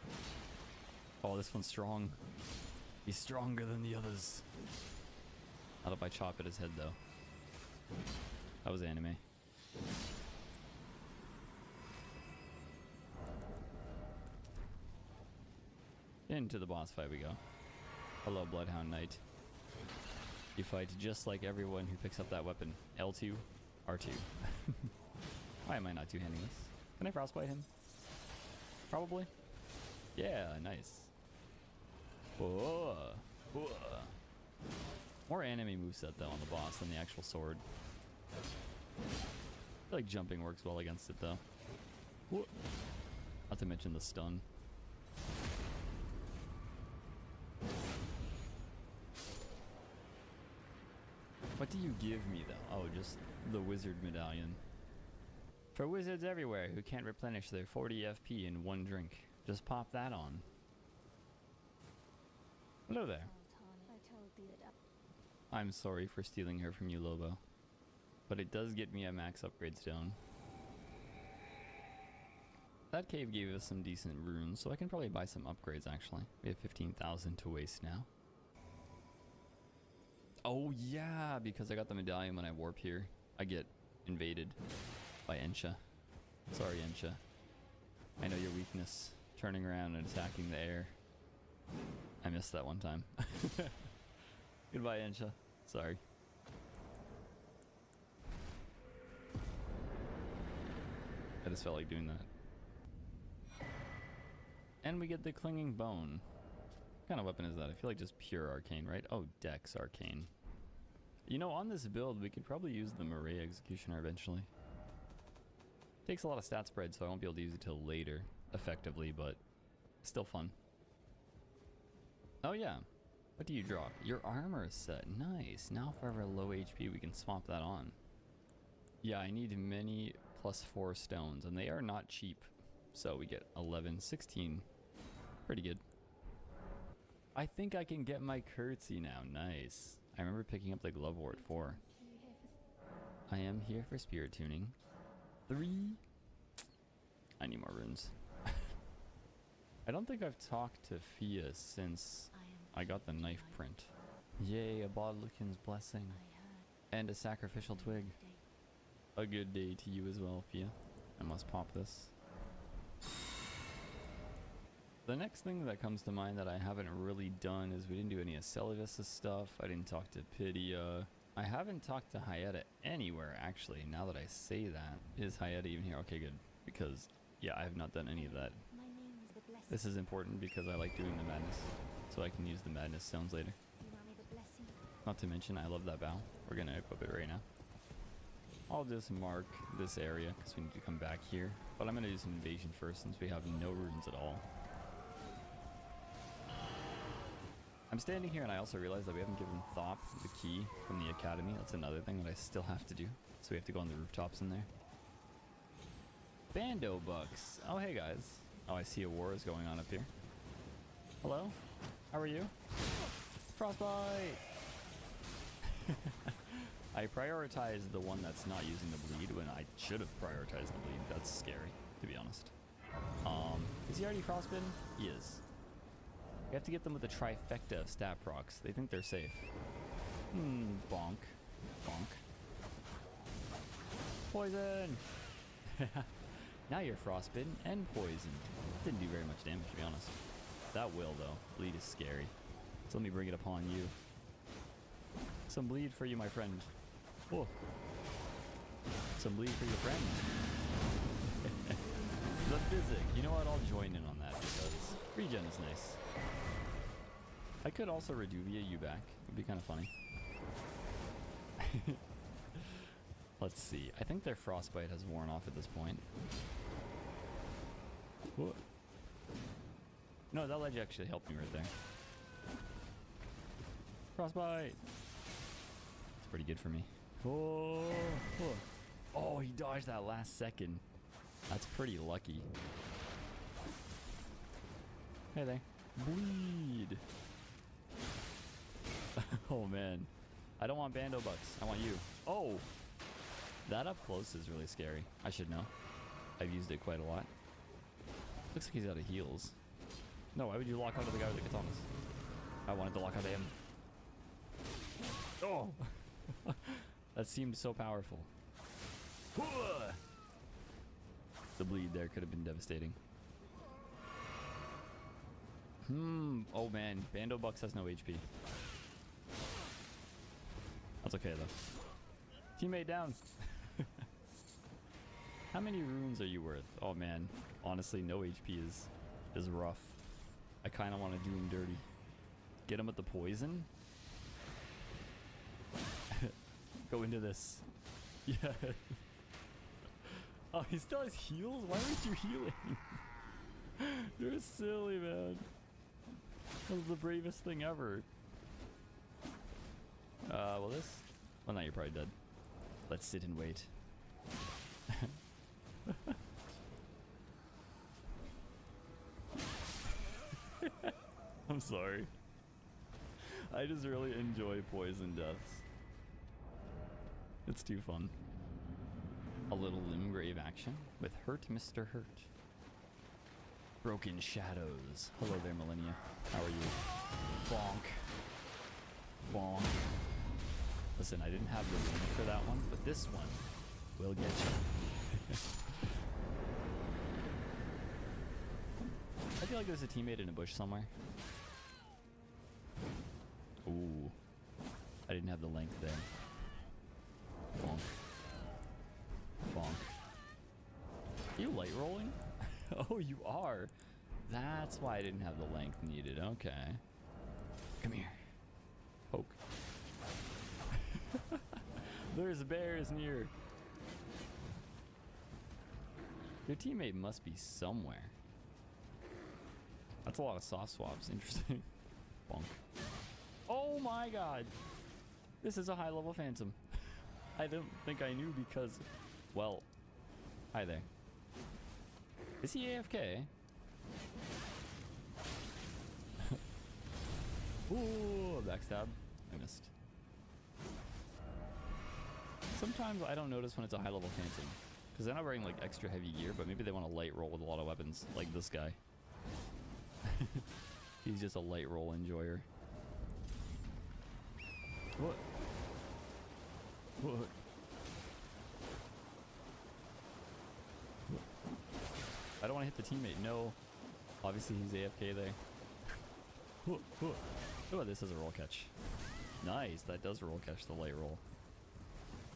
Oh, this one's strong. He's stronger than the others. Not if I chop at his head, though. That was anime. Into the boss fight we go. Hello, Bloodhound Knight. You fight just like everyone who picks up that weapon. L2, R2. Why am I not two-handing this? Can I frostbite him? Probably. Yeah, nice. Whoa. Whoa. More anime moveset though on the boss than the actual sword. I feel like jumping works well against it though. Whoa. Not to mention the stun. What do you give me though? Oh, just the wizard medallion. For wizards everywhere who can't replenish their 40 FP in 1 drink, just pop that on. Hello there. I'm sorry for stealing her from you, Lobo. But it does get me a max upgrade stone. That cave gave us some decent runes, so I can probably buy some upgrades actually. We have 15,000 to waste now. Oh yeah, because I got the medallion when I warp here, I get invaded by Ensha. Sorry, Ensha. I know your weakness, turning around and attacking the air. I missed that one time. Goodbye, Ensha. Sorry. I just felt like doing that. And we get the Clinging Bone. What kind of weapon is that? I feel like just pure arcane, right? Oh, Dex arcane. You know, on this build, we could probably use the Murray Executioner eventually. Takes a lot of stat spread, so I won't be able to use it till later, effectively, but still fun. Oh yeah, what do you drop? Your armor set, nice. Now for our low HP, we can swap that on. Yeah, I need many +4 stones, and they are not cheap. So we get 11, 16, pretty good. I think I can get my curtsy now, nice. I remember picking up the glove ward 4. I am here for spirit tuning. 3. I need more runes. I don't think I've talked to Fia since I got the knife print. Yay, a Bodlikin's blessing. And a sacrificial twig. A good day to you as well, Fia. I must pop this. The next thing that comes to mind that I haven't really done is we didn't do any of Celivis' stuff. I didn't talk to Pydia. I haven't talked to Hyetta anywhere, actually, now that I say that. Is Hyetta even here? Okay, good. Because, yeah, I have not done any of that. This is important because I like doing the madness. So I can use the madness stones later. Not to mention, I love that bow. We're going to equip it right now. I'll just mark this area because we need to come back here. But I'm going to do some invasion first since we have no runes at all. I'm standing here and I also realized that we haven't given Thop the key from the academy. That's another thing that I still have to do. So we have to go on the rooftops in there. Bando Bucks. Oh, hey guys. Oh, I see a war is going on up here. Hello? How are you? Frostbite! I prioritized the one that's not using the bleed when I should have prioritized the bleed. That's scary, to be honest. Is he already frostbitten? He is. We have to get them with a trifecta of stat procs. They think they're safe. Bonk. Bonk. Poison! Now you're frostbitten and poisoned. Didn't do very much damage, to be honest. That will, though. Bleed is scary. So let me bring it upon you. Some bleed for you, my friend. Whoa. Some bleed for your friend. The physic. You know what? I'll join in on that because regen is nice. I could also Reduvia you back. It'd be kind of funny. Let's see. I think their frostbite has worn off at this point. Whoa. No, that ledge actually helped me right there. Frostbite! It's pretty good for me. Oh, oh, he dodged that last second. That's pretty lucky. Hey there. Bleed! Oh man. I don't want Bando Bucks. I want you. Oh! That up close is really scary. I should know. I've used it quite a lot. Looks like he's out of heals. No, why would you lock onto the guy with the katanas? I wanted to lock onto him. Oh! That seemed so powerful. The bleed there could have been devastating. Oh man, Bando Bucks has no HP. That's okay though. Teammate down. How many runes are you worth? Oh man, honestly, no HP is rough. I kind of want to do him dirty. Get him with the poison. Go into this. Yeah. Oh, he still has heals? Why aren't you healing? You're silly, man. That was the bravest thing ever. Well this? Well, now you're probably dead. Let's sit and wait. I'm sorry. I just really enjoy poison deaths. It's too fun. A little Limgrave action with Hurt Mr. Hurt. Broken Shadows. Hello there, Millennia. How are you? Bonk. Bonk. Listen, I didn't have the room for that one, but this one will get you. I feel like there's a teammate in a bush somewhere. Ooh. I didn't have the length there. Bonk. Bonk. You light rolling? Oh, you are. That's why I didn't have the length needed. Okay. Come here. Poke. There's bears near. Your teammate must be somewhere. That's a lot of soft swaps. Interesting. Bonk. Oh my god. This is a high level phantom. I don't think I knew because, well, hi there. Is he AFK? Ooh, backstab. I missed. Sometimes I don't notice when it's a high level phantom because they're not wearing like extra heavy gear, but maybe they want to light roll with a lot of weapons, like this guy. He's just a light roll enjoyer. What? What? I don't want to hit the teammate. No. Obviously he's AFK there. Oh, this is a roll catch. Nice. That does roll catch the light roll.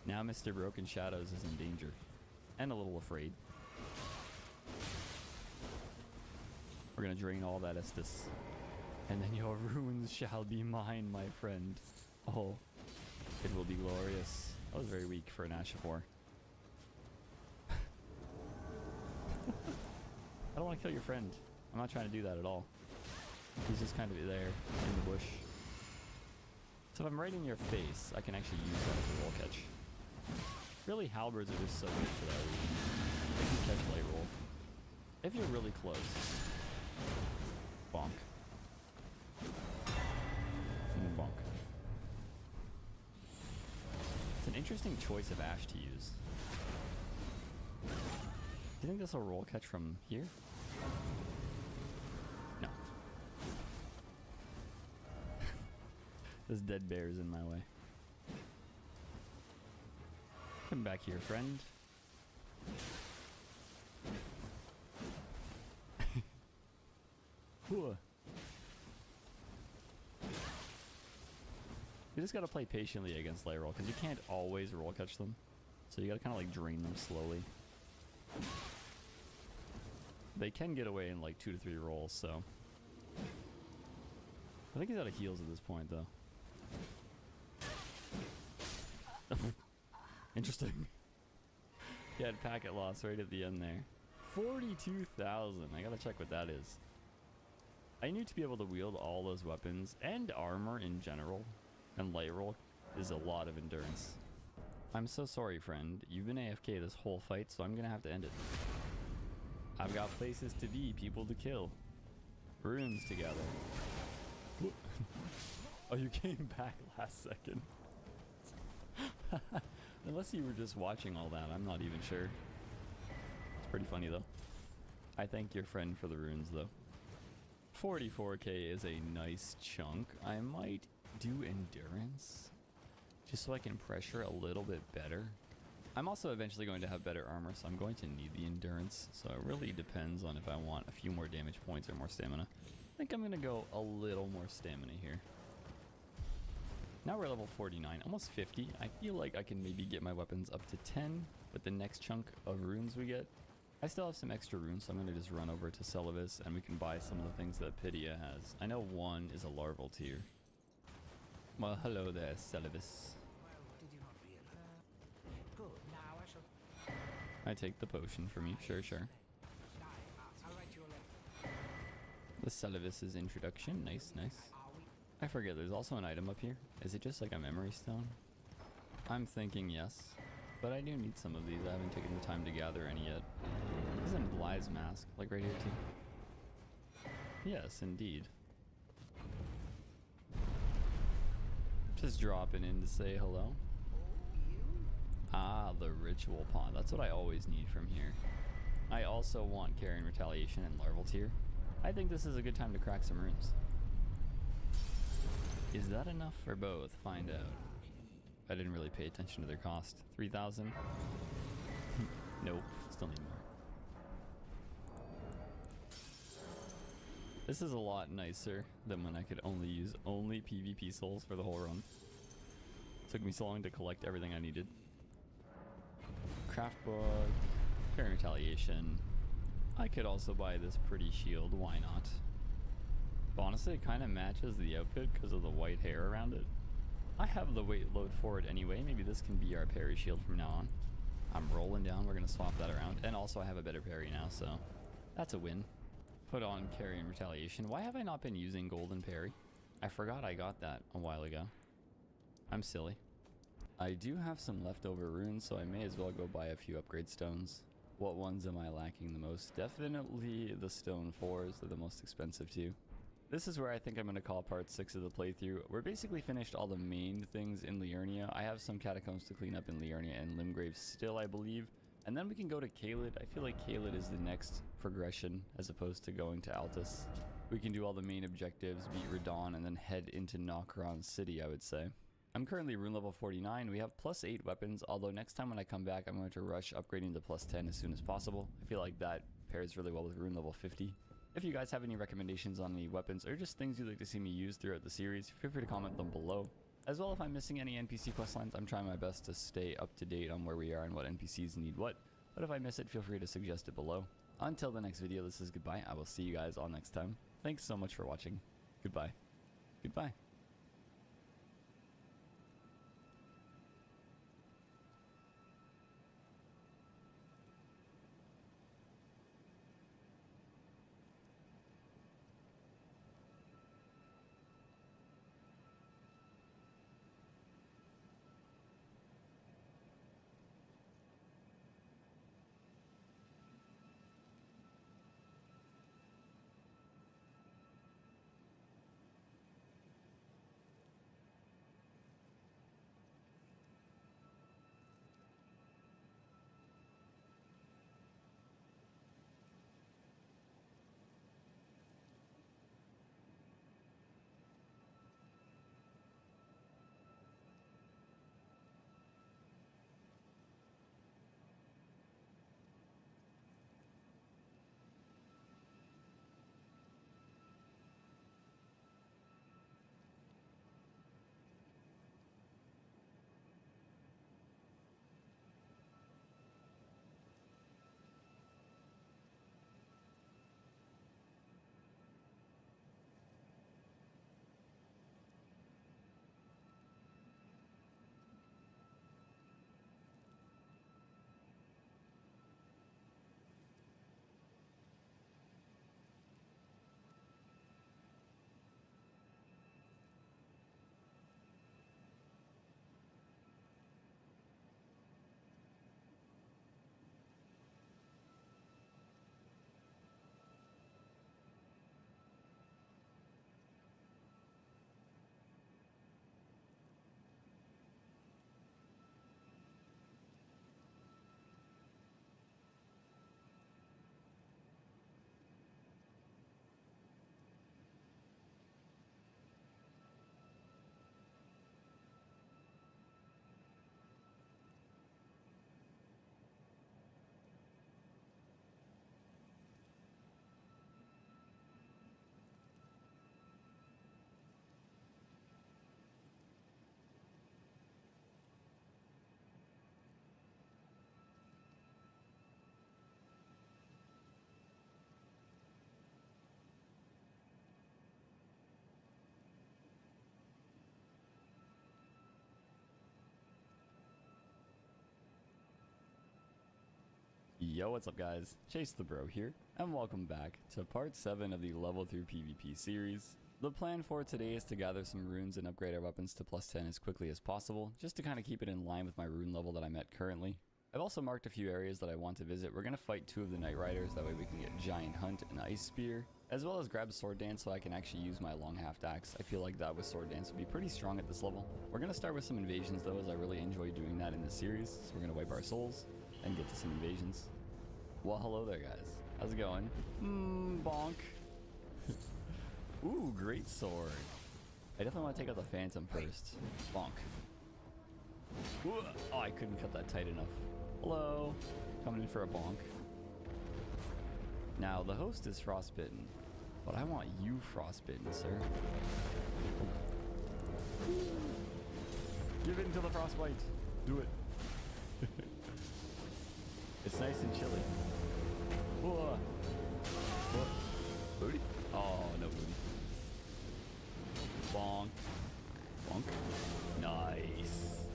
Now Mr. Broken Shadows is in danger. And a little afraid. We're going to drain all that Estus. And then your ruins shall be mine, my friend. Oh, it will be glorious. That was very weak for an Ashifor. I don't want to kill your friend. I'm not trying to do that at all. He's just kind of there in the bush. So if I'm right in your face, I can actually use that as a roll catch. Really, halberds are just so good for that reason. They can catch light roll. If you're really close. Bonk. Bonk. It's an interesting choice of Ash to use. Do you think this will roll catch from here? No. This dead bear is in my way. Come back here, friend. You just gotta play patiently against light roll because you can't always roll catch them. So you gotta kind of like drain them slowly. They can get away in like 2 to 3 rolls, so. I think he's out of heals at this point, though. Interesting. He had packet loss right at the end there. 42,000. I gotta check what that is. I need to be able to wield all those weapons and armor in general. And light roll is a lot of endurance. I'm so sorry, friend. You've been AFK this whole fight, so I'm gonna have to end it. I've got places to be, people to kill. Runes together. Oh, you came back last second. Unless you were just watching all that, I'm not even sure. It's pretty funny though. I thank your friend for the runes though. 44k is a nice chunk. I might do endurance just so I can pressure a little bit better. I'm also eventually going to have better armor, so I'm going to need the endurance. So it really depends on if I want a few more damage points or more stamina. I think I'm going to go a little more stamina here. Now we're level 49, almost 50. I feel like I can maybe get my weapons up to 10 with the next chunk of runes we get. I still have some extra runes, so I'm going to just run over to Celavis and we can buy some of the things that Pydia has. I know one is a larval tier. Well, hello there, Celavis. I take the potion from you, sure. The Celavis' introduction, nice. I forget, there's also an item up here. Is it just like a memory stone? I'm thinking yes, but I do need some of these. I haven't taken the time to gather any yet. Isn't Bly's mask, like right here too? Yes, indeed. Just dropping in to say hello. Ah, the ritual pawn. That's what I always need from here. I also want Carrion Retaliation and Larval Tier. I think this is a good time to crack some runes. Is that enough for both? Find out. I didn't really pay attention to their cost. 3,000? Nope. Still need more. This is a lot nicer than when I could only use PvP souls for the whole run. Took me so long to collect everything I needed. Craft book. Parry retaliation. I could also buy this pretty shield, why not? But honestly, it kind of matches the outfit because of the white hair around it. I have the weight load for it anyway. Maybe this can be our parry shield from now on. I'm rolling down. We're going to swap that around. And also I have a better parry now, so that's a win. Put on carry and retaliation. Why have I not been using golden parry? I forgot I got that a while ago. I'm silly. I do have some leftover runes, so I may as well go buy a few upgrade stones. What ones am I lacking the most? Definitely the stone 4s. They're the most expensive too. This is where I think I'm going to call part 6 of the playthrough. We're basically finished all the main things in Liurnia. I have some catacombs to clean up in Liurnia and Limgrave still, I believe. And then we can go to Caelid. I feel like Caelid is the next progression as opposed to going to Altus. We can do all the main objectives, beat Radon, and then head into Nokron City, I would say. I'm currently rune level 49. We have plus 8 weapons, although next time when I come back, I'm going to rush upgrading to plus 10 as soon as possible. I feel like that pairs really well with rune level 50. If you guys have any recommendations on any weapons or just things you'd like to see me use throughout the series, feel free to comment them below. As well, if I'm missing any NPC questlines, I'm trying my best to stay up to date on where we are and what NPCs need what. But if I miss it, feel free to suggest it below. Until the next video, this is goodbye. I will see you guys all next time. Thanks so much for watching. Goodbye. Goodbye. Yo, what's up guys? Chase the Bro here, and welcome back to part 7 of the level through PvP series. The plan for today is to gather some runes and upgrade our weapons to plus 10 as quickly as possible, just to kind of keep it in line with my rune level that I'm at currently. I've also marked a few areas that I want to visit. We're going to fight 2 of the Night Riders, that way we can get Giant Hunt and Ice Spear, as well as grab Sword Dance so I can actually use my Long Haft Axe. I feel like that with Sword Dance would be pretty strong at this level. We're going to start with some invasions though, as I really enjoy doing that in this series, so we're going to wipe our souls and get to some invasions. Well, hello there, guys. How's it going? Bonk. Ooh, great sword. I definitely want to take out the Phantom first. Bonk. Ooh, oh, I couldn't cut that tight enough. Hello. Coming in for a bonk. Now, the host is frostbitten, but I want you frostbitten, sir. Give in to the frostbite. Do it. It's nice and chilly. Whoa. What? Booty? Oh, no booty. Bonk. Bonk. Nice.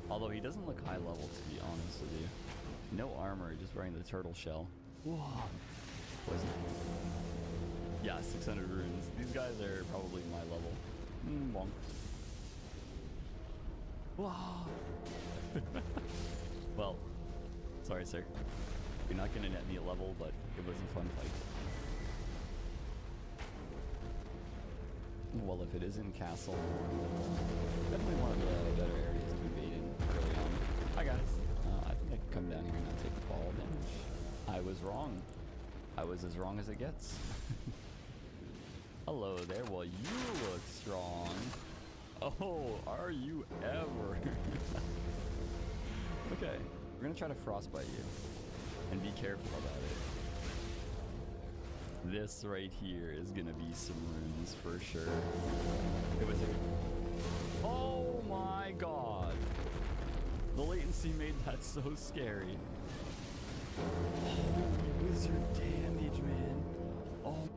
Although he doesn't look high level, to be honest with you. No armor, just wearing the turtle shell. Whoa. Poison. Yeah, 600 runes. These guys are probably my level. Bonk. Whoa. Well, sorry, sir. You're not gonna net me a level, but it was a fun fight. Well, if it isn't castle, definitely one of the better areas to invade in early on. Hi guys. I think I can come down here and not take fall damage. I was wrong. I was as wrong as it gets. Hello there. Well, you look strong. Oh, are you ever? Okay, we're gonna try to frostbite you, and be careful about it. This right here is gonna be some runes for sure. It was a... Oh my god! The latency made that so scary. Holy wizard damage, man. Oh.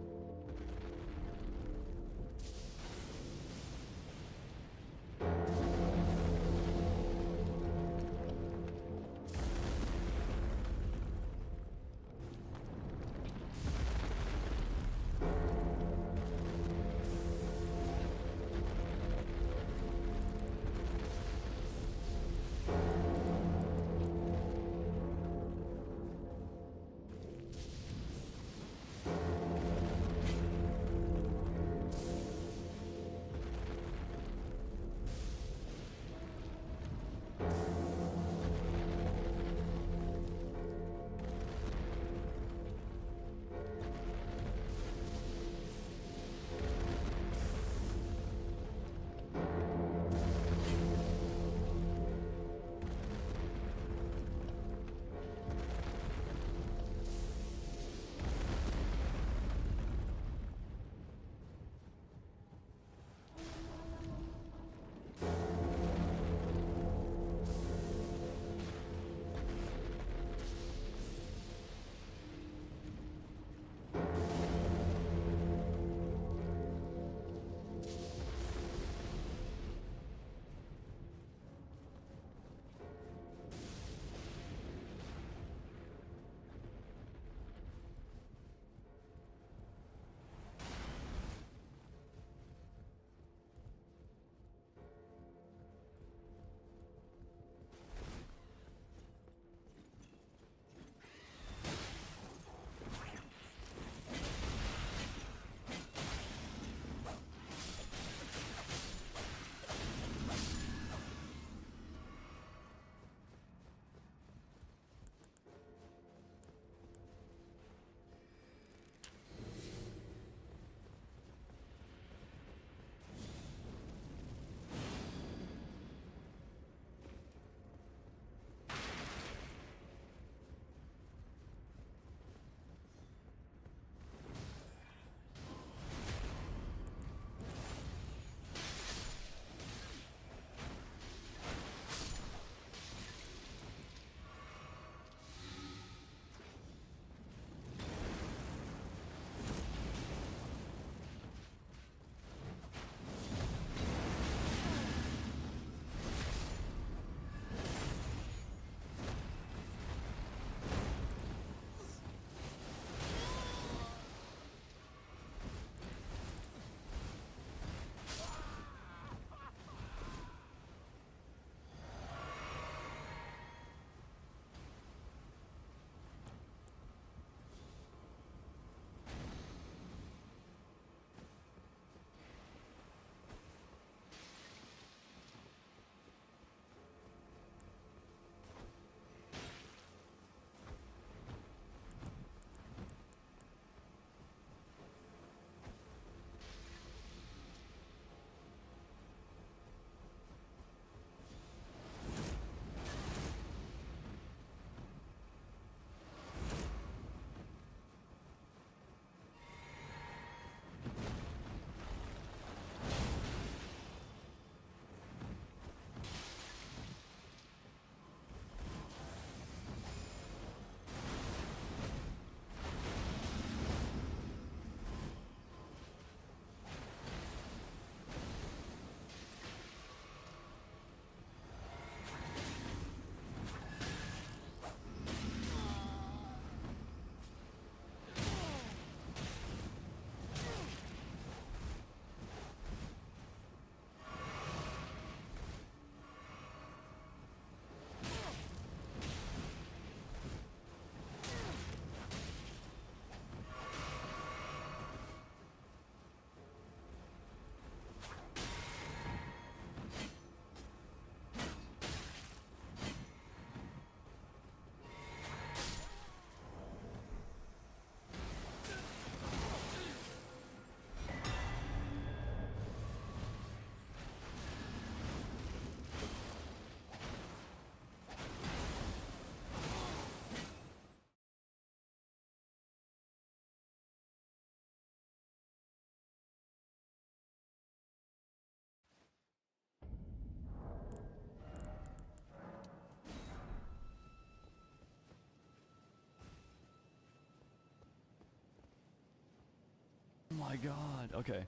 my god. Okay.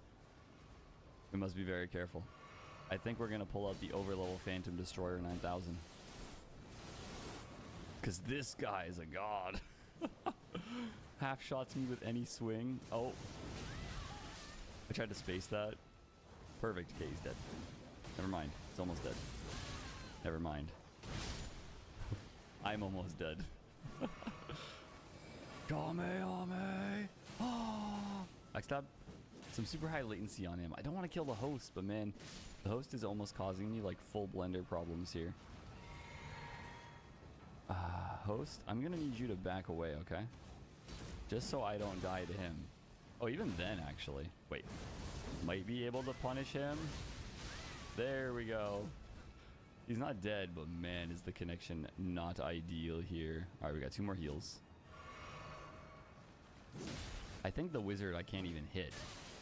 We must be very careful. I think we're gonna pull out the overlevel Phantom Destroyer 9000. Because this guy is a god. Half shots me with any swing. Oh. I tried to space that. Perfect. Okay, he's dead. Never mind. He's almost dead. Never mind. I'm almost dead. Kamehameha! Oh! Backstab. Some super high latency on him. I don't want to kill the host, but man, the host is almost causing me like full blender problems here. Host, I'm gonna need you to back away, okay? Just so I don't die to him. Oh, even then, actually. Wait. Might be able to punish him. There we go. He's not dead, but man, is the connection not ideal here. Alright, we got 2 more heals. I think the wizard I can't even hit.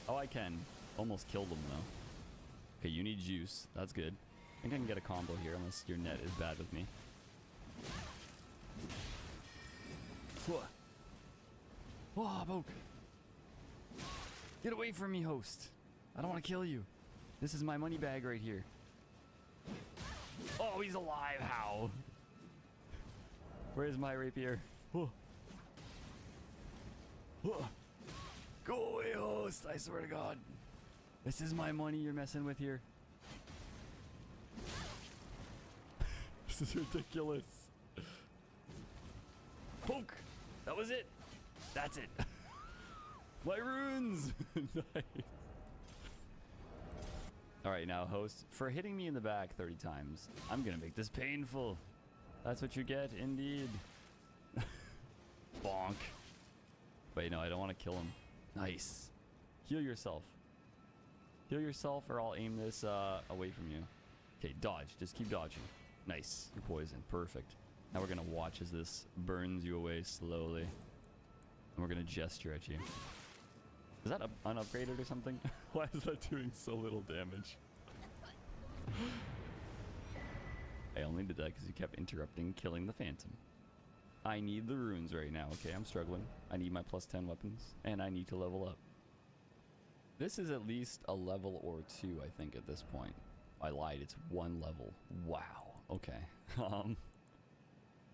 Oh, I can. Almost killed him, though. Okay, you need juice. That's good. I think I can get a combo here, unless your net is bad with me. Oh, poke. Get away from me, host. I don't want to kill you. This is my money bag right here. Oh, he's alive. How? Where's my rapier? Oh. Oh. Go away, host. I swear to God. This is my money you're messing with here. This is ridiculous. Poke. That was it. That's it. My runes. Nice. Alright, now host, for hitting me in the back 30 times, I'm gonna make this painful. That's what you get, indeed. Bonk. Wait, no, I don't want to kill him. Nice. Heal yourself. Heal yourself or I'll aim this away from you. Okay, dodge. Just keep dodging. Nice. You're poisoned. Perfect. Now we're gonna watch as this burns you away slowly. And we're gonna gesture at you. Is that unupgraded or something? Why is that doing so little damage? I only did that because you kept interrupting killing the Phantom. I need the runes right now, okay? I'm struggling. I need my plus 10 weapons, and I need to level up. This is at least a level or 2, I think, at this point. I lied, it's 1 level. Wow, okay.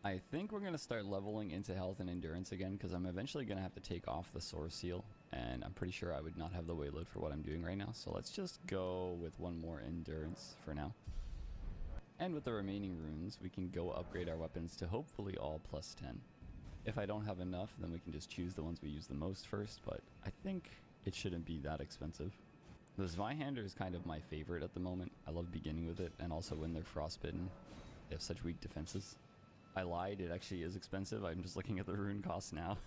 I think we're going to start leveling into health and endurance again, because I'm eventually going to have to take off the Source Seal, and I'm pretty sure I would not have the wayload for what I'm doing right now, so let's just go with 1 more endurance for now. And with the remaining runes, we can go upgrade our weapons to hopefully all plus 10. If I don't have enough, then we can just choose the ones we use the most first, but I think it shouldn't be that expensive. The Zweihander is kind of my favorite at the moment. I love beginning with it, and also when they're frostbitten, they have such weak defenses. I lied, it actually is expensive. I'm just looking at the rune costs now.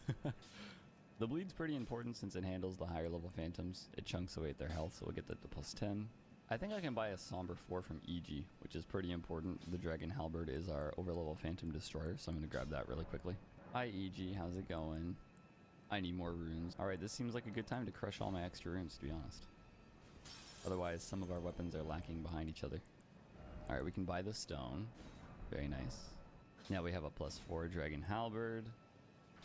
The bleed's pretty important since it handles the higher level phantoms. It chunks away at their health, so we'll get that to plus 10. I think I can buy a Somber 4 from EG, which is pretty important. The Dragon Halberd is our overlevel Phantom Destroyer, so I'm going to grab that really quickly. Hi EG, how's it going? I need more runes. Alright, this seems like a good time to crush all my extra runes, to be honest. Otherwise, some of our weapons are lacking behind each other. Alright, we can buy the stone. Very nice. Now we have a plus 4 Dragon Halberd.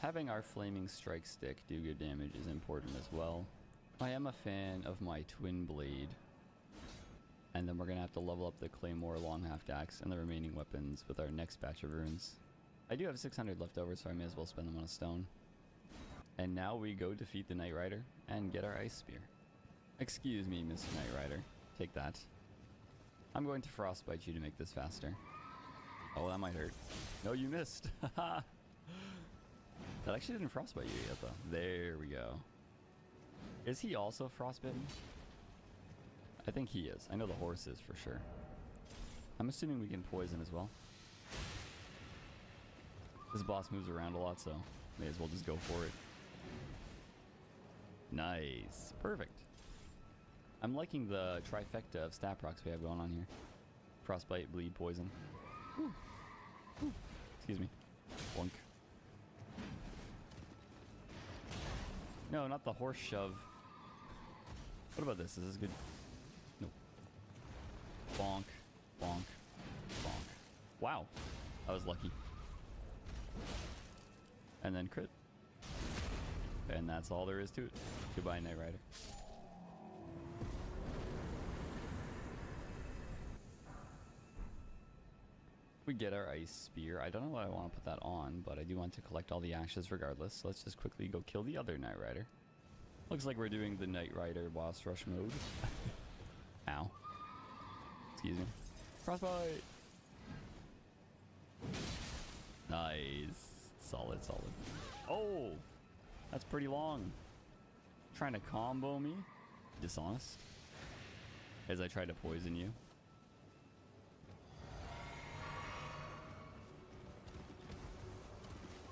Having our Flaming Strike Stick do good damage is important as well. I am a fan of my Twin Blade. And then we're going to have to level up the Claymore Long Haft Axe and the remaining weapons with our next batch of runes. I do have 600 left over, so I may as well spend them on a stone. And now we go defeat the Knight Rider and get our Ice Spear. Excuse me, Mr. Knight Rider. Take that. I'm going to frostbite you to make this faster. Oh, that might hurt. No, you missed. That actually didn't frostbite you yet, though. There we go. Is he also frostbitten? I think he is. I know the horse is for sure. I'm assuming we can poison as well. This boss moves around a lot, so may as well just go for it. Nice. Perfect. I'm liking the trifecta of stat procs we have going on here. Frostbite, bleed, poison. Whew. Whew. Excuse me. Blunk. No, not the horse shove. What about this? Is this good? Nope. Bonk. Bonk. Bonk. Wow. That was lucky. And then crit. And that's all there is to it. Goodbye, Knight Rider. We get our ice spear. I don't know what I want to put that on, but I do want to collect all the ashes regardless. So let's just quickly go kill the other Knight Rider. Looks like we're doing the Knight Rider boss rush mode. Ow. Excuse me. Frostbite! Nice. Solid, solid. Oh! That's pretty long. Trying to combo me? Dishonest. As I try to poison you.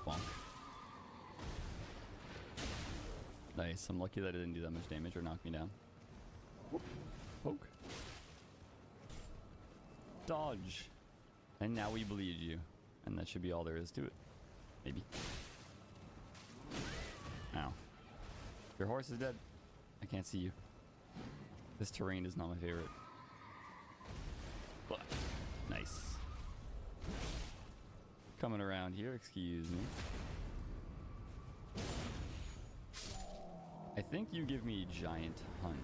Bonk. Nice. I'm lucky that it didn't do that much damage or knock me down. Whoop. Poke. Dodge. And now we bleed you. And that should be all there is to it. Maybe. Ow. Your horse is dead. I can't see you. This terrain is not my favorite. But nice. Coming around here, excuse me. I think you give me Giant Hunt.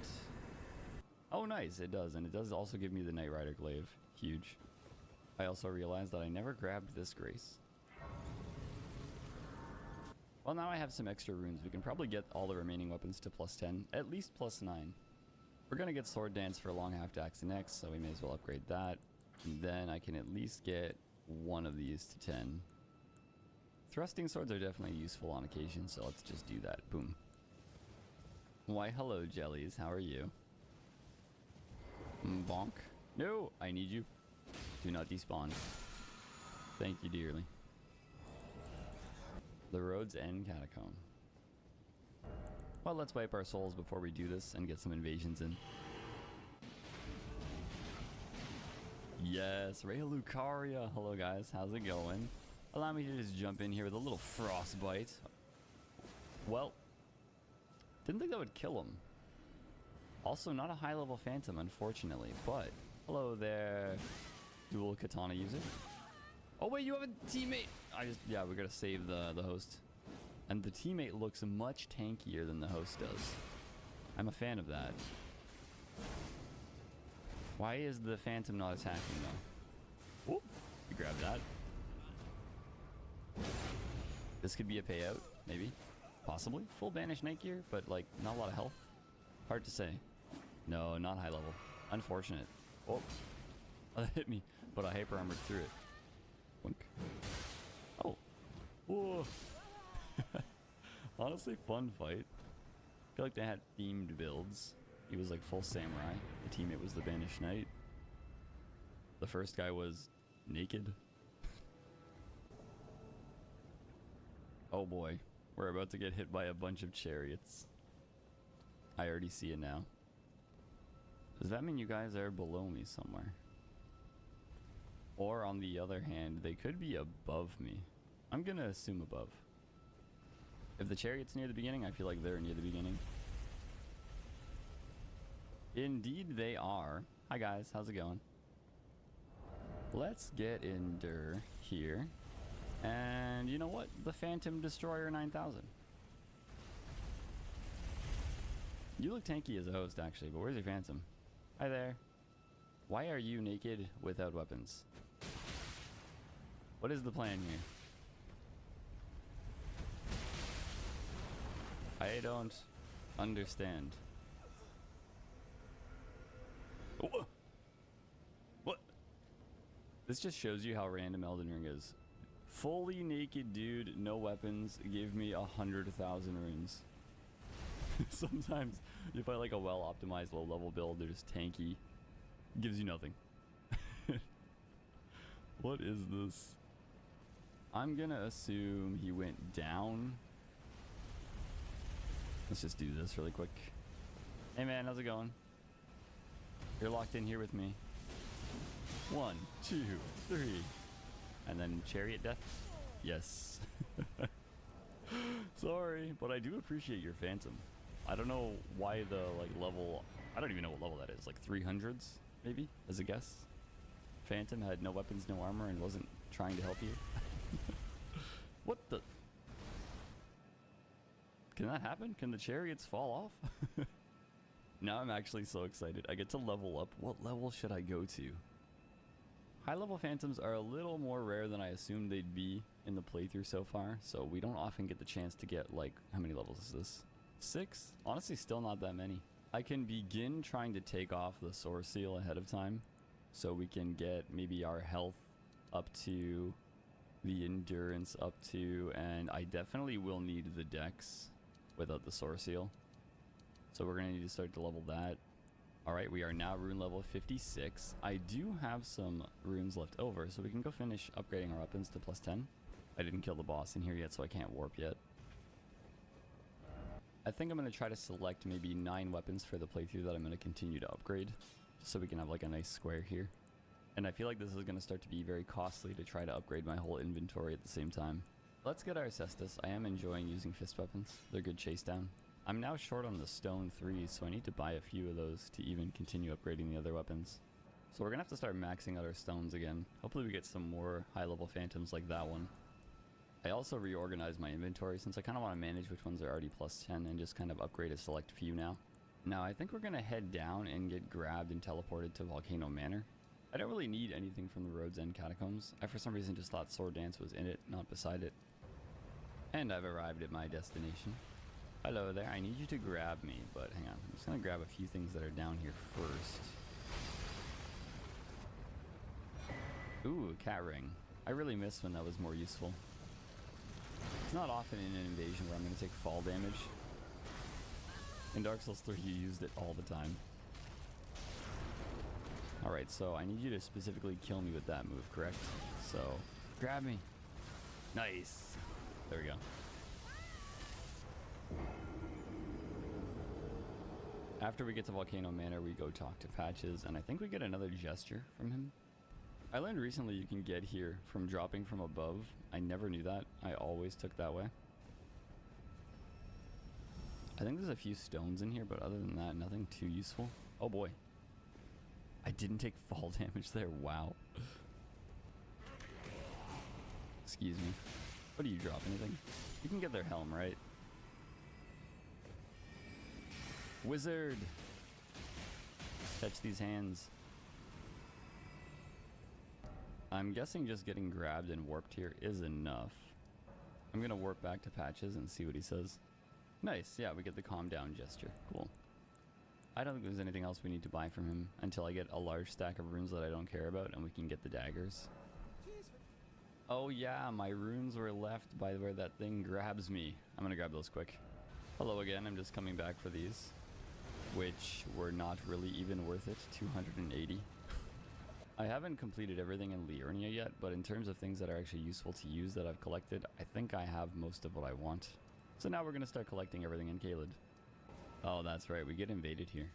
Oh, nice, it does. And it does also give me the Knight Rider Glaive. Huge. I also realized that I never grabbed this Grace. Well, now I have some extra runes. We can probably get all the remaining weapons to +10, at least +9. We're going to get Sword Dance for Long Half Axe next, so we may as well upgrade that. And then I can at least get one of these to 10. Thrusting swords are definitely useful on occasion, so let's just do that. Boom. Why, hello, Jellies. How are you? Bonk. No, I need you. Do not despawn. Thank you dearly. The Road's End Catacomb. Well, let's wipe our souls before we do this and get some invasions in. Yes, Ray Lucaria. Hello guys, how's it going? Allow me to just jump in here with a little frostbite. Well, didn't think that would kill him. Also, not a high level phantom, unfortunately, but hello there, dual katana user. Oh wait, you have a teammate. Yeah, we gotta save the host. And the teammate looks much tankier than the host does. I'm a fan of that. Why is the phantom not attacking though? Whoop, you grab that. This could be a payout, maybe. Possibly. Full banished Night Gear, but like not a lot of health. Hard to say. No, not high level. Unfortunate. Oh, that hit me, but I hyper armored through it. Wink. Oh. Whoa. Honestly, fun fight. I feel like they had themed builds. He was like full samurai. The teammate was the banished knight. The first guy was naked. Oh boy. We're about to get hit by a bunch of chariots. I already see it now. Does that mean you guys are below me somewhere? Or on the other hand, they could be above me. I'm gonna assume above. If the chariot's near the beginning, I feel like they're near the beginning. Indeed they are. Hi guys, how's it going? Let's get Endure here. And you know what? The Phantom Destroyer 9000. You look tanky as a host actually, but where's your Phantom? Hi there. Why are you naked without weapons? What is the plan here? I don't understand. Oh, what? This just shows you how random Elden Ring is. Fully naked dude, no weapons, give me 100,000 runes. Sometimes you find like a well-optimized low-level build, they're just tanky. Gives you nothing. What is this? I'm gonna assume he went down. Let's just do this really quick. Hey man, how's it going? You're locked in here with me. 1, 2, 3. And then chariot death? Yes. Sorry, but I do appreciate your Phantom. I don't know why the like level, I don't even know what level that is, like 300s maybe, as a guess. Phantom had no weapons, no armor, and wasn't trying to help you. What the? Can that happen? Can the chariots fall off? Now I'm actually so excited. I get to level up. What level should I go to? High level phantoms are a little more rare than I assumed they'd be in the playthrough so far, so we don't often get the chance to get, like, how many levels is this? 6? Honestly, still not that many. I can begin trying to take off the source seal ahead of time, so we can get maybe our health up to, the endurance up to, and I definitely will need the dex without the source seal. So we're gonna need to start to level that. Alright, we are now rune level 56. I do have some runes left over, so we can go finish upgrading our weapons to plus 10. I didn't kill the boss in here yet, so I can't warp yet. I think I'm gonna try to select maybe 9 weapons for the playthrough that I'm gonna continue to upgrade, just so we can have like a nice square here. And I feel like this is gonna start to be very costly to try to upgrade my whole inventory at the same time. Let's get our cestus. I am enjoying using fist weapons. They're good chase down. I'm now short on the stone 3s, so I need to buy a few of those to even continue upgrading the other weapons. So we're gonna have to start maxing out our stones again. Hopefully we get some more high level phantoms like that one. I also reorganized my inventory since I kind of want to manage which ones are already plus 10 and just kind of upgrade a select few now. Now I think we're gonna head down and get grabbed and teleported to Volcano Manor. I don't really need anything from the Road's End Catacombs. I for some reason just thought Sword Dance was in it, not beside it. And I've arrived at my destination. Hello there, I need you to grab me, but hang on. I'm just gonna grab a few things that are down here first. Ooh, cat ring. I really miss when that was more useful. It's not often in an invasion where I'm gonna take fall damage. In Dark Souls 3, you used it all the time. Alright, so I need you to specifically kill me with that move, correct? So, grab me. Nice. There we go. After we get to Volcano Manor, we go talk to Patches, and I think we get another gesture from him. I learned recently you can get here from dropping from above. I never knew that. I always took that way. I think there's a few stones in here, but other than that, nothing too useful. Oh boy. I didn't take fall damage there. Wow. Excuse me. What do you drop? Anything? You can get their helm, right? Wizard! Catch these hands. I'm guessing just getting grabbed and warped here is enough. I'm gonna warp back to Patches and see what he says. Nice, yeah, we get the calm down gesture. Cool. I don't think there's anything else we need to buy from him until I get a large stack of runes that I don't care about and we can get the daggers. Oh yeah, my runes were left by where that thing grabs me. I'm gonna grab those quick. Hello again, I'm just coming back for these, which were not really even worth it. 280. I haven't completed everything in Liurnia yet, but in terms of things that are actually useful to use that I've collected, I think I have most of what I want. So now we're gonna start collecting everything in Caelid. Oh, that's right, we get invaded here.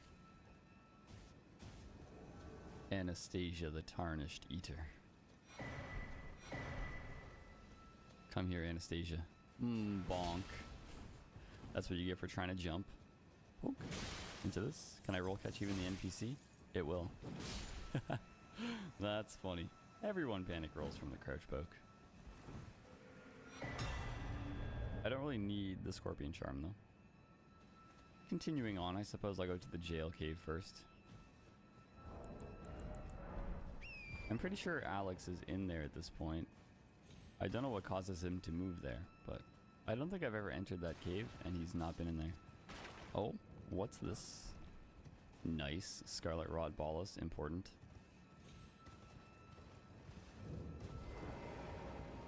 Anastasia the Tarnished Eater. Come here, Anastasia. Bonk. That's what you get for trying to jump. Poke into this. Can I roll catch even the NPC? It will. That's funny. Everyone panic rolls from the crouch poke. I don't really need the Scorpion Charm though. Continuing on, I suppose I'll go to the jail cave first. I'm pretty sure Alex is in there at this point. I don't know what causes him to move there, but I don't think I've ever entered that cave and he's not been in there. Oh, what's this? Nice. Scarlet Rod Bolus, important.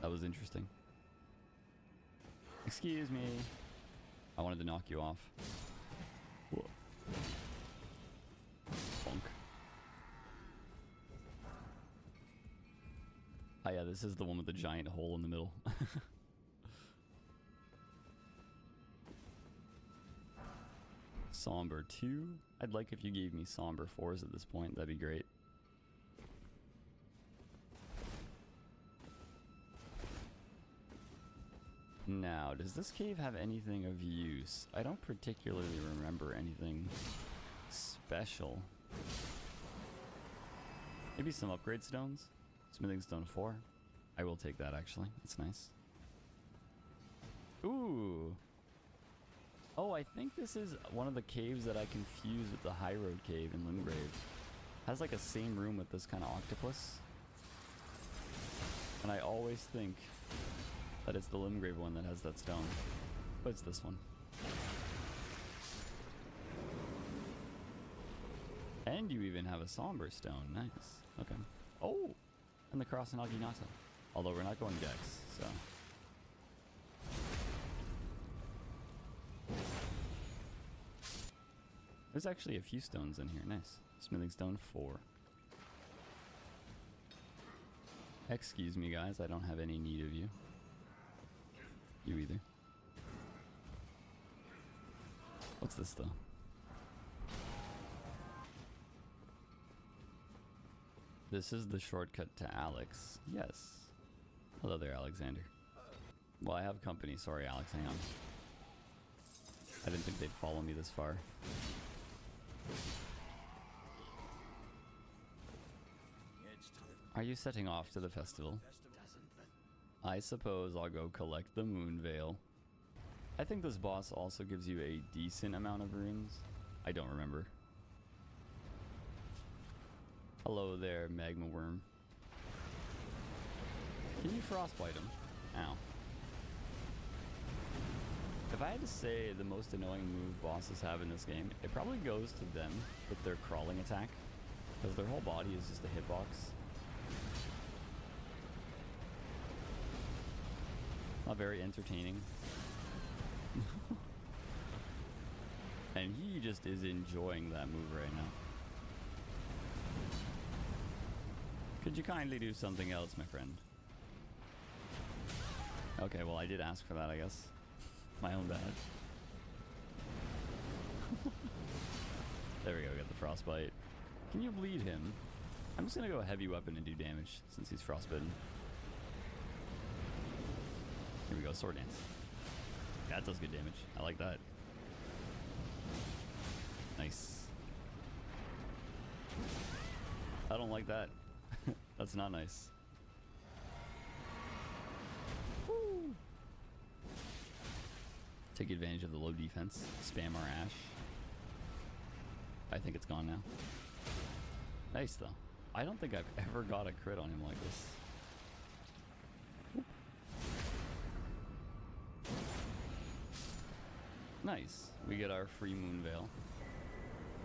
That was interesting. Excuse me. I wanted to knock you off. Whoa. Bonk. Oh yeah, this is the one with the giant hole in the middle. Somber 2. I'd like if you gave me Somber 4s at this point. That'd be great. Now, does this cave have anything of use? I don't particularly remember anything special. Maybe some upgrade stones? Smithing stone 4. I will take that actually. That's nice. Ooh. Oh, I think this is one of the caves that I confused with the High Road Cave in Limgrave. Has like a same room with this kind of octopus. And I always think that it's the Limgrave one that has that stone. But it's this one. And you even have a somber stone. Nice. Okay. Oh! And the cross and Aginata. Although we're not going Dex, so... There's actually a few stones in here. Nice. Smithing stone 4. Excuse me, guys. I don't have any need of you. You either. What's this, though? This is the shortcut to Alex. Yes. Hello there, Alexander. Well, I have company. Sorry, Alex. Hang on. I didn't think they'd follow me this far. Are you setting off to the festival? I suppose I'll go collect the moon veil. I think this boss also gives you a decent amount of runes. I don't remember. Hello there, magma worm. Can you frostbite him? Ow. If I had to say the most annoying move bosses have in this game, it probably goes to them with their crawling attack. Because their whole body is just a hitbox. Not very entertaining. And he just is enjoying that move right now. Could you kindly do something else, my friend? Okay, well, I did ask for that, I guess. My own bad. There we go, we got the frostbite. Can you bleed him? I'm just gonna go heavy weapon and do damage since he's frostbitten. Here we go, sword dance. Yeah, that does good damage. I like that. Nice. I don't like that. That's not nice. Woo. Take advantage of the low defense. Spam our Ash. I think it's gone now. Nice though. I don't think I've ever got a crit on him like this. Nice. We get our free moon veil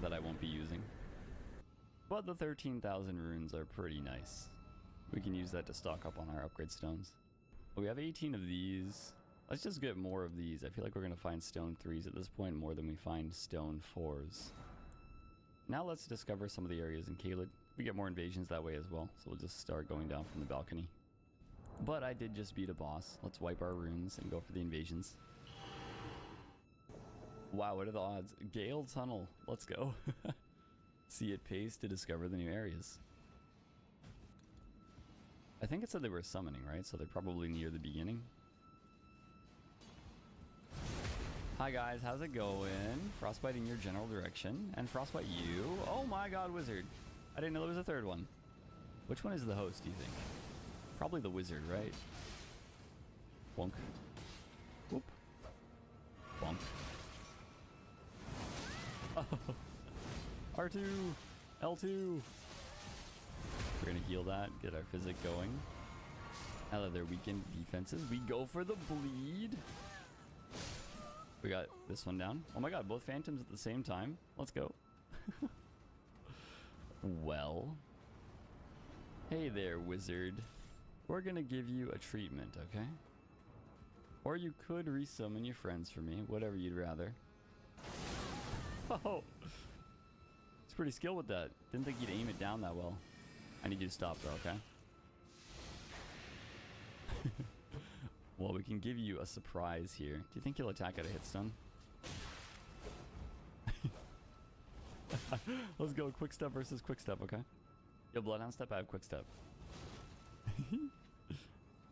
that I won't be using. But the 13,000 runes are pretty nice. We can use that to stock up on our upgrade stones. We have 18 of these. Let's just get more of these. I feel like we're going to find stone 3s at this point more than we find stone 4s. Now let's discover some of the areas in Caelid. We get more invasions that way as well, so we'll just start going down from the balcony. But I did just beat a boss. Let's wipe our runes and go for the invasions. Wow, what are the odds? Gale Tunnel. Let's go. See, it pays to discover the new areas. I think it said they were summoning, right? So they're probably near the beginning. Hi guys, how's it going? Frostbite in your general direction. And Frostbite you. Oh my god, wizard. I didn't know there was a third one. Which one is the host, do you think? Probably the wizard, right? Bonk. Whoop. Bonk. Oh. R2, L2. We're gonna heal that, get our physic going. Now that they're weakened defenses, we go for the bleed. We got this one down. Oh my god, both phantoms at the same time. Let's go. Well. Hey there, wizard. We're gonna give you a treatment, okay? Or you could resummon your friends for me, whatever you'd rather. Oh! It's pretty skilled with that. Didn't think you'd aim it down that well. I need you to stop though, okay? Well, we can give you a surprise here. Do you think you'll attack at a hit stun? Let's go quick step versus quick step, okay? Yo, Bloodhound step, I have quick step.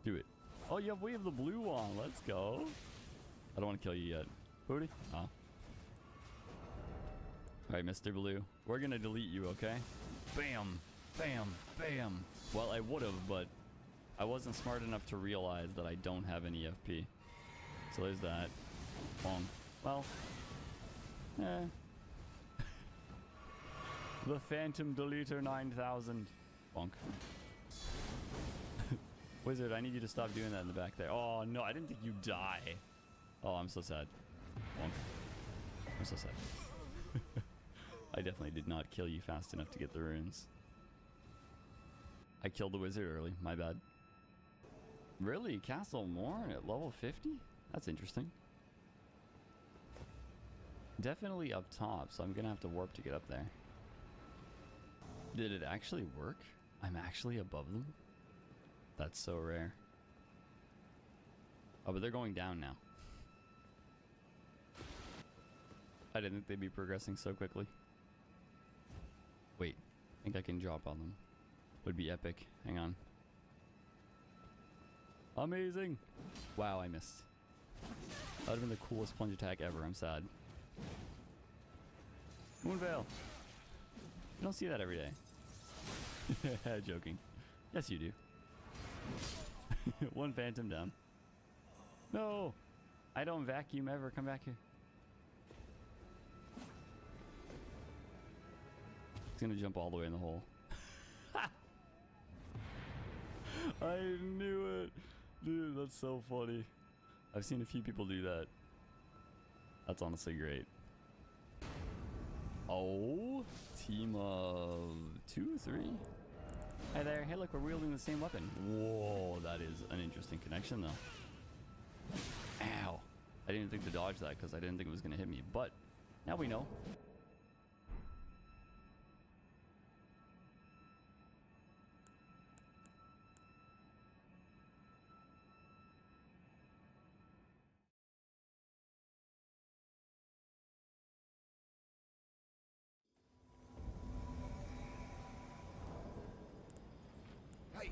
Do it. Oh, we have the blue on. Let's go. I don't want to kill you yet. Booty? Oh. Alright, Mr. Blue. We're gonna delete you, okay? Bam! Bam! Bam! Well, I would've, but I wasn't smart enough to realize that I don't have any FP. So there's that. Bonk. Well, eh. The Phantom Deleter 9000. Bonk. Wizard, I need you to stop doing that in the back there. Oh, no, I didn't think you'd die. Oh, I'm so sad. Bonk. I'm so sad. I definitely did not kill you fast enough to get the runes. I killed the wizard early. My bad. Really? Castle Morn at level 50? That's interesting. Definitely up top, so I'm gonna have to warp to get up there. Did it actually work? I'm actually above them? That's so rare. Oh, but they're going down now. I didn't think they'd be progressing so quickly. Wait, I think I can drop on them. Would be epic. Hang on. Amazing! Wow, I missed. That would have been the coolest plunge attack ever. I'm sad. Moonveil! You don't see that every day. Joking. Yes, you do. One phantom down. No! I don't vacuum ever. Come back here. It's gonna jump all the way in the hole. I knew it! Dude, that's so funny. I've seen a few people do that. That's honestly great. Oh, team of 2, 3. Hi there. Hey, look, we're wielding the same weapon. Whoa, that is an interesting connection, though. Ow. I didn't think to dodge that because I didn't think it was going to hit me, but now we know. Hey!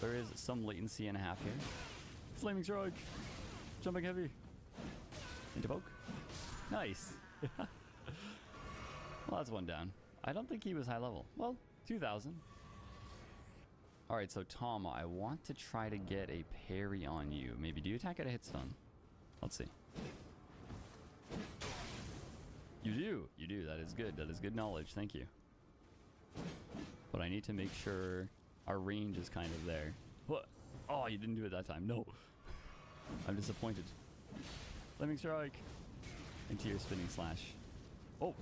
There is some latency and a half here. Flaming Strike! Jumping heavy. Into poke. Nice. Well, that's one down. I don't think he was high level. Well, 2,000. Alright, so Tom, I want to try to get a parry on you. Maybe do you attack at a hit stun? Let's see. You do. You do. That is good. That is good knowledge. Thank you. But I need to make sure our range is kind of there. What? Oh, you didn't do it that time. No. I'm disappointed. Flaming Strike. Into your spinning slash. Oh,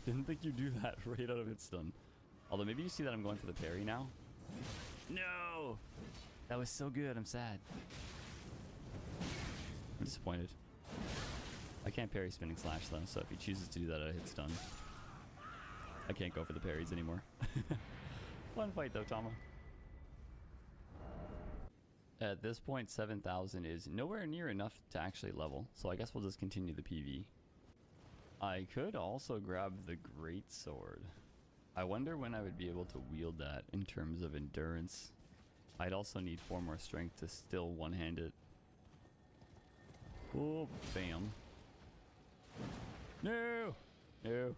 didn't think you'd do that right out of hit stun. Although maybe you see that I'm going for the parry now. No! That was so good. I'm sad. I'm disappointed. I can't parry spinning slash though, so if he chooses to do that, I hit stun. I can't go for the parries anymore. Fun fight though, Tama. At this point, 7,000 is nowhere near enough to actually level, so I guess we'll just continue the PV. I could also grab the Great Sword. I wonder when I would be able to wield that in terms of endurance. I'd also need 4 more strength to still one-hand it. Oh, bam. No! No.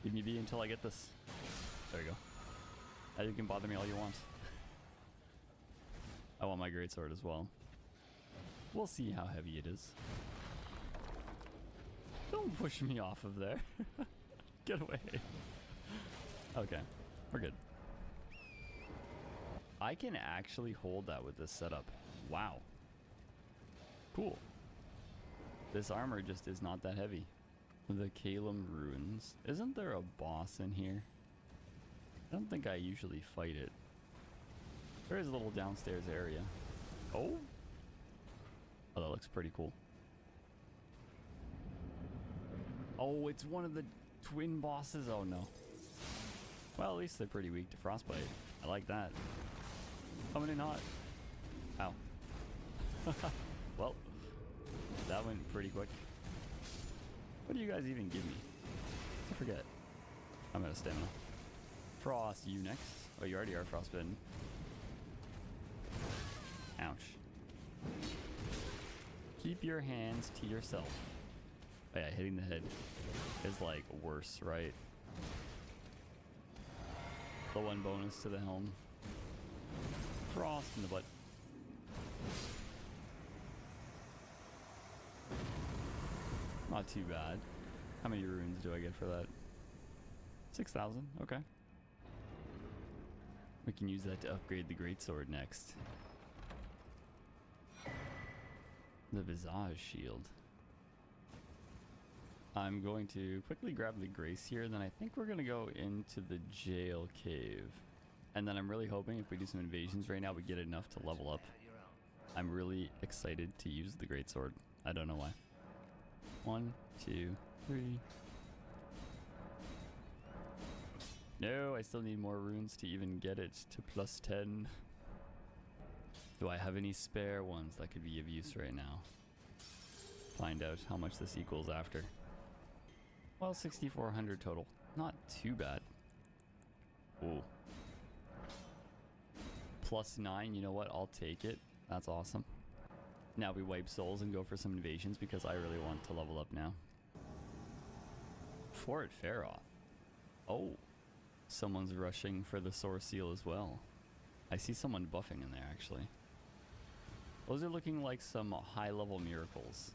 Leave me be until I get this. There you go. Now you can bother me all you want. I want my greatsword as well. We'll see how heavy it is. Don't push me off of there. Get away. Okay, we're good. I can actually hold that with this setup. Wow. Cool. This armor just is not that heavy. The Calum Ruins. Isn't there a boss in here? I don't think I usually fight it. There is a little downstairs area. Oh? Oh, that looks pretty cool. Oh, it's one of the twin bosses. Oh no. Well, at least they're pretty weak to frostbite. I like that. Coming in hot. Ow. Well, that went pretty quick. What do you guys even give me? I forget. I'm out of stamina. Frost, you next. Oh, you already are frostbitten. Ouch. Keep your hands to yourself. Oh yeah, hitting the head is like worse, right? The one bonus to the helm. Frost in the butt. Not too bad. How many runes do I get for that? 6,000, okay. We can use that to upgrade the greatsword next. The Visage Shield. I'm going to quickly grab the Grace here, then I think we're going to go into the jail cave. And then I'm really hoping if we do some invasions right now, we get enough to level up. I'm really excited to use the greatsword. I don't know why. 1, 2, 3. No, I still need more runes to even get it to plus 10. Do I have any spare ones that could be of use right now? Find out how much this equals after. Well, 6,400 total. Not too bad. Ooh. Plus 9, you know what? I'll take it. That's awesome. Now we wipe souls and go for some invasions because I really want to level up now. Fort Feroth. Oh. Someone's rushing for the Source Seal as well. I see someone buffing in there actually. Those are looking like some high-level miracles.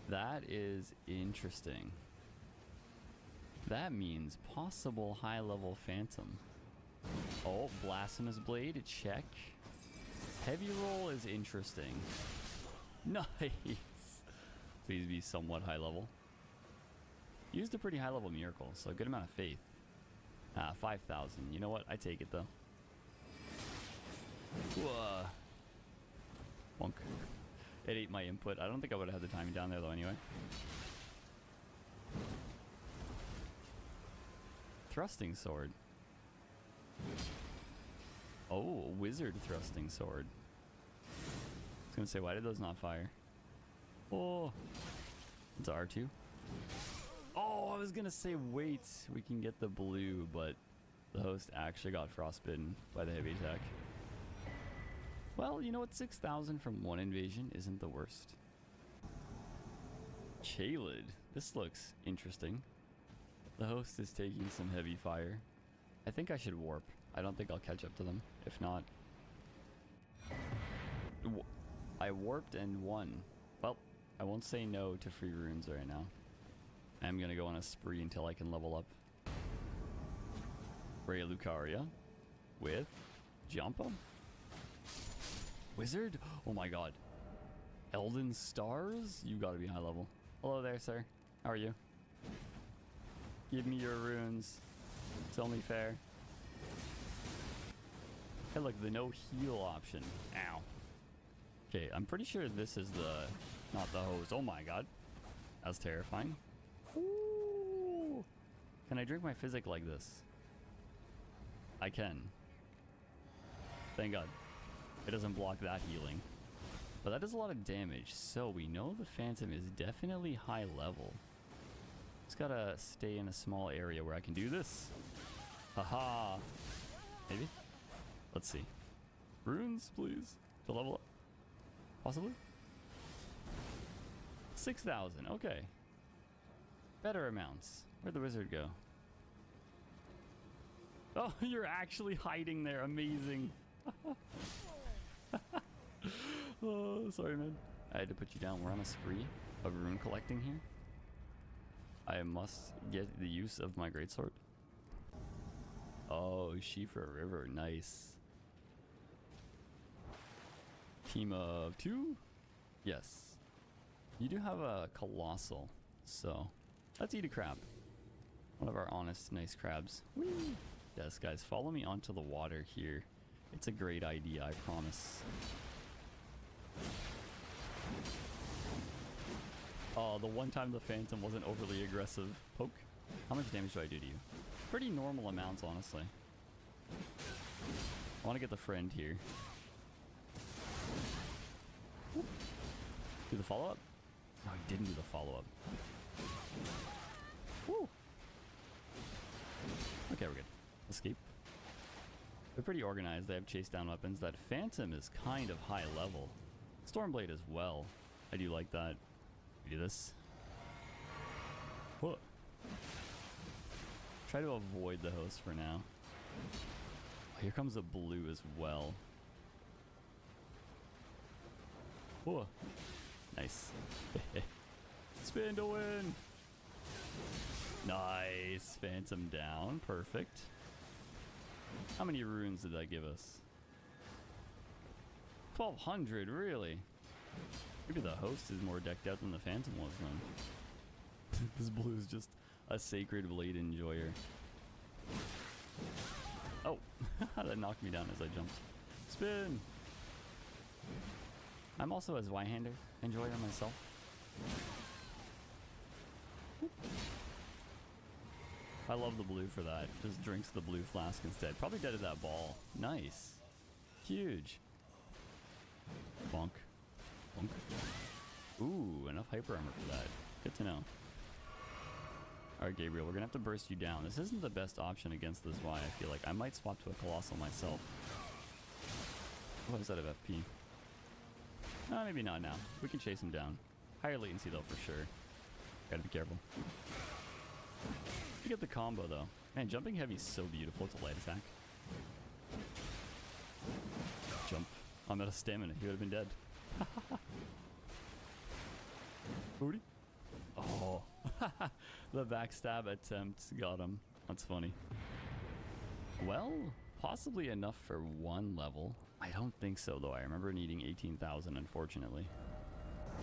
That is interesting. That means possible high-level phantom. Oh, Blasphemous Blade, check. Heavy roll is interesting. Nice. Please be somewhat high level. Used a pretty high level miracle, so a good amount of faith. 5,000. You know what? I take it though. Whoa. Bonk. It ate my input. I don't think I would have had the timing down there though anyway. Thrusting sword. Oh, wizard thrusting sword. I was gonna say, why did those not fire? Oh, it's R2. Oh, I was gonna say, wait, we can get the blue, but the host actually got frostbitten by the heavy attack. Well, you know what? 6,000 from one invasion isn't the worst. Caelid. This looks interesting. The host is taking some heavy fire. I think I should warp. I don't think I'll catch up to them. If not... I warped and won. Well, I won't say no to free runes right now. I'm gonna go on a spree until I can level up. Ray Lucaria with Jumpa. Wizard? Oh my god. Elden Stars? You gotta be high level. Hello there, sir. How are you? Give me your runes. It's only fair. Hey, look, the no heal option. Ow. Okay, I'm pretty sure this is the... not the hose. Oh my god. That's terrifying. Ooh. Can I drink my physic like this? I can. Thank god. It doesn't block that healing. But that does a lot of damage, so we know the Phantom is definitely high level. Just gotta stay in a small area where I can do this. Haha. Maybe? Let's see. Runes, please. To level up. Possibly? 6,000. Okay. Better amounts. Where'd the wizard go? Oh, you're actually hiding there. Amazing. Oh, sorry, man. I had to put you down. We're on a spree of rune collecting here. I must get the use of my greatsword. Oh, Shifra River. Nice. Team of 2? Yes. You do have a colossal, so let's eat a crab. One of our honest, nice crabs. Whee! Yes, guys, follow me onto the water here. It's a great idea, I promise. Oh, the one time the Phantom wasn't overly aggressive. Poke. How much damage do I do to you? Pretty normal amounts, honestly. I want to get the friend here. Whoop. Do the follow-up? No, he didn't do the follow-up. Woo! Okay, we're good. Escape. They're pretty organized. They have chase down weapons. That Phantom is kind of high level. Stormblade as well. I do like that. We do this. Whoa. Try to avoid the host for now. Oh, here comes a blue as well. Whoa. Nice. Spin to win. Nice. Phantom down. Perfect. How many runes did that give us? 1,200, really? Maybe the host is more decked out than the Phantom was then. This blue is just a sacred blade enjoyer. Oh, that knocked me down as I jumped. Spin! I'm also a Zweihander enjoyer myself. I love the blue for that. Just drinks the blue flask instead. Probably dead at that ball. Nice. Huge. Bonk. Bonk. Ooh, enough hyper armor for that. Good to know. Alright, Gabriel, we're gonna have to burst you down. This isn't the best option against this Y, I feel like. I might swap to a Colossal myself. What is that of FP? Maybe not now. We can chase him down. Higher latency though, for sure. Gotta be careful. You get the combo though. Man, jumping heavy is so beautiful. It's a light attack. Jump. I'm out of stamina. He would have been dead. Booty. Oh. The backstab attempt got him. That's funny. Well, possibly enough for one level. I don't think so though. I remember needing 18,000 unfortunately.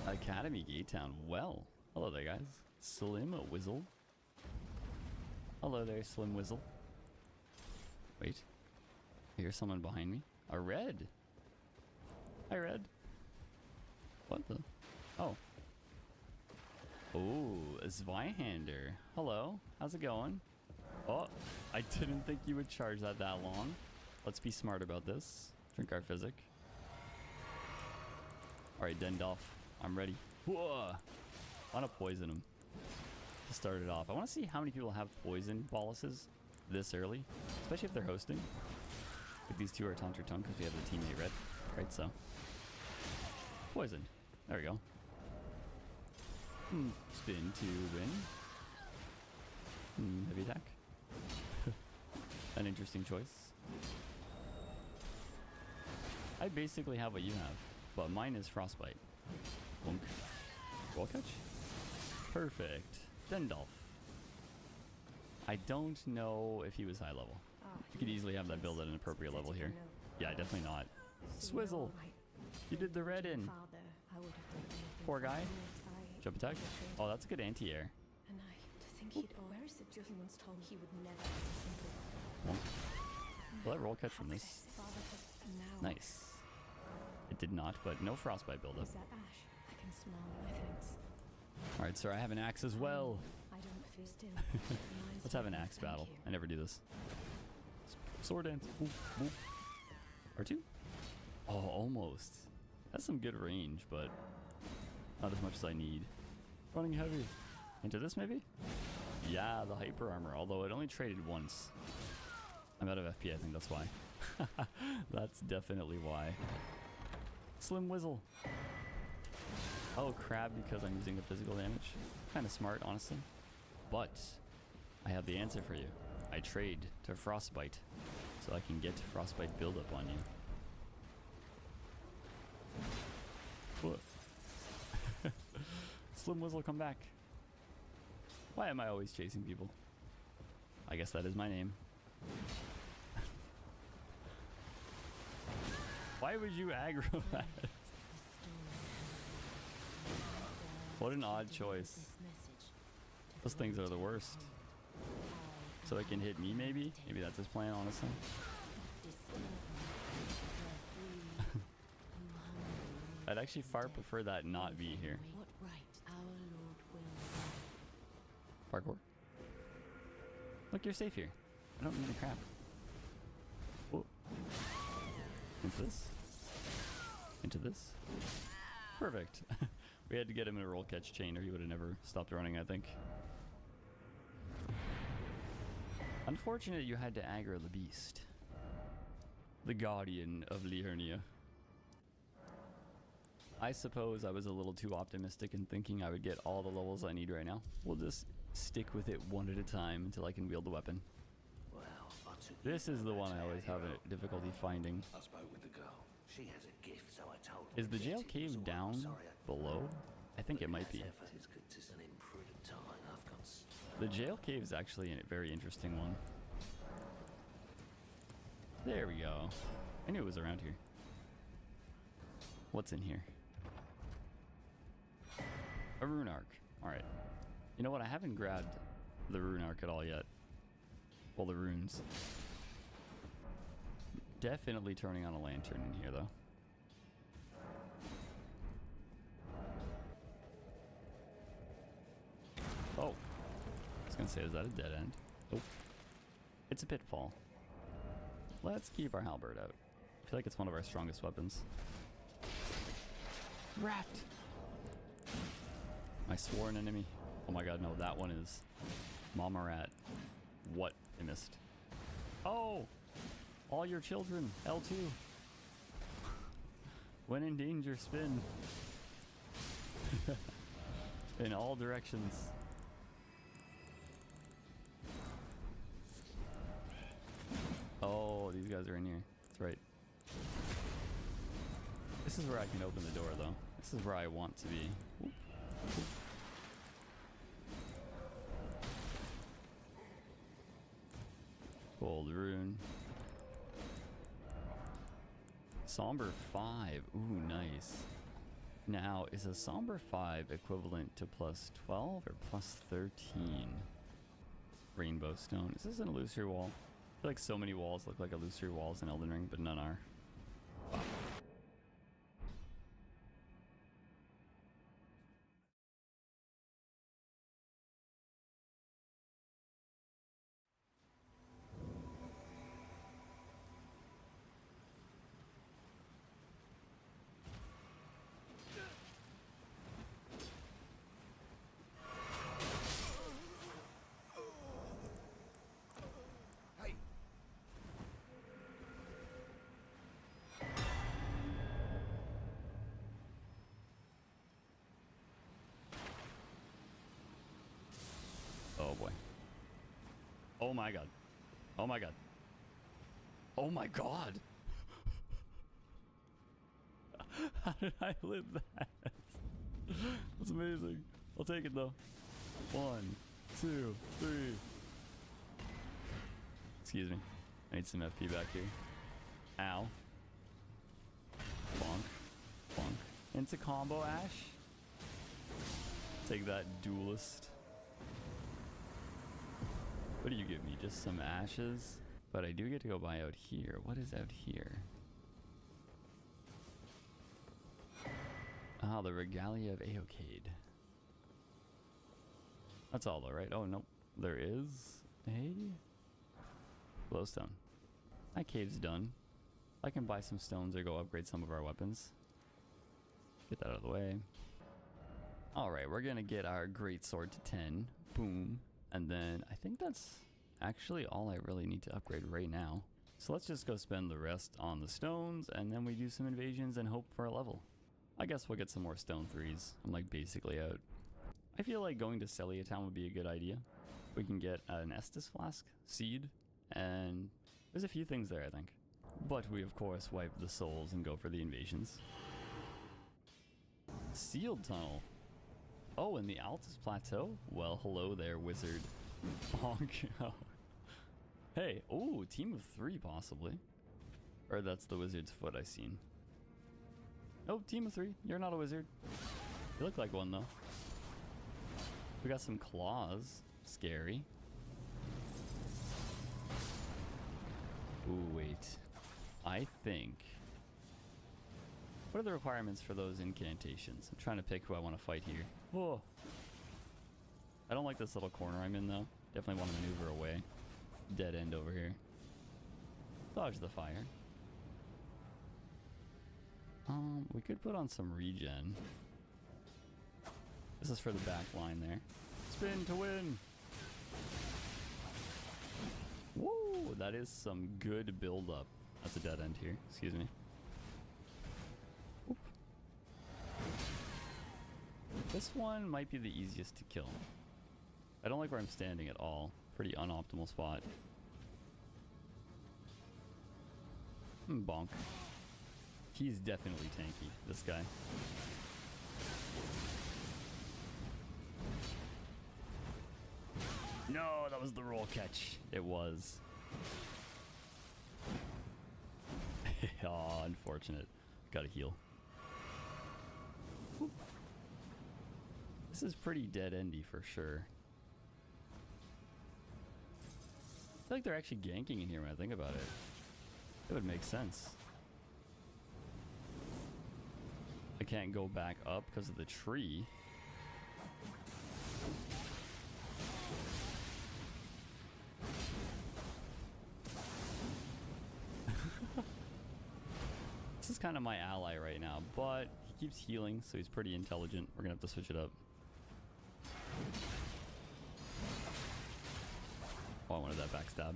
Academy Gate Town. Well, hello there guys. Slim Whizzle. Hello there, Slim Whizzle. Wait. I hear someone behind me. A red. Hi, red. What the? Oh. Oh, a Zweihander. Hello. How's it going? Oh, I didn't think you would charge that long. Let's be smart about this. Drink our physic. Alright, Dendolf. I'm ready. Whoa. I want to poison him. To start it off. I want to see how many people have poison boluses this early. Especially if they're hosting. Like these two are Taunter Tongue because we have the teammate red. Right, so. Poison. There we go. Spin to win. Heavy attack. An interesting choice. I basically have what you have, but mine is Frostbite. Bonk. Roll catch? Perfect. Dendolf. I don't know if he was high level. You could easily have that build at an appropriate level here. Yeah, definitely not. Swizzle! You did the red in. Poor guy. Jump attack. Oh, that's a good anti-air. And I to think he'd where is it just once told me he would never Will I roll catch from this? Nice. It did not, but no frostbite buildup. Is that ash? I can smell my thanks. Alright, sir, I have an axe as well. I don't feel still. Let's have an axe battle. I never do this. Sword dance. Boop, boop. R2? Oh, almost. That's some good range, but not as much as I need. Running heavy. Into this, maybe? Yeah, the hyper armor, although it only traded once. I'm out of FP, I think that's why. That's definitely why. Slim Whizzle. Oh, crab because I'm using the physical damage. Kind of smart, honestly. But I have the answer for you. I trade to Frostbite, so I can get Frostbite buildup on you. What? Slim Whizzle, come back. Why am I always chasing people? I guess that is my name. Why would you aggro that? What an odd choice. Those things are the worst. So it can hit me, maybe? Maybe that's his plan, honestly. I'd actually far prefer that not be here. Parkour. Look, you're safe here. I don't need a crap. Whoa. Into this. Into this. Perfect. We had to get him in a roll catch chain or he would have never stopped running, I think. Unfortunate you had to aggro the beast. The guardian of Liurnia. I suppose I was a little too optimistic in thinking I would get all the levels I need right now. We'll just stick with it one at a time until I can wield the weapon. This is the one I always have a difficulty finding. I spoke with the girl. She has a gift, so I told her. Is the jail cave down below? I think it might be. The jail cave is actually a very interesting one. There we go. I knew it was around here. What's in here? A rune arc. Alright. You know what? I haven't grabbed the rune arc at all yet. Well, the runes. Definitely turning on a lantern in here, though. Oh. I was gonna say, is that a dead end? Nope. It's a pitfall. Let's keep our halberd out. I feel like it's one of our strongest weapons. Rat! My sworn enemy. Oh my god, no, that one is Mama Rat. What? I missed. Oh! All your children, L2. When in danger, spin. In all directions. Oh, these guys are in here. That's right. This is where I can open the door, though. This is where I want to be. Oop. Oop. Gold rune. Somber 5. Ooh, nice. Now, is a Somber 5 equivalent to plus 12 or plus 13? Rainbow stone. Is this an illusory wall? I feel like so many walls look like illusory walls in Elden Ring, but none are. Wow. Oh boy. Oh my god. Oh my god. Oh my god. How did I live that? That's amazing. I'll take it though. 1, 2, 3. Excuse me. I need some FP back here. Ow. Bonk. Bonk. Into combo Ash. Take that, duelist. What do you give me? Just some ashes? But I do get to go by out here. What is out here? Ah, the Regalia of Aocade. That's all though, right? Oh, nope. There is a glowstone. That cave's done. I can buy some stones or go upgrade some of our weapons. Get that out of the way. Alright, we're gonna get our great sword to 10. Boom. And then I think that's actually all I really need to upgrade right now. So let's just go spend the rest on the stones and then we do some invasions and hope for a level. I guess we'll get some more stone 3s. I'm like basically out. I feel like going to Celia Town would be a good idea. We can get an Estus flask, seed, and there's a few things there, I think. But we, of course, wipe the souls and go for the invasions. Sealed tunnel. Oh, in the Altus Plateau? Well, hello there, wizard. Bonk. Hey, oh, team of 3 possibly. Or that's the wizard's foot I seen. Oh, team of 3. You're not a wizard. You look like one though. We got some claws. Scary. Ooh, wait. I think... What are the requirements for those incantations? I'm trying to pick who I want to fight here. Oh. I don't like this little corner I'm in though. Definitely want to maneuver away. Dead end over here. Dodge the fire. We could put on some regen. This is for the back line there. Spin to win! Whoa, that is some good build up. That's a dead end here, excuse me. Oop. This one might be the easiest to kill. I don't like where I'm standing at all. Pretty unoptimal spot. Bonk. He's definitely tanky, this guy. No, that was the roll catch. It was. Aw, unfortunate. Gotta heal. Whoop. This is pretty dead endy for sure. I feel like they're actually ganking in here when I think about it. It would make sense. I can't go back up because of the tree. This is kind of my ally right now, but he keeps healing, so he's pretty intelligent. We're gonna have to switch it up. Oh, I wanted that backstab.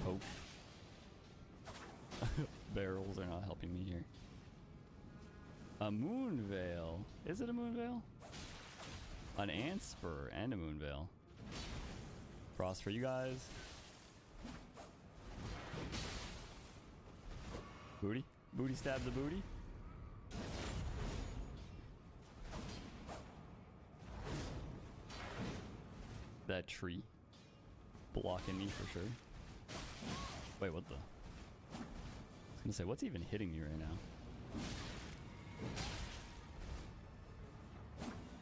Oh. Barrels are not helping me here. A moon veil. Is it a moon veil? An ant spur and a moon veil. Frost for you guys. Booty. Booty stab the booty. That tree. Blocking me for sure. Wait, what the? I was gonna say, what's even hitting me right now?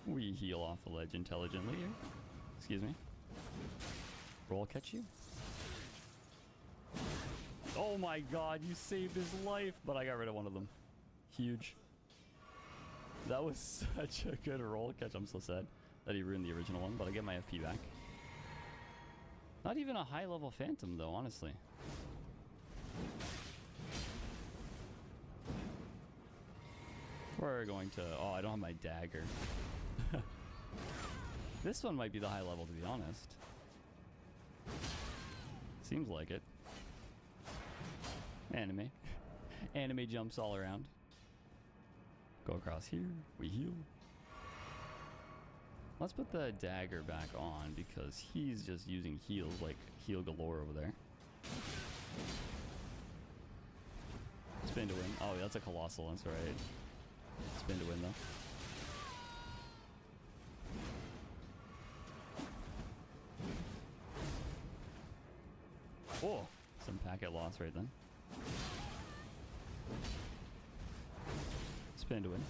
We heal off the ledge intelligently here. Excuse me. Roll catch you. Oh my god, you saved his life, but I got rid of one of them. Huge. That was such a good roll catch. I'm so sad that he ruined the original one, but I get my FP back. Not even a high level phantom though, honestly. We're going to... Oh, I don't have my dagger. This one might be the high level, to be honest. Seems like it. Anime. Anime jumps all around. Go across here. We heal. Let's put the dagger back on because he's just using heals like heal galore over there. Spin to win. Oh, that's a colossal. That's right. Spin to win though. Oh, some packet loss right then. Spin to win.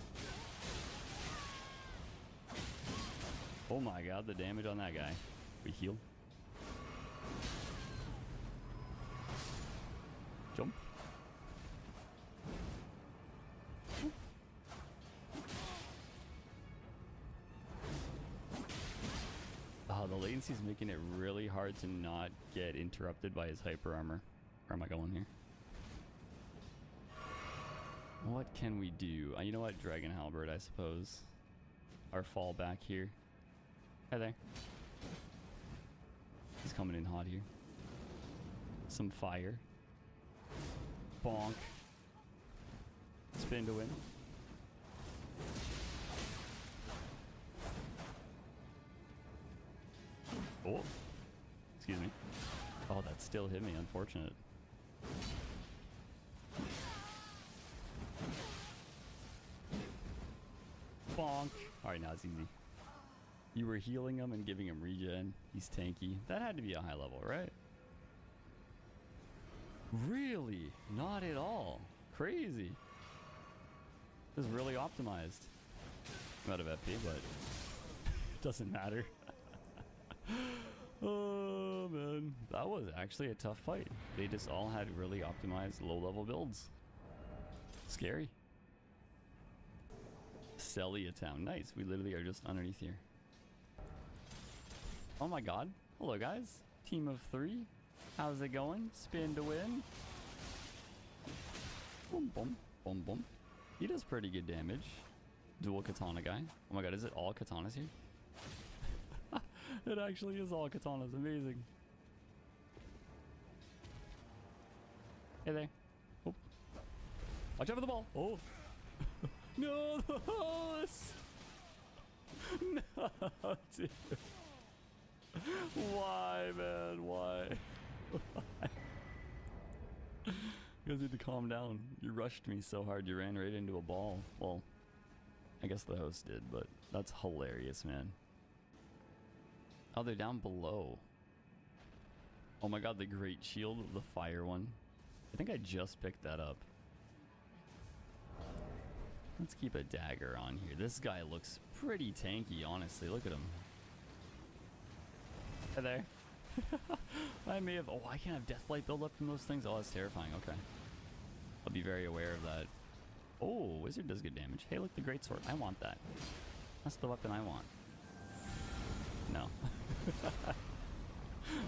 Oh my god, the damage on that guy. We heal. Jump. Oh, the latency is making it really hard to not get interrupted by his hyper armor. Where am I going here? What can we do? You know what? Dragon Halberd, I suppose. Our fallback here. Hi there. He's coming in hot here. Some fire. Bonk. Spin to win. Oh, excuse me. Oh, that still hit me. Unfortunate. Bonk. Alright, now it's easy. You were healing him and giving him regen. He's tanky. That had to be a high level, right? Really? Not at all. Crazy. This is really optimized. I'm out of FP, but it doesn't matter. Oh, man. That was actually a tough fight. They just all had really optimized low-level builds. Scary. Celia Town. Nice. We literally are just underneath here. Oh my god. Hello, guys. Team of 3. How's it going? Spin to win. Boom, boom, boom, boom. He does pretty good damage. Dual katana guy. Oh my god, is it all katanas here? It actually is all katanas. Amazing. Hey there. Oh. Watch out for the ball. Oh. No, the host. No, dude. Why, man? Why? You guys need to calm down. You rushed me so hard. You ran right into a ball. Well, I guess the host did, but that's hilarious, man. Oh, they're down below. Oh my god, the great shield, the fire one. I think I just picked that up. Let's keep a dagger on here. This guy looks pretty tanky, honestly. Look at him. Hey there. I may have... Oh, I can't have Deathblight build up from those things? Oh, that's terrifying. Okay. I'll be very aware of that. Oh, Wizard does good damage. Hey, look, the Greatsword. I want that. That's the weapon I want. No.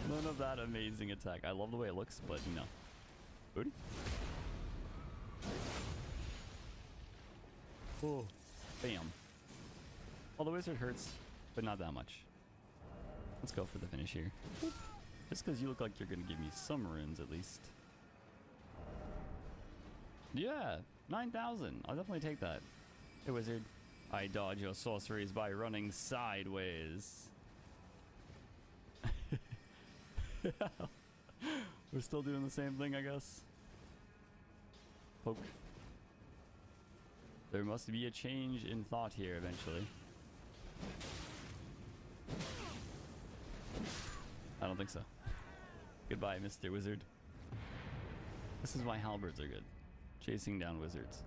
None of that amazing attack. I love the way it looks, but no. Booty. Oh, bam. Well, the wizard hurts, but not that much. Let's go for the finish here. Just because you look like you're going to give me some runes at least. Yeah, 9,000. I'll definitely take that. Hey, wizard. I dodge your sorceries by running sideways. We're still doing the same thing, I guess. Poke. There must be a change in thought here eventually. I don't think so. Goodbye, Mr. Wizard. This is why halberds are good. Chasing down wizards.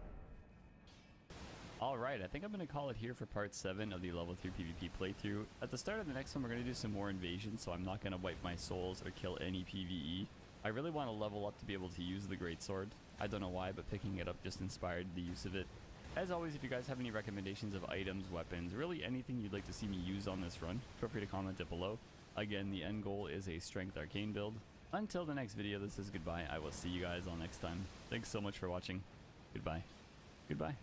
Alright, I think I'm going to call it here for part 7 of the level 3 PvP playthrough. At the start of the next one, we're going to do some more invasion, so I'm not going to wipe my souls or kill any PvE. I really want to level up to be able to use the Greatsword. I don't know why, but picking it up just inspired the use of it. As always, if you guys have any recommendations of items, weapons, really anything you'd like to see me use on this run, feel free to comment it below. Again, the end goal is a Strength Arcane build. Until the next video, this is goodbye. I will see you guys all next time. Thanks so much for watching. Goodbye. Goodbye.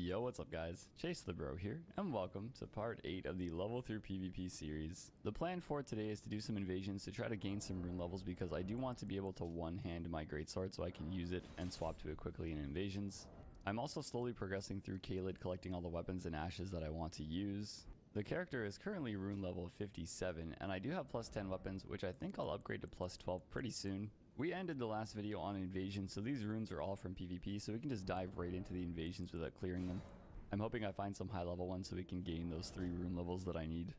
Yo, what's up guys? Chase the Bro here, and welcome to part 8 of the level through PvP series. The plan for today is to do some invasions to try to gain some rune levels because I do want to be able to one-hand my greatsword so I can use it and swap to it quickly in invasions. I'm also slowly progressing through Caelid, collecting all the weapons and ashes that I want to use. The character is currently rune level 57, and I do have plus 10 weapons, which I think I'll upgrade to plus 12 pretty soon. We ended the last video on invasion, so these runes are all from PvP, so we can just dive right into the invasions without clearing them. I'm hoping I find some high level ones so we can gain those 3 rune levels that I need.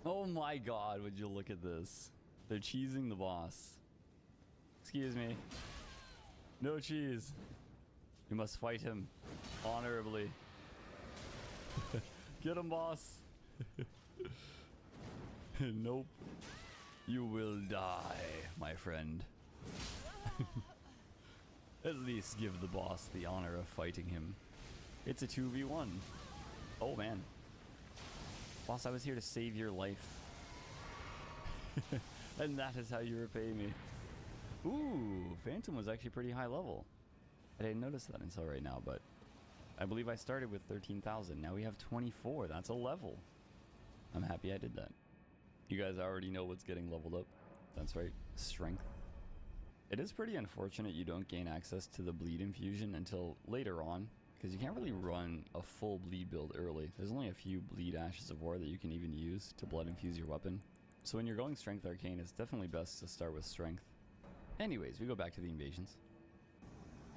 Oh my god, would you look at this. They're cheesing the boss. Excuse me. No cheese. You must fight him honorably. Get him, boss. Nope. You will die, my friend. At least give the boss the honor of fighting him. It's a 2v1. Oh man. Boss, I was here to save your life. And that is how you repay me. Ooh, Phantom was actually pretty high level. I didn't notice that until right now, but I believe I started with 13,000. Now we have 24. That's a level. I'm happy I did that. You guys already know what's getting leveled up. That's right, strength. It is pretty unfortunate you don't gain access to the bleed infusion until later on, because you can't really run a full bleed build early. There's only a few bleed ashes of war that you can even use to blood infuse your weapon. So when you're going strength arcane, it's definitely best to start with strength. Anyways, we go back to the invasions.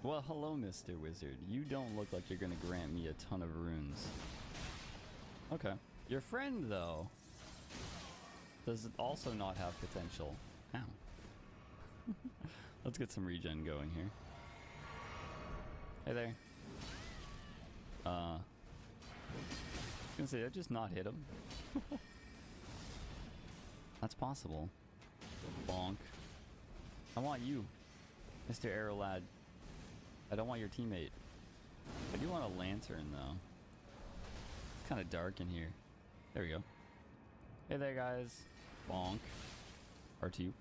Well, hello, Mr. Wizard. You don't look like you're gonna grant me a ton of runes. Okay. Your friend, though, does it also not have potential? Ow. Let's get some regen going here. Hey there. I was gonna say, I just not hit him. That's possible. Bonk. I want you, Mr. Arrow Lad. I don't want your teammate. I do want a lantern, though. It's kind of dark in here. There we go. Hey there, guys. Bonk. R2.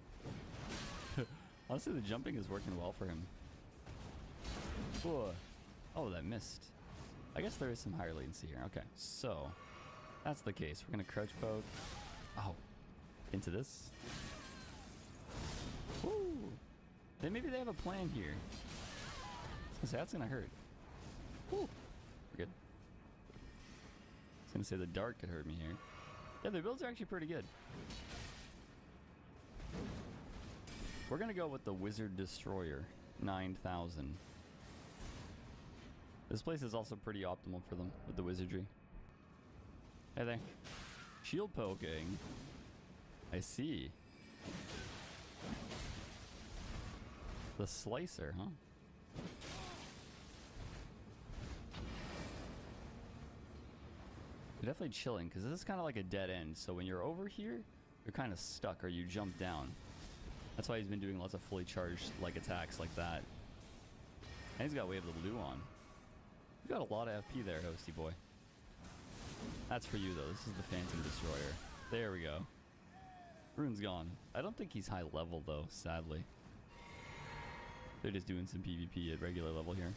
Honestly, the jumping is working well for him. Whoa. Oh, that missed. I guess there is some higher latency here. Okay, so that's the case. We're going to crouch poke. Oh. Into this. Woo. Then maybe they have a plan here. I was gonna say, that's gonna hurt. Woo. We're good. I was gonna say the dark could hurt me here. Yeah, the builds are actually pretty good. We're gonna go with the Wizard Destroyer 9000. This place is also pretty optimal for them with the wizardry. Hey there. Shield poking. I see. The slicer, huh? You're definitely chilling, because this is kind of like a dead end. So when you're over here, you're kind of stuck, or you jump down. That's why he's been doing lots of fully charged like attacks like that. And he's got Wave of the Blue on. You got a lot of FP there, Hosty boy. That's for you, though. This is the Phantom Destroyer. There we go. Rune's gone. I don't think he's high level, though, sadly. They're just doing some PvP at regular level here.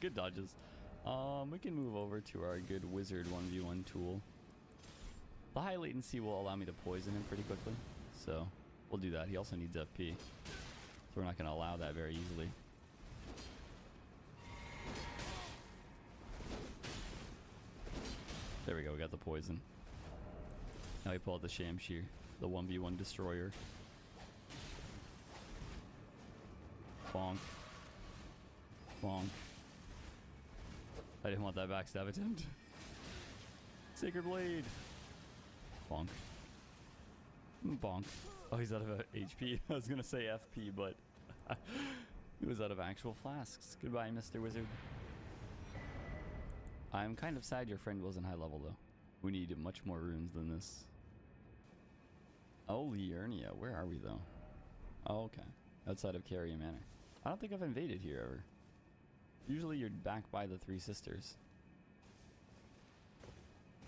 Good dodges. We can move over to our good wizard 1v1 tool. The high latency will allow me to poison him pretty quickly, so we'll do that. He also needs FP, so we're not going to allow that very easily. There we go, we got the poison. Now we pull out the Shamshir, the 1v1 destroyer. Bonk. Bonk. I didn't want that backstab attempt. Sacred Blade. Bonk. Bonk. Oh, he's out of HP. I was going to say FP, but he was out of actual flasks. Goodbye, Mr. Wizard. I'm kind of sad your friend wasn't high level, though. We need much more runes than this. Oh, Liurnia. Where are we, though? Oh, okay. Outside of Carrier Manor. I don't think I've invaded here ever. Usually you're back by the Three Sisters.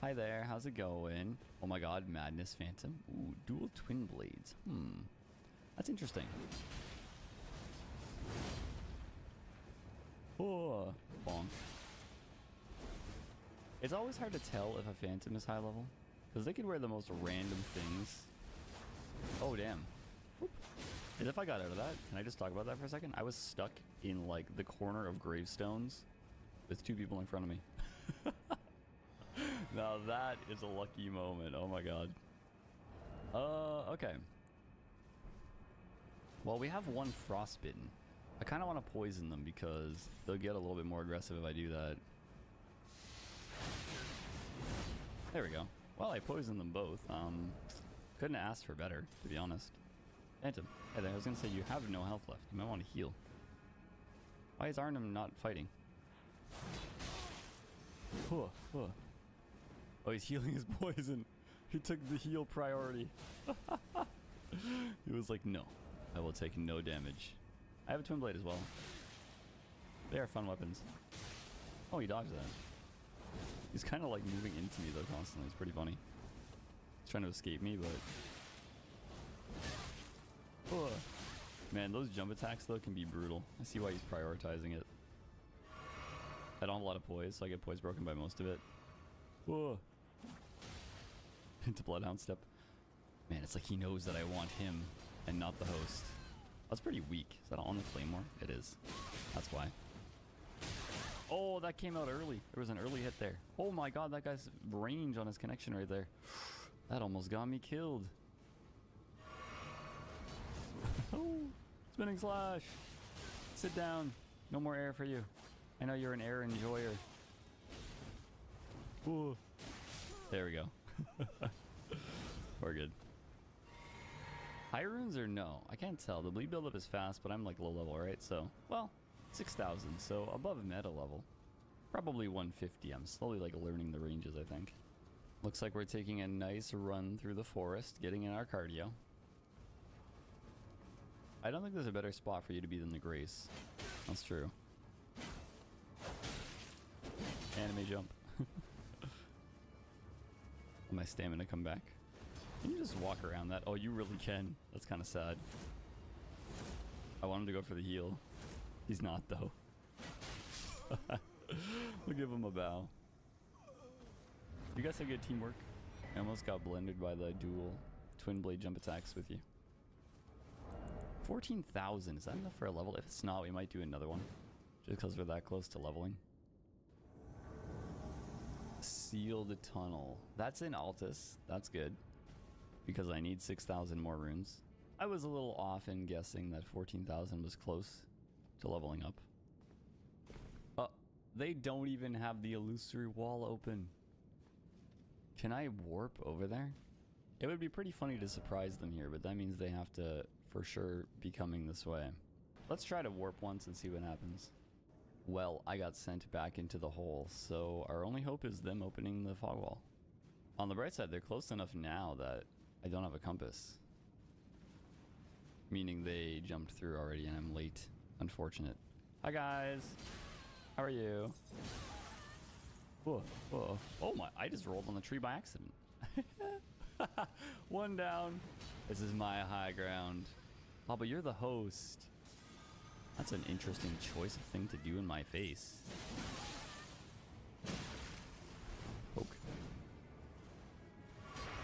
Hi there, how's it going? Oh my god, Madness Phantom. Ooh, dual twin blades. That's interesting. Oh, bonk. It's always hard to tell if a Phantom is high level, because they could wear the most random things. Oh, damn. Whoop. As if I got out of that. Can I just talk about that for a second? I was stuck in, like, the corner of gravestones with 2 people in front of me. Now that is a lucky moment. Oh my god. Okay. Well, we have 1 frostbitten. I kind of want to poison them because they'll get a little bit more aggressive if I do that. There we go. Well, I poisoned them both. Couldn't have asked for better, to be honest. Phantom. Hey there, I was going to say you have no health left. You might want to heal. Why is Arnhem not fighting? Oh, he's healing his poison. He took the heal priority. He was like, no, I will take no damage. I have a twin blade as well. They are fun weapons. Oh, he dodged that. He's kind of like moving into me though constantly. It's pretty funny. He's trying to escape me, but... Man, those jump attacks though can be brutal. I see why he's prioritizing it. I don't have a lot of poise, so I get poise broken by most of it. Whoa. Into Bloodhound step. Man, it's like he knows that I want him and not the host. That's pretty weak. Is that on the Claymore? It is. That's why. Oh, that came out early. There was an early hit there. Oh my god, that guy's range on his connection right there. That almost got me killed. Oh, spinning slash. Sit down. No more air for you. I know you're an air enjoyer. Ooh. There we go. We're good. High runes or no? I can't tell. The bleed buildup is fast, but I'm like low level, right? So, well, 6,000. So above meta level. Probably 150. I'm slowly like learning the ranges, I think. Looks like we're taking a nice run through the forest, getting in our cardio. I don't think there's a better spot for you to be than the Grace. That's true. Anime jump. Let my stamina come back. Can you just walk around that? Oh, you really can. That's kind of sad. I want him to go for the heal. He's not, though. We'll give him a bow. You guys have good teamwork. I almost got blended by the dual twin blade jump attacks with you. 14,000. Is that enough for a level? If it's not, we might do another one. Just because we're that close to leveling. Sealed tunnel. That's in Altus. That's good. Because I need 6,000 more runes. I was a little off in guessing that 14,000 was close to leveling up. They don't even have the illusory wall open. Can I warp over there? It would be pretty funny to surprise them here, but that means they have to for sure be coming this way. Let's try to warp once and see what happens. Well, I got sent back into the hole, so our only hope is them opening the fog wall. On the bright side, they're close enough now that I don't have a compass. Meaning they jumped through already and I'm late. Unfortunate. Hi guys! How are you? Whoa, whoa. Oh my, I just rolled on the tree by accident. One down. This is my high ground. Oh, but you're the host. That's an interesting choice of thing to do in my face. Poke.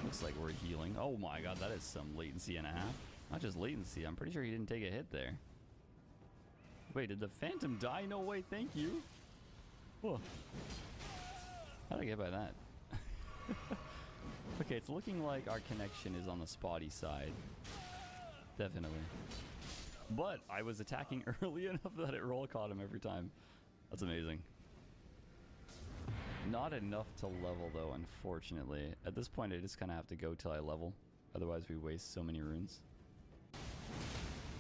Looks like we're healing. Oh my god, that is some latency and a half. Not just latency, I'm pretty sure he didn't take a hit there. Wait, did the Phantom die? No way, thank you. Whoa. How did I get by that? Okay, it's looking like our connection is on the spotty side. Definitely. But I was attacking early enough that it roll caught him every time. That's amazing. Not enough to level though, unfortunately. At this point, I just kind of have to go till I level. Otherwise, we waste so many runes.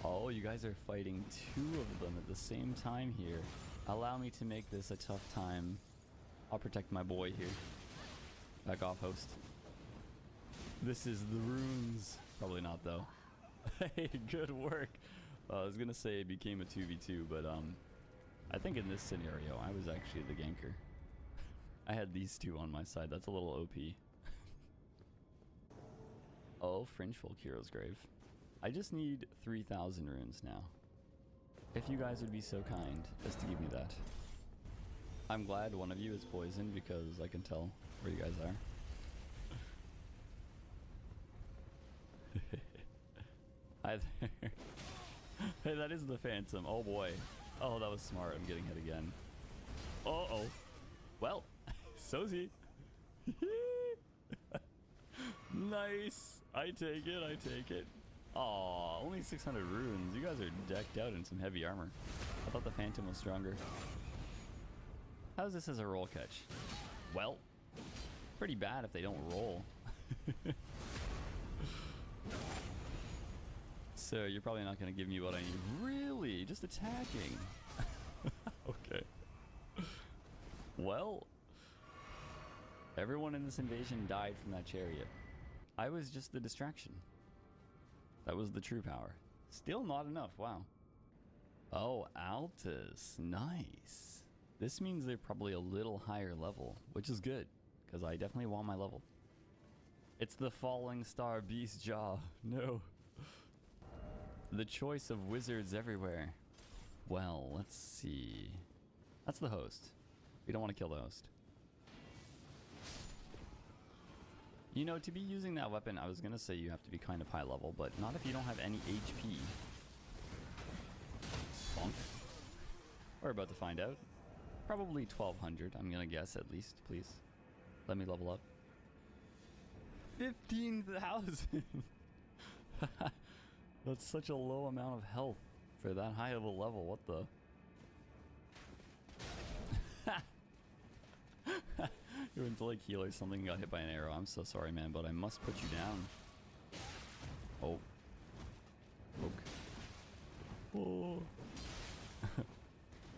Oh, you guys are fighting 2 of them at the same time here. Allow me to make this a tough time. I'll protect my boy here. Back off, host. This is the runes. Probably not, though. Hey, good work. I was going to say it became a 2v2, but I think in this scenario, I was actually the ganker. I had these two on my side. That's a little OP. Oh, Fringe Folk Hero's Grave. I just need 3,000 runes now. If you guys would be so kind as to give me that. I'm glad one of you is poisoned because I can tell where you guys are. Hi there. Hey, that is the Phantom. Oh boy. Oh, that was smart. I'm getting hit again. Uh-oh. Well, so's he. Nice. I take it. I take it. Aw, only 600 runes. You guys are decked out in some heavy armor. I thought the Phantom was stronger. How's this as a roll catch? Well, pretty bad if they don't roll. So you're probably not going to give me what I need. Really? Just attacking? Okay. Well, everyone in this invasion died from that chariot. I was just the distraction. That was the true power. Still not enough. Wow. Oh, Altus. Nice. This means they're probably a little higher level, which is good, because I definitely want my level. It's the Falling Star Beast Jaw. No. The choice of wizards everywhere. Well, let's see. That's the host. We don't want to kill the host. You know, to be using that weapon, I was going to say you have to be kind of high level, but not if you don't have any HP. Bonk. We're about to find out. Probably 1,200, I'm going to guess at least, please. Let me level up. 15,000! That's such a low amount of health for that high of a level. What the? You went to like heal or something and got hit by an arrow. I'm so sorry, man, but I must put you down. Oh. Okay. Oh.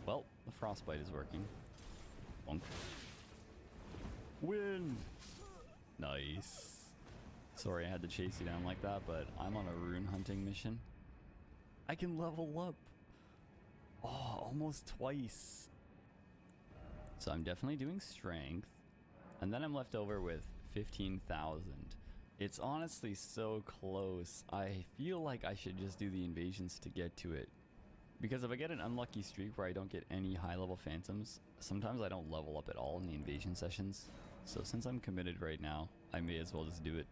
Well, the frostbite is working. Bonk. Win! Nice. Sorry I had to chase you down like that, but I'm on a rune hunting mission. I can level up. Oh, almost twice. So I'm definitely doing strength. And then I'm left over with 15,000. It's honestly so close. I feel like I should just do the invasions to get to it. Because if I get an unlucky streak where I don't get any high level phantoms, sometimes I don't level up at all in the invasion sessions. So since I'm committed right now, I may as well just do it.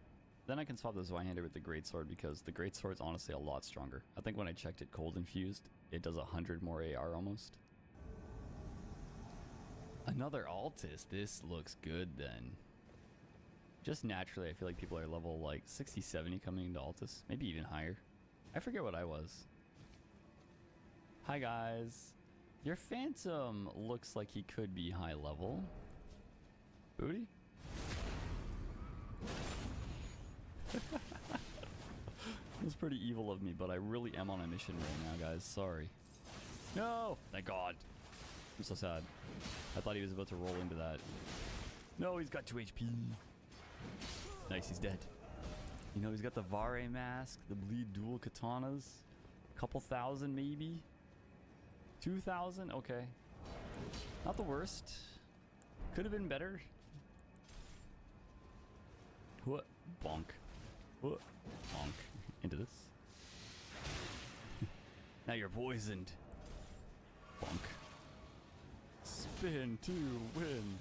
Then I can swap the Zweihander with the Greatsword because the Greatsword's honestly a lot stronger. I think when I checked it cold infused, it does 100 more AR almost. Another Altus. This looks good then. Just naturally, I feel like people are level like 60, 70 coming into Altus. Maybe even higher. I forget what I was. Hi guys. Your Phantom looks like he could be high level. Booty? That's pretty evil of me, but I really am on a mission right now, guys. Sorry. No! Thank God. I'm so sad. I thought he was about to roll into that. No, he's got 2 HP. Nice, he's dead. You know, he's got the Vare mask, the bleed dual katanas. Couple thousand, maybe? 2,000? Okay. Not the worst. Could have been better. What? Bonk. What? Bonk. Into this. Now you're poisoned. Bonk. Spin to win.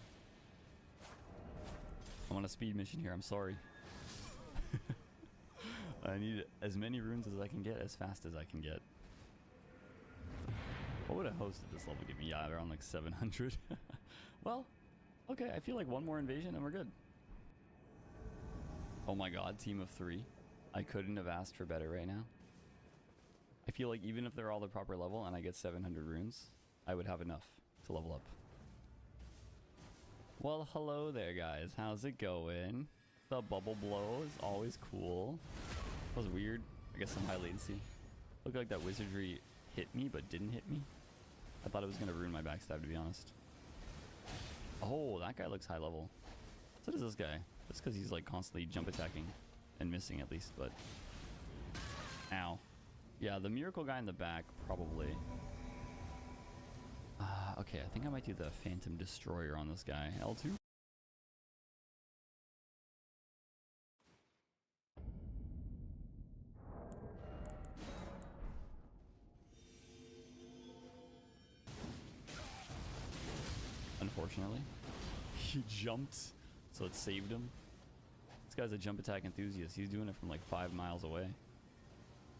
I'm on a speed mission here. I'm sorry. I need as many runes as I can get as fast as I can get. What would a host at this level give me? Yeah, around like 700. Well, okay. I feel like one more invasion and we're good. Oh my God, team of 3. I couldn't have asked for better right now. I feel like even if they're all the proper level and I get 700 runes, I would have enough to level up. Well, hello there, guys. How's it going? The bubble blow is always cool. That was weird. I guess some high latency. Looked like that wizardry hit me, but didn't hit me. I thought it was going to ruin my backstab, to be honest. Oh, that guy looks high level. So does this guy. Just because he's like constantly jump attacking and missing at least, but... Ow. Yeah, the miracle guy in the back, probably. Okay, I think I might do the Phantom Destroyer on this guy. L2? unfortunately. He jumped, so it saved him. This guy's a jump attack enthusiast. He's doing it from like 5 miles away.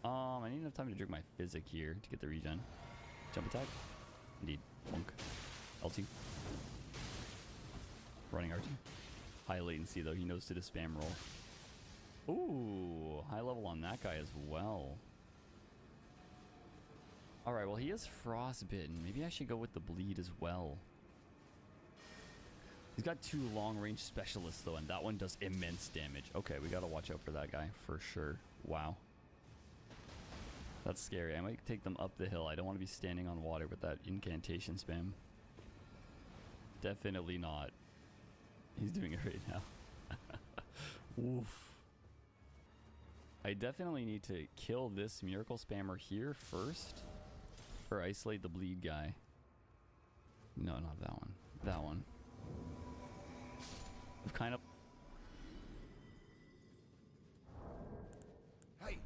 I need enough time to drink my physic here to get the regen. Jump attack. Indeed. Bonk. L2. Running R2. High latency though. He knows to the spam roll. Ooh, high level on that guy as well. Alright, well he is frostbitten. Maybe I should go with the bleed as well. He's got 2 long-range specialists though, and that one does immense damage. Okay, we gotta watch out for that guy for sure. Wow. That's scary. I might take them up the hill. I don't want to be standing on water with that incantation spam. Definitely not. He's doing it right now. Oof. I definitely need to kill this miracle spammer here first. Or isolate the bleed guy. No, not that one. That one. I've kind of... Hey!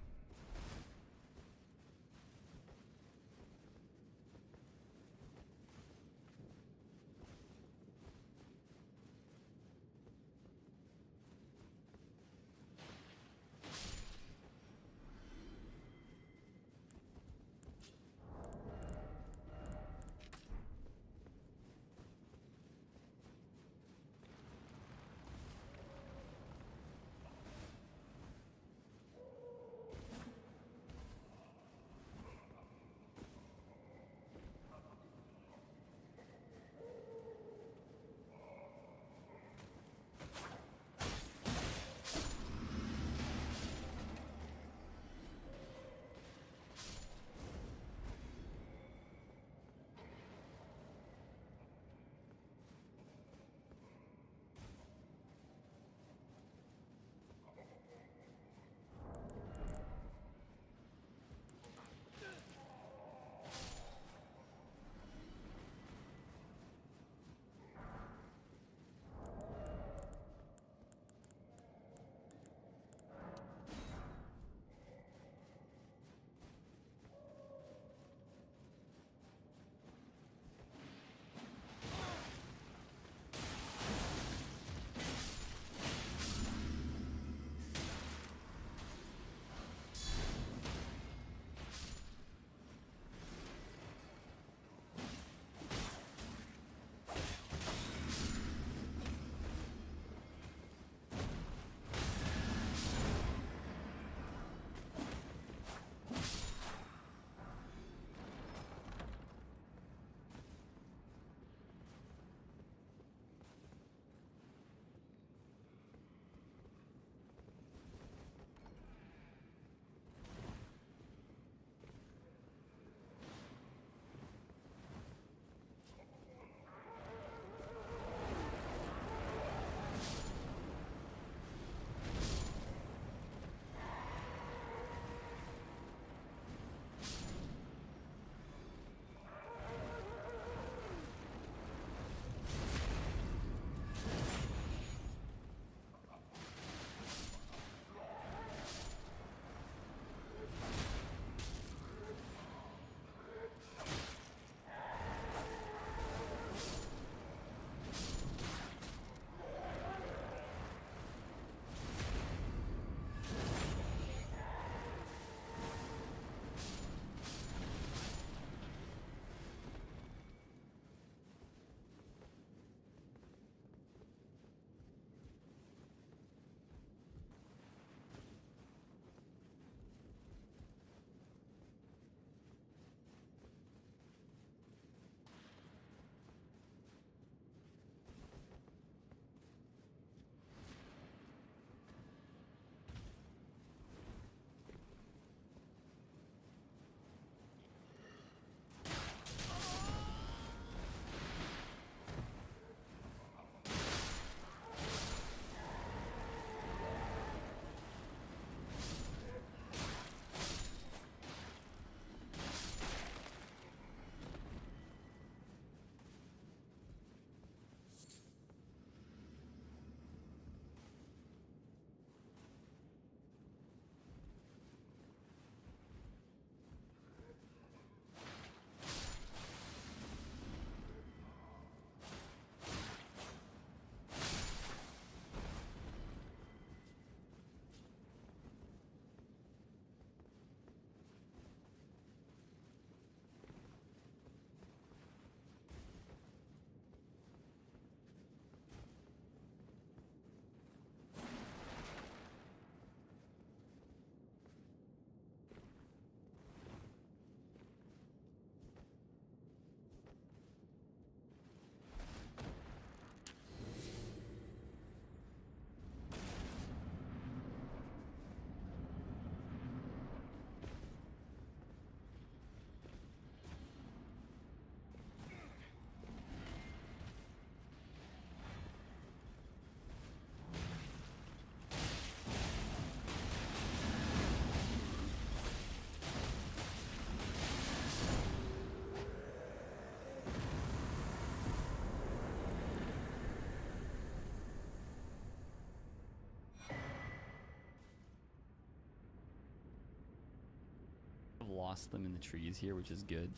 lost them in the trees here, which is good.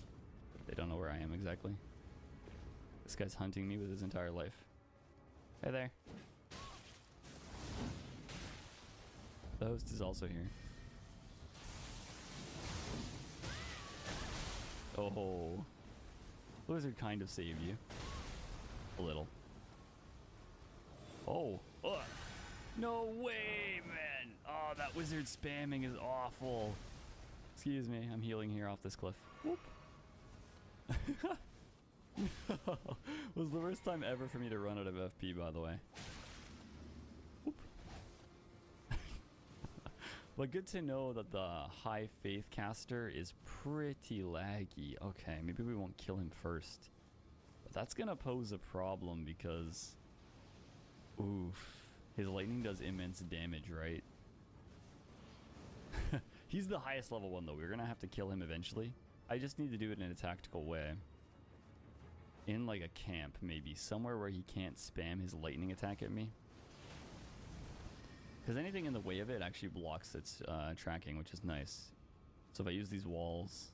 They don't know where I am exactly. This guy's hunting me with his entire life. Hey there. The host is also here. Oh. Blizzard kind of saved you. A little. Oh. Ugh. No way, man. Oh, that wizard spamming is awful. Excuse me, I'm healing here off this cliff. Whoop. Was the worst time ever for me to run out of FP, by the way. Whoop. But good to know that the high faith caster is pretty laggy. Okay, maybe we won't kill him first. But that's gonna pose a problem because... Oof. His lightning does immense damage, right? He's the highest level one, though. We're gonna have to kill him eventually. I just need to do it in a tactical way. In like a camp, maybe. Somewhere where he can't spam his lightning attack at me. Because anything in the way of it actually blocks its tracking, which is nice. So if I use these walls,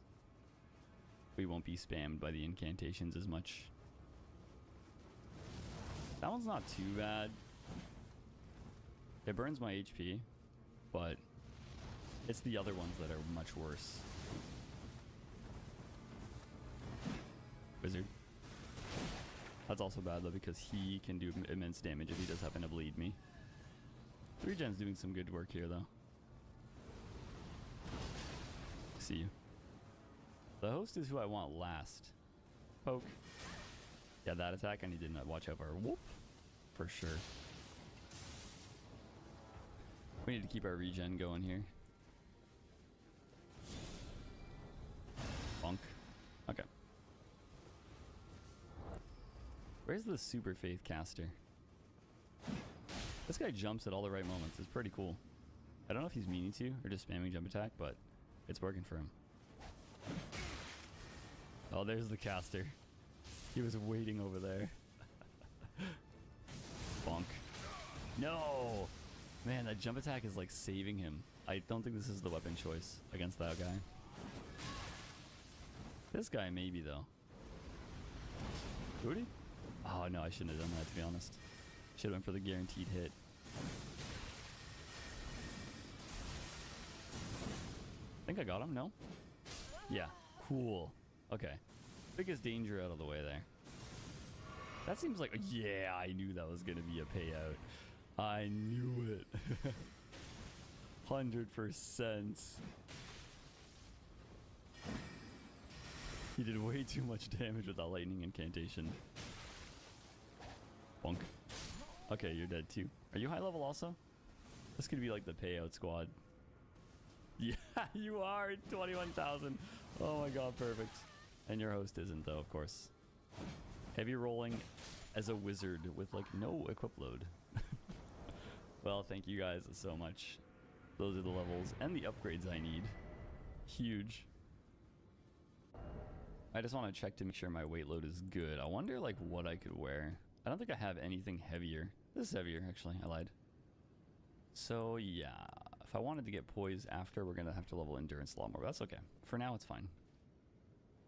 we won't be spammed by the incantations as much. That one's not too bad. It burns my HP, but it's the other ones that are much worse. Wizard. That's also bad though because he can do immense damage if he does happen to bleed me. 3gen's doing some good work here though. See you. The host is who I want last. Poke. Yeah, that attack I need to watch out for. Whoop. For sure. We need to keep our regen going here. Bonk. Okay. Where's the super faith caster? This guy jumps at all the right moments. It's pretty cool. I don't know if he's meaning to or just spamming jump attack, but it's working for him. Oh, there's the caster. He was waiting over there. Bonk. No! Man, that jump attack is like saving him. I don't think this is the weapon choice against that guy. This guy maybe though. Would he? Oh no, I shouldn't have done that to be honest. Should have went for the guaranteed hit. I think I got him, no? Yeah, cool. Okay. Biggest danger out of the way there. That seems like, yeah, I knew that was gonna be a payout. I knew it. 100%. He did way too much damage with that lightning incantation. Bonk. Okay, you're dead too. Are you high level also? This could be like the payout squad. Yeah, you are. 21,000. Oh my god, perfect. And your host isn't though, of course. Heavy rolling as a wizard with like no equip load. Well, thank you guys so much. Those are the levels and the upgrades I need. Huge. I just want to check to make sure my weight load is good. I wonder like what I could wear. I don't think I have anything heavier. This is heavier, actually. I lied. So yeah, if I wanted to get poise after, we're gonna have to level endurance a lot more. But that's okay. For now, it's fine.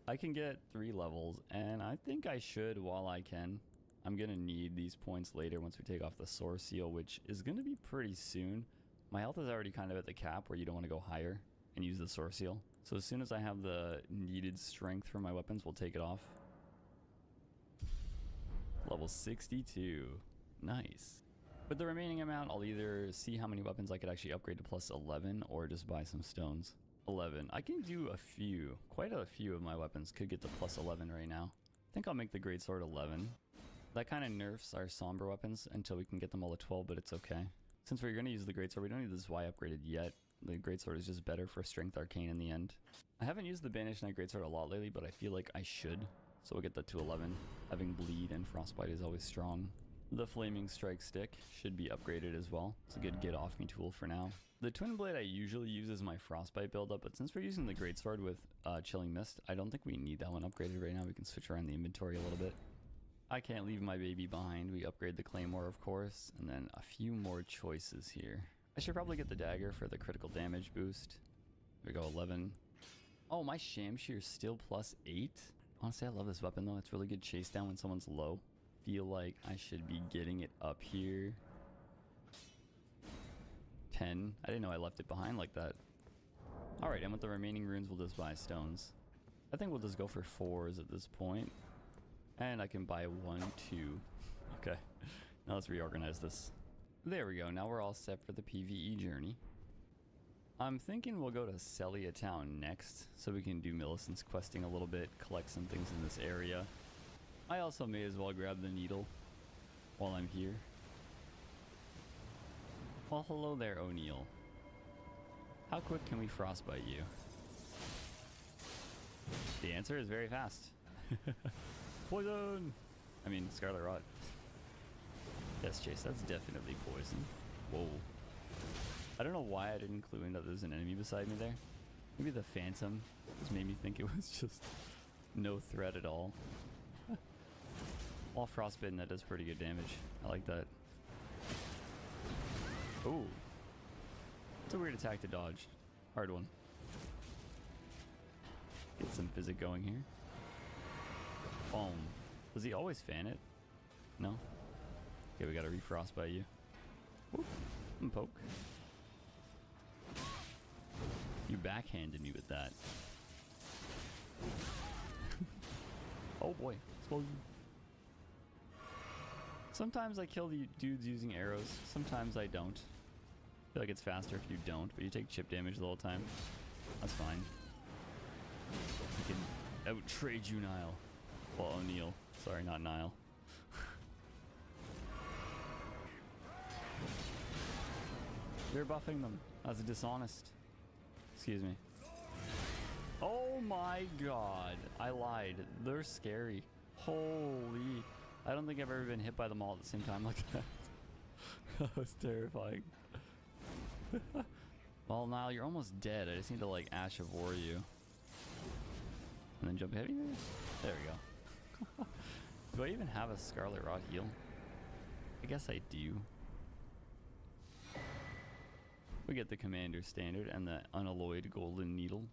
I can get 3 levels, and I think I should while I can. I'm gonna need these points later once we take off the Source Seal, which is gonna be pretty soon. My health is already kind of at the cap where you don't want to go higher and use the Source Seal. So as soon as I have the needed strength for my weapons, we'll take it off. Level 62. Nice. With the remaining amount, I'll either see how many weapons I could actually upgrade to plus 11 or just buy some stones. 11. I can do a few. Quite a few of my weapons could get to plus 11 right now. I think I'll make the Greatsword 11. That kind of nerfs our somber weapons until we can get them all to 12, but it's okay. Since we're going to use the Greatsword, we don't need this Y upgraded yet. The Greatsword is just better for Strength Arcane in the end. I haven't used the Banished Knight Greatsword a lot lately, but I feel like I should. So we'll get that to 11. Having Bleed and Frostbite is always strong. The Flaming Strike Stick should be upgraded as well. It's a good get-off-me tool for now. The Twin Blade I usually use as my Frostbite build-up, but since we're using the Greatsword with Chilling Mist, I don't think we need that one upgraded right now. We can switch around the inventory a little bit. I can't leave my baby behind. We upgrade the Claymore, of course, and then a few more choices here. I should probably get the Dagger for the critical damage boost. There we go, 11. Oh, my Shamshir's still +8? Honestly, I love this weapon though. It's really good chase down when someone's low. Feel like I should be getting it up here. 10. I didn't know I left it behind like that. Alright, and with the remaining runes, we'll just buy stones. I think we'll just go for 4s at this point. And I can buy 1, 2. Okay, now let's reorganize this. There we go, now we're all set for the PvE journey. I'm thinking we'll go to Celia Town next, so we can do Millicent's questing a little bit, collect some things in this area. I also may as well grab the needle while I'm here. Well, hello there, O'Neill. How quick can we frostbite you? The answer is very fast. Poison! I mean, Scarlet Rot. Yes, Chase, that's definitely poison. Whoa. I don't know why I didn't clue in that there's an enemy beside me there. Maybe the Phantom just made me think it was just no threat at all. While frostbitten, that does pretty good damage. I like that. Ooh. It's a weird attack to dodge. Hard one. Get some physic going here. Boom. Does he always fan it? No? Okay, we gotta refrostbite you. Whoop. And poke. You backhanded me with that. Oh boy. Explosion. Sometimes I kill the dudes using arrows. Sometimes I don't. I feel like it's faster if you don't, but you take chip damage the whole time. That's fine. I can out-trade you, Nile. Well, O'Neill. Sorry, not Nile. You're buffing them. That's dishonest. Excuse me. Oh my god. I lied. They're scary. Holy. I don't think I've ever been hit by them all at the same time like that. That was terrifying. Well, Nile, you're almost dead. I just need to, like, Ash of War you. And then jump heavy? There we go. Do I even have a Scarlet Rot heal? I guess I do. We get the Commander Standard and the Unalloyed Golden Needle.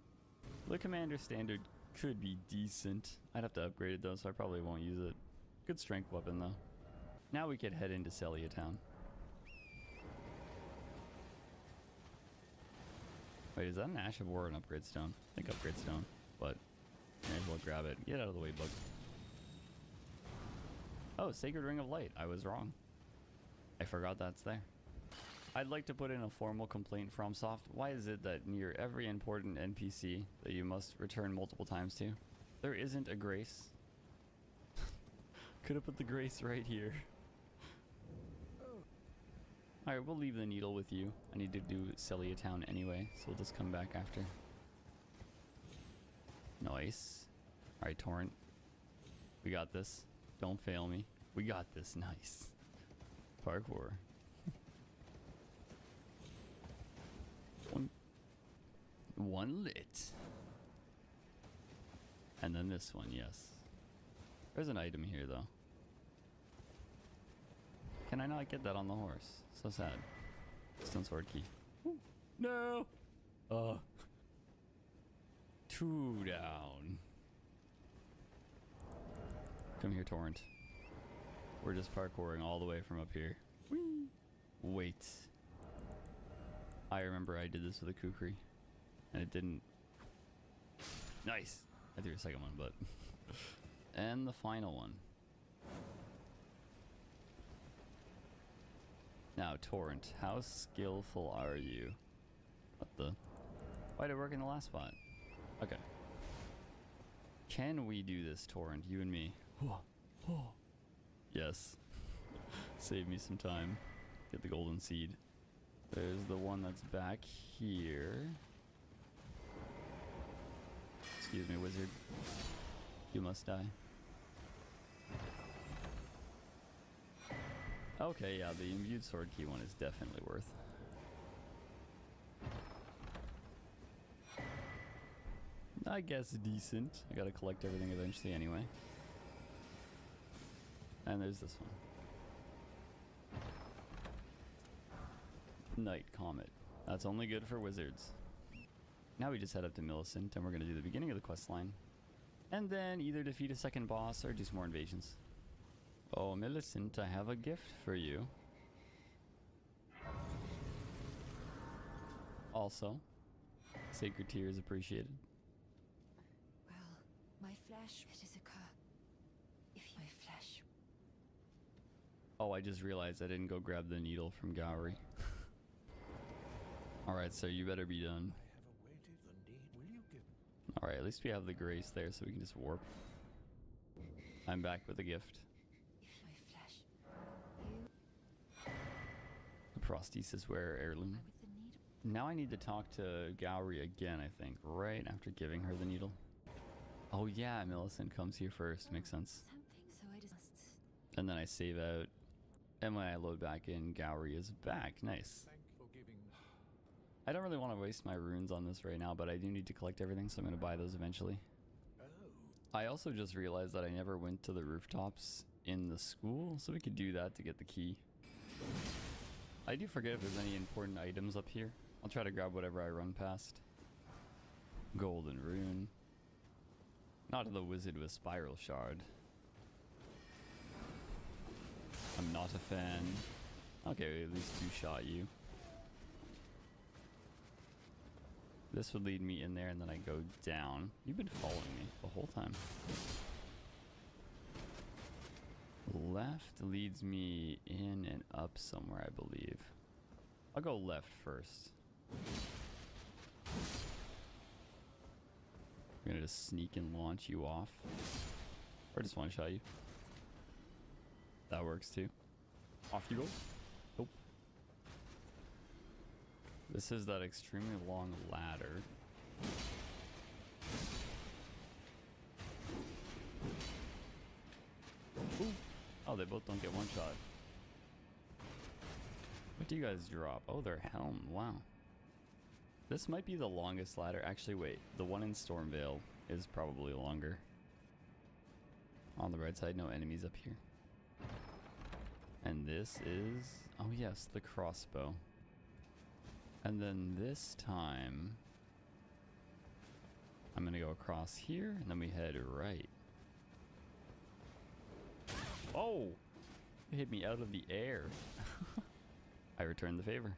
The Commander Standard could be decent. I'd have to upgrade it though, so I probably won't use it. Good strength weapon though. Now we could head into Celia Town. Wait, is that an Ash of War or an upgrade stone? I think upgrade stone, but may as well grab it. Get out of the way, bug. Oh, Sacred Ring of Light. I was wrong. I forgot that's there. I'd like to put in a formal complaint from FromSoft. Why is it that near every important NPC that you must return multiple times to, there isn't a grace? Could have put the grace right here. Alright, we'll leave the needle with you. I need to do Celia Town anyway, so we'll just come back after. Nice. Alright, Torrent. We got this. Don't fail me. We got this. Nice. Parkour. One lit. And then this one, yes. There's an item here, though. Can I not get that on the horse? So sad. Stone sword key. Ooh. No! 2 down. Come here, Torrent. We're just parkouring all the way from up here. Whee! Wait. I remember I did this with a kukri. And it didn't. Nice! I threw a second one, but. And the final one. Now, Torrent, how skillful are you? What the? Why did it work in the last spot? Okay. Can we do this, Torrent? You and me. Yes. Save me some time. Get the golden seed. There's the one that's back here. Excuse me, wizard. You must die. Okay, yeah, the imbued sword key one is definitely worth. I guess decent. I gotta collect everything eventually anyway. And there's this one. Night Comet. That's only good for wizards. Now we just head up to Millicent, and we're going to do the beginning of the quest line. And then either defeat a second boss or do some more invasions. Oh, Millicent, I have a gift for you. Also, sacred tears appreciated. Well, my flesh, it is a curse. If my flesh... Oh, I just realized I didn't go grab the needle from Gowry. Alright, so you better be done. Alright, at least we have the grace there so we can just warp. I'm back with a gift. If my flesh... You... The prosthesis wearer heirloom. with the needle... Now I need to talk to Gowry again, I think, right after giving her the needle. Oh yeah, Millicent comes here first. Makes sense. Something, so I just... And then I save out. And when I load back in, Gowry is back. Nice. I don't really want to waste my runes on this right now, but I do need to collect everything, so I'm going to buy those eventually. I also just realized that I never went to the rooftops in the school, so we could do that to get the key. I do forget if there's any important items up here. I'll try to grab whatever I run past. Golden rune. Not the wizard with spiral shard. I'm not a fan. Okay, at least two-shot you. This would lead me in there and then I go down. You've been following me the whole time. Left leads me in and up somewhere, I believe. I'll go left first. I'm gonna just sneak and launch you off. Or just one-shot you. That works too. Off you go. Nope. This is that extremely long ladder. Ooh. Oh, they both don't get one shot. What do you guys drop? Oh, their helm. Wow. This might be the longest ladder. Actually, wait. The one in Stormvale is probably longer. On the right side, no enemies up here. And this is... oh yes, the crossbow. And then this time... I'm gonna go across here, and then we head right. Oh! It hit me out of the air. I returned the favor.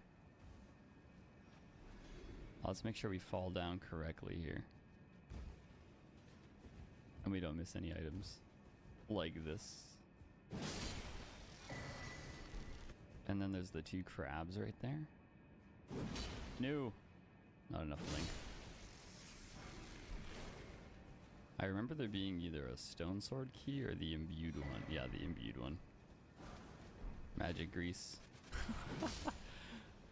Let's make sure we fall down correctly here. And we don't miss any items. Like this. And then there's the two crabs right there. No! Not enough length. I remember there being either a stone sword key or the imbued one. Yeah, the imbued one. Magic grease.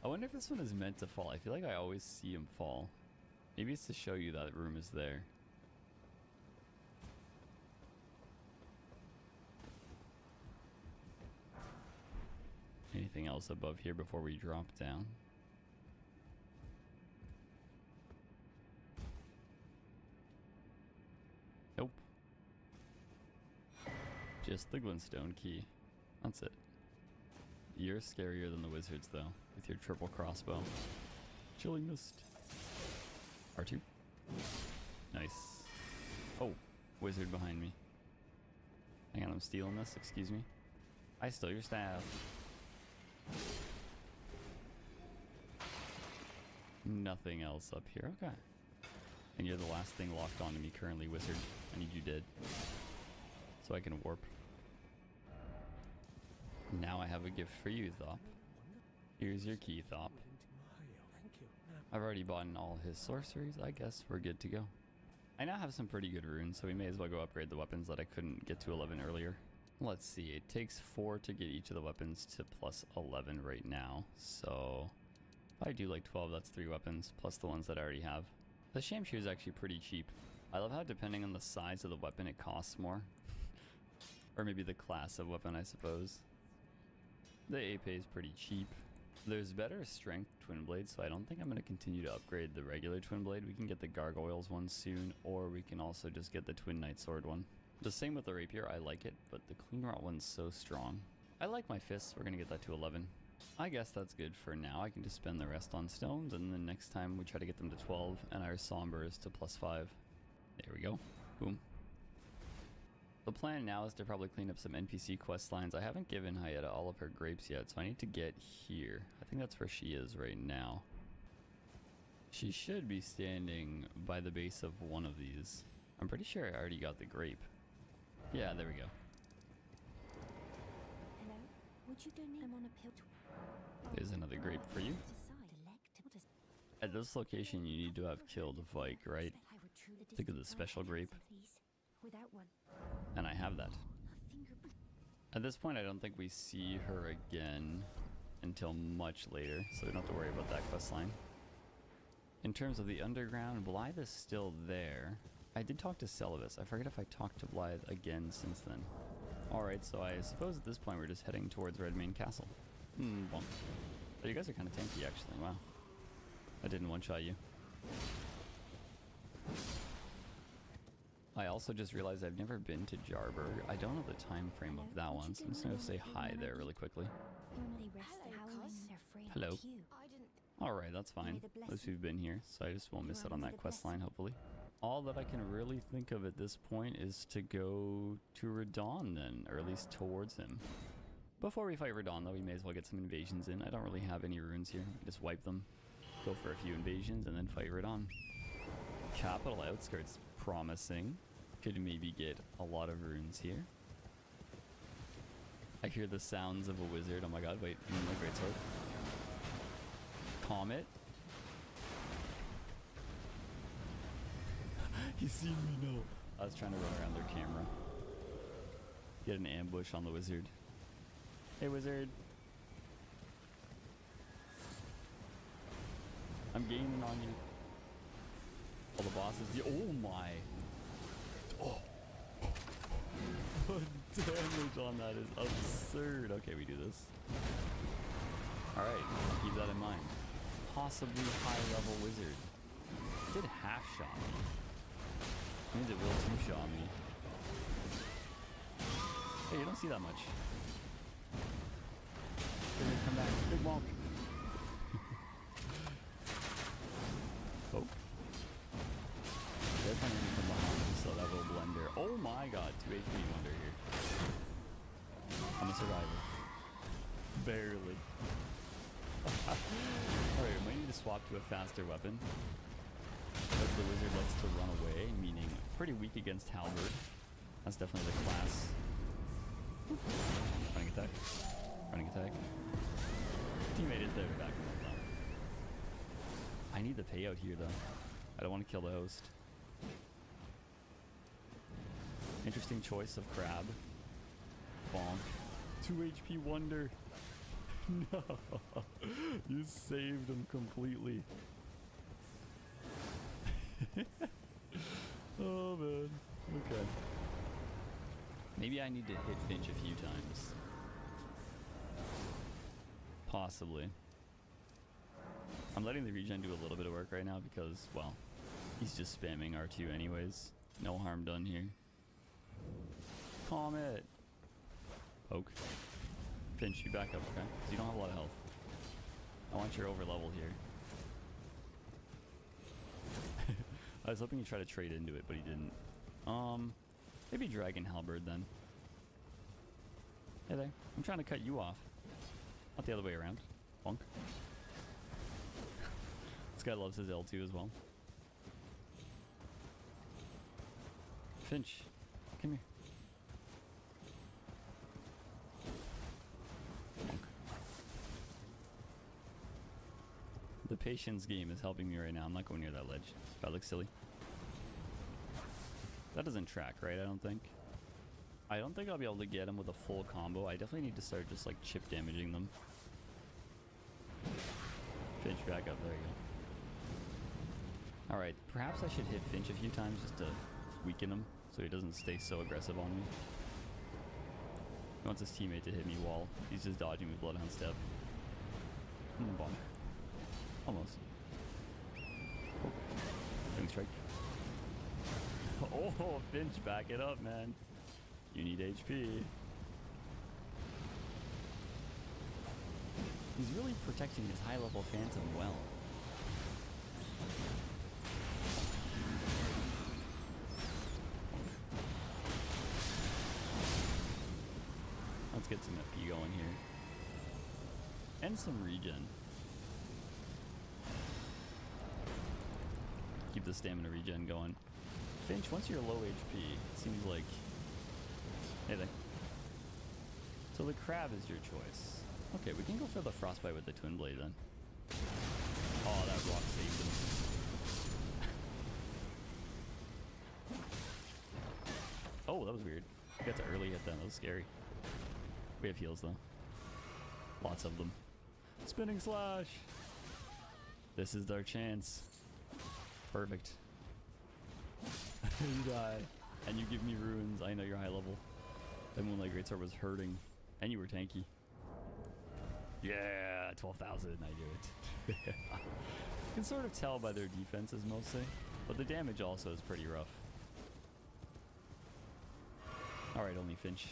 I wonder if this one is meant to fall. I feel like I always see him fall. Maybe it's to show you that room is there. Anything else above here before we drop down? Nope. Just the glintstone key. That's it. You're scarier than the wizards, though, with your triple crossbow. Chilling mist. R2. Nice. Oh, wizard behind me. Hang on, I'm stealing this. Excuse me. I stole your staff. Nothing else up here. Okay. And you're the last thing locked onto me currently, wizard. I need you dead. So I can warp. Now I have a gift for you, Thop. Here's your key, Thop. I've already bought in all his sorceries. I guess we're good to go. I now have some pretty good runes, so we may as well go upgrade the weapons that I couldn't get to 11 earlier. Let's see, it takes 4 to get each of the weapons to plus 11 right now. So if I do like 12, that's 3 weapons, plus the ones that I already have. The Shamshu is actually pretty cheap. I love how depending on the size of the weapon, it costs more. Or maybe the class of weapon, I suppose. The Ape is pretty cheap. There's better strength twin blades, so I don't think I'm going to continue to upgrade the regular twin blade. We can get the Gargoyles one soon, or we can also just get the Twin Knight Sword one. The same with the Rapier, I like it, but the Clean Rot one's so strong. I like my fists, we're going to get that to 11. I guess that's good for now. I can just spend the rest on stones, and then next time we try to get them to 12, and our somber is to +5. There we go. Boom. The plan now is to probably clean up some NPC quest lines. I haven't given Hayata all of her grapes yet, so I need to get here. I think that's where she is right now. She should be standing by the base of one of these. I'm pretty sure I already got the grape. Yeah, there we go. Hello? Would you donate? I'm on a pill. There's another grape for you. At this location, you need to have killed Vike, right? Think of the special grape. Without one. And I have that. At this point, I don't think we see her again until much later, so we don't have to worry about that quest line. In terms of the underground, Blythe is still there. I did talk to Celibus. I forget if I talked to Blythe again since then. Alright, so I suppose at this point we're just heading towards Redmane Castle. Bonk. Oh, you guys are kind of tanky, actually. Wow. I didn't one-shot you. I also just realized I've never been to Jarburg. I don't know the time frame of that one, so I'm just going to say hi there really quickly. Hello. Alright, that's fine. At least we've been here, so I just won't miss out on that quest line, hopefully. All that I can really think of at this point is to go to Radon then, or at least towards him. Before we fight Radon though, we may as well get some invasions in. I don't really have any runes here. Just wipe them, go for a few invasions, and then fight Radon. Capital Outskirts, promising. Could maybe get a lot of runes here. I hear the sounds of a wizard. Oh my god, wait, my greatsword. Comet. You see me? No. I was trying to run around their camera. Get an ambush on the wizard. Hey, wizard. I'm gaining on you. All the bosses. Oh my. Oh. The damage on that is absurd. Okay, we do this. Alright, keep that in mind. Possibly high level wizard. It did half shot me. Means it will two-shot me. Hey, you don't see that much. Here, come back. Big bonk. Oh. They're coming in from behind, so that will blender. Oh my god, 2 HP wonder here. I'm a survivor. Barely. Alright, we might need to swap to a faster weapon. But the wizard likes to run away, meaning pretty weak against halberd. That's definitely the class. Running attack. Running attack. Teammate is there to back him up. I need the payout here though. I don't want to kill the host. Interesting choice of crab. Bonk. 2 HP wonder. No. You saved him completely. Oh man. Okay. Maybe I need to hit Finch a few times. Possibly. I'm letting the regen do a little bit of work right now because, well, he's just spamming R2 anyways. No harm done here. Comet! Poke. Finch, you back up, okay? Because you don't have a lot of health. I want your over level here. I was hoping he'd try to trade into it, but he didn't. Maybe Dragon Halberd then. Hey there, I'm trying to cut you off. Not the other way around. Bonk. This guy loves his L2 as well. Finch, come here. Bonk. The patience game is helping me right now. I'm not going near that ledge. That looks silly. That doesn't track, right? I don't think. I don't think I'll be able to get him with a full combo. I definitely need to start just like chip damaging them. Finch back up. There you go. Alright, perhaps I should hit Finch a few times just to weaken him so he doesn't stay so aggressive on me. He wants his teammate to hit me while he's just dodging with Bloodhound Step. Bonk. Almost. Oh. Wing strike. Oh, Finch, back it up, man. You need HP. He's really protecting his high-level Phantom well. Let's get some FP going here. And some regen. Keep the stamina regen going. Finch, once you're low HP, it seems like... Hey there. So the crab is your choice. Okay, we can go for the frostbite with the twin blade then. Oh, that rock saved him. Oh, that was weird. We got to early hit them. That was scary. We have heals though. Lots of them. Spinning slash. This is our chance. Perfect. You die. And you give me runes. I know you're high level. That Moonlight Greatsword was hurting. And you were tanky. Yeah, 12,000. I do it. You can sort of tell by their defenses mostly. But the damage also is pretty rough. Alright, only Finch.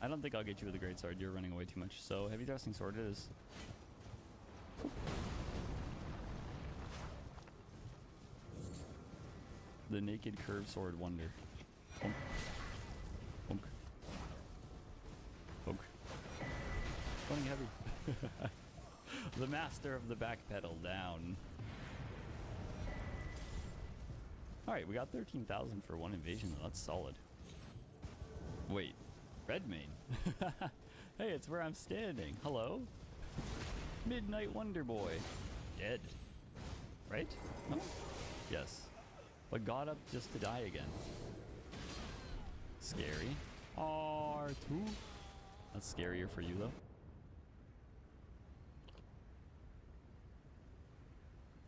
I don't think I'll get you with a Greatsword. You're running away too much. So, Heavy Thrusting Sword it is. The Naked Curved Sword Wonder. Bonk. Bonk. Bonk. Running heavy. The master of the back pedal down. Alright, we got 13,000 for one invasion. That's solid. Wait. Redmane. Hey, it's where I'm standing. Hello? Midnight Wonder Boy. Dead. Right? No? Yes. But got up just to die again. Scary. R2. That's scarier for you, though.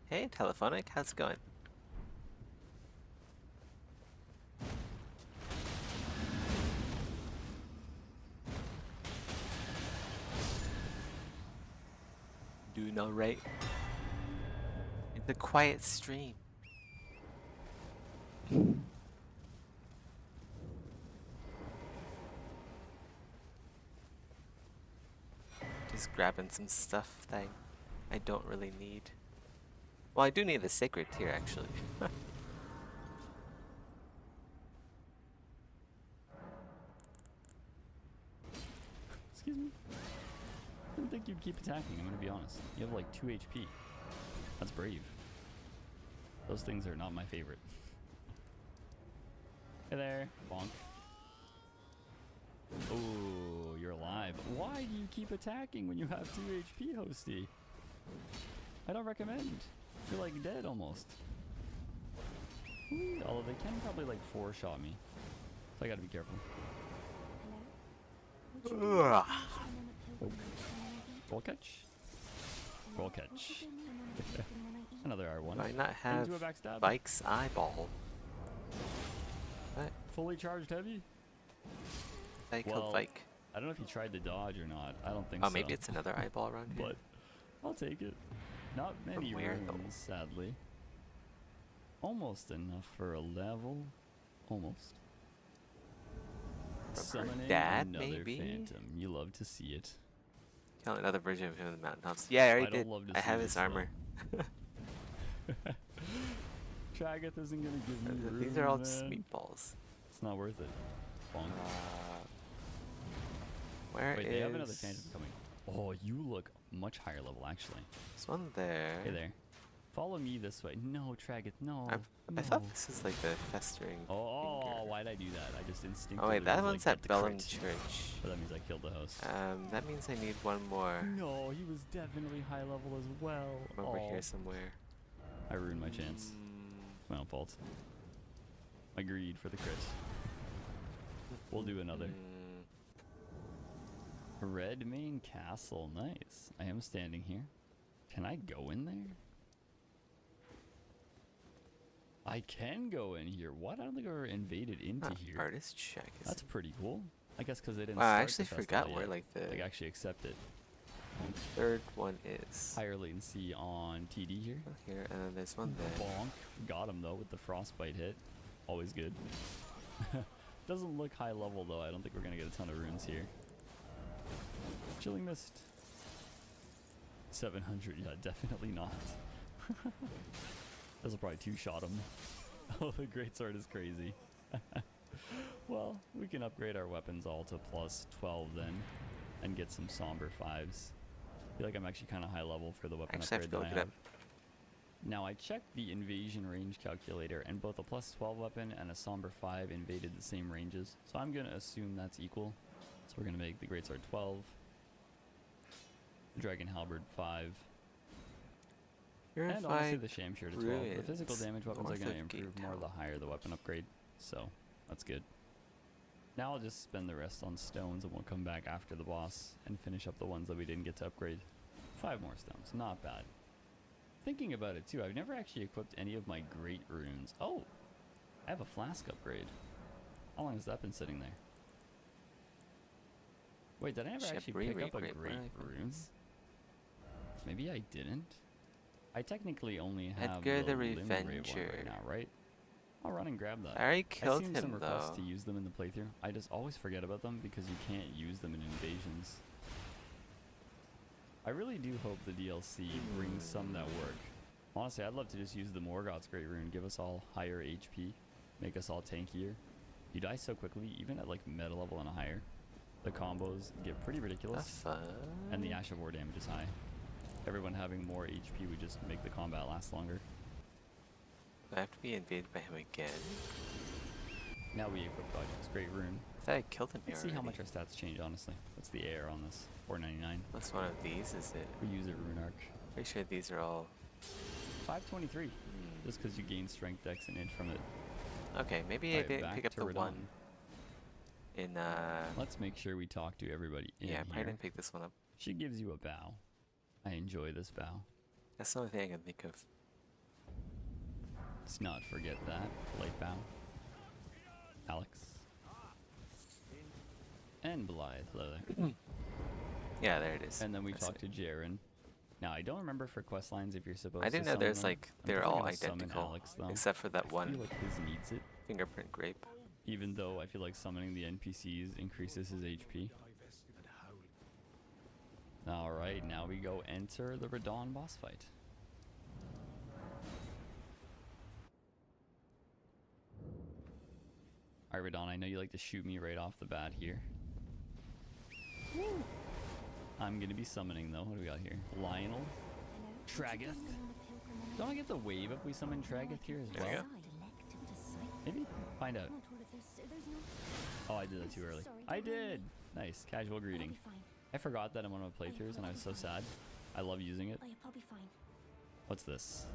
Hey, Telephonic, how's it going? Doing alright. It's a quiet stream. Just grabbing some stuff that I don't really need. Well, I do need the sacred tier actually. Excuse me? I didn't think you'd keep attacking, I'm gonna be honest. You have like 2 HP. That's brave. Those things are not my favorite. Hey there. Bonk. Oh, you're alive. Why do you keep attacking when you have 2 HP, Hosty? I don't recommend. You're like dead almost. Ooh, although they can probably like 4-shot me. So I gotta be careful. Ugh. Oh. Roll catch. Roll catch. Another R1. Do I not have Into a backstab. Bike's eyeball? What? Fully charged heavy? I killed Bike. I don't know if you tried the dodge or not. I don't think so. Oh, maybe it's another eyeball around here. But I'll take it. Not many From where, though? runes, sadly. Almost enough for a level. Almost. From her Summoning dad, another maybe? phantom. You love to see it. Kill another version of him in the mountaintops. Yeah, I already I did. don't love to I see have this, his though. armor. Tragath isn't gonna give me These are all runes, just man. meatballs. It's not worth it. Bonk. Where Wait, is... they have another phantom coming. Oh, you look much higher level, actually. There's one there. Hey there. Follow me this way. No, Tragath, no. I thought no. this is like the festering Oh, finger. why'd I do that? I just instinctively Oh wait, that was one's like, at "Get the Bellum crit." Church. But that means I killed the host. That means I need one more. No, he was definitely high level as well. I'm over Oh, here somewhere. I ruined my chance. It's my own fault. My greed for the crit. We'll do another. Redmane Castle, nice. I am standing here. Can I go in there? I can go in here. What? I don't think I ever invaded into here. Artist check. That's pretty cool. I guess because they didn't. Wow, I start actually the festival forgot where yet. like the Like actually accept it. third one is. Higher latency on TD here. Here, and then there's one there. Bonk. Got him though with the frostbite hit. Always good. Doesn't look high level though. I don't think we're gonna get a ton of runes here. Chilling Mist. 700, yeah, definitely not. Those will probably two-shot him. Oh, the greatsword is crazy. Well, we can upgrade our weapons all to plus 12 then, and get some somber 5s. I feel like I'm actually kind of high level for the weapon Actually, I have upgrade to that look I it have. Now, I checked the invasion range calculator, and both a plus 12 weapon and a somber 5 invaded the same ranges. So I'm going to assume that's equal. So we're going to make the greatsword 12, the dragon halberd 5, and honestly the shamshir to 12. The physical damage weapons are going to improve more the higher the weapon upgrade. So that's good. Now I'll just spend the rest on stones, and we'll come back after the boss and finish up the ones that we didn't get to upgrade. 5 more stones, not bad. Thinking about it too, I've never actually equipped any of my great runes. Oh, I have a flask upgrade. How long has that been sitting there? Wait, did I ever actually pick up a great rune? Maybe I didn't. I technically only have Edgar the Limgrave one Revenger. right now, right? I'll run and grab that. I already killed I've seen him some requests though. to use them in the playthrough. I just always forget about them because you can't use them in invasions. I really do hope the DLC brings some that work. Honestly, I'd love to just use the Morgoth's Great Rune, give us all higher HP, make us all tankier. You die so quickly, even at like meta level and higher. The combos get pretty ridiculous, That's fun. and the Ash of War damage is high. Everyone having more HP would just make the combat last longer. I have to be invaded by him again. Now we equip Godrick's Great Rune. I thought I killed him Let's see how much our stats change, honestly. What's the AR on this? 499. What's one of these, is it? We use a rune arc. Pretty sure these are all... 523. Just because you gain strength dex an inch from it. Okay, maybe I Alright, didn't back pick up to the Radon. one in, Let's make sure we talk to everybody in yeah, I here. probably didn't pick this one up. She gives you a bow. I enjoy this bow. That's the only thing I can think of. Let's not forget that. Light bow. Alex. And Blythe. Hello there. Yeah, there it is. And then we That's talk to Jaren. Now, I don't remember for quest lines if you're supposed to I didn't know summon there's them. like, I'm they're probably all gonna summon identical. Alex, though. Except for that I one feel like his needs it. fingerprint grape. Even though I feel like summoning the NPCs increases his HP. Alright, now we go enter the Radon boss fight. Alright, Radon, I know you like to shoot me right off the bat here. I'm gonna be summoning though. What do we got here? Lionel. Traggeth. Don't I get the wave if we summon Traggeth here as There you well? go. Maybe? Find out. Oh, I did that too early. I did! Nice. Casual greeting. I forgot that in one of my playthroughs and I was so sad. I love using it. Oh, yeah, I'll be fine. What's this?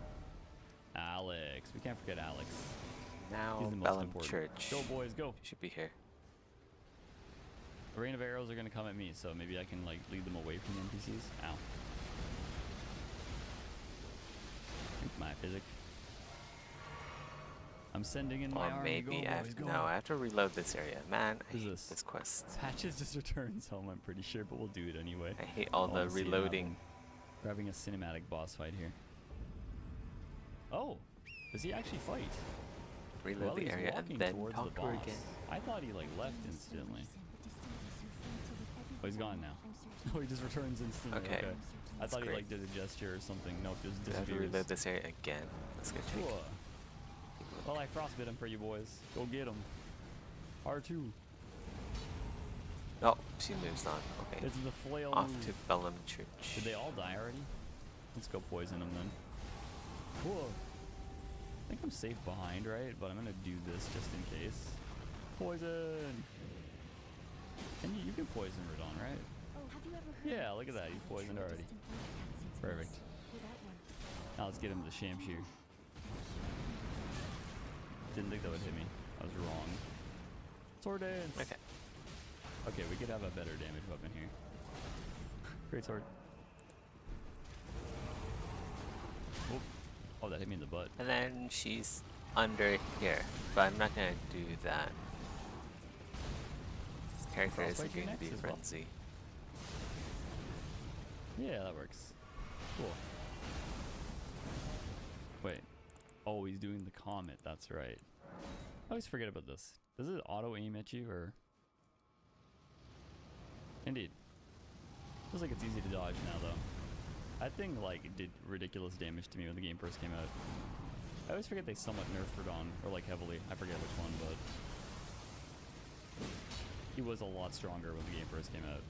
Alex. We can't forget Alex. Now, He's the most Bellum important. Church. Go, boys, go. Should be here. A rain of arrows are gonna come at me, so maybe I can like lead them away from the NPCs. Ow. Think my physic. I'm sending in my Or army. maybe Go, I boys, have go. no, I have to reload this area. Man, I What is hate this? this quest. Patches just returns home, I'm pretty sure, but we'll do it anyway. I hate all I the wanna see it reloading. happen. We're having a cinematic boss fight here. Oh, does he actually fight? Reload Well, the he's area walking and then towards talk the to her boss. again. I thought he like left instantly. Oh, he's gone now. Oh, he just returns instantly. Okay. I That's thought he great. like did a gesture or something. Nope, just I have to disappears. reload this area again. Let's go check. Cool. Well, I frostbit him for you boys. Go get him. R2. Oh, she moves on. Okay. It's the flail Off move. to Bellum Church. Did they all die already? Let's go poison them then. Cool. I think I'm safe behind, right? But I'm gonna do this just in case. Poison! And you can poison Radon, right? Oh, have you ever heard Yeah, of look at that. He's poisoned already. distant blood cancer Perfect. cells? With that one. Now let's get him the Shamshir. Didn't think that would hit me. I was wrong. Sword dance! Okay. Okay, we could have a better damage weapon here. Great sword. Oh. Oh, that hit me in the butt. And then she's under here, but I'm not gonna do that. This character Frostbite isn't you going to be next as well. frenzy. Yeah, that works. Cool. Wait. Oh, he's doing the comet. That's right. I always forget about this. Does it auto aim at you or? Indeed. Feels like it's easy to dodge now though. That thing like did ridiculous damage to me when the game first came out. I always forget they somewhat nerfed Radon, or like heavily. I forget which one, but he was a lot stronger when the game first came out.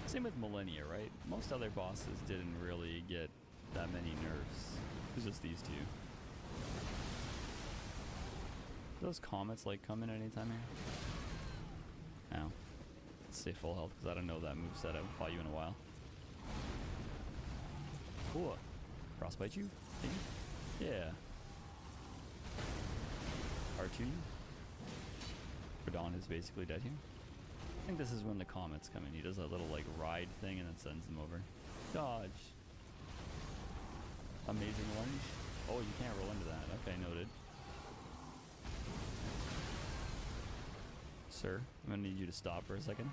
Same with Millennia, right? Most other bosses didn't really get that many nerfs. It was just these two. Those comets like come in anytime here? Ow. Let's stay full health because I don't know that moveset. I haven't fought you in a while. Cool. Frostbite you? Maybe? Yeah. R2 you? Radon is basically dead here. I think this is when the comets come in. He does that little like ride thing and then sends them over. Dodge. Amazing lunge. Oh, you can't roll into that. Okay, noted. Sir, I'm gonna need you to stop for a second.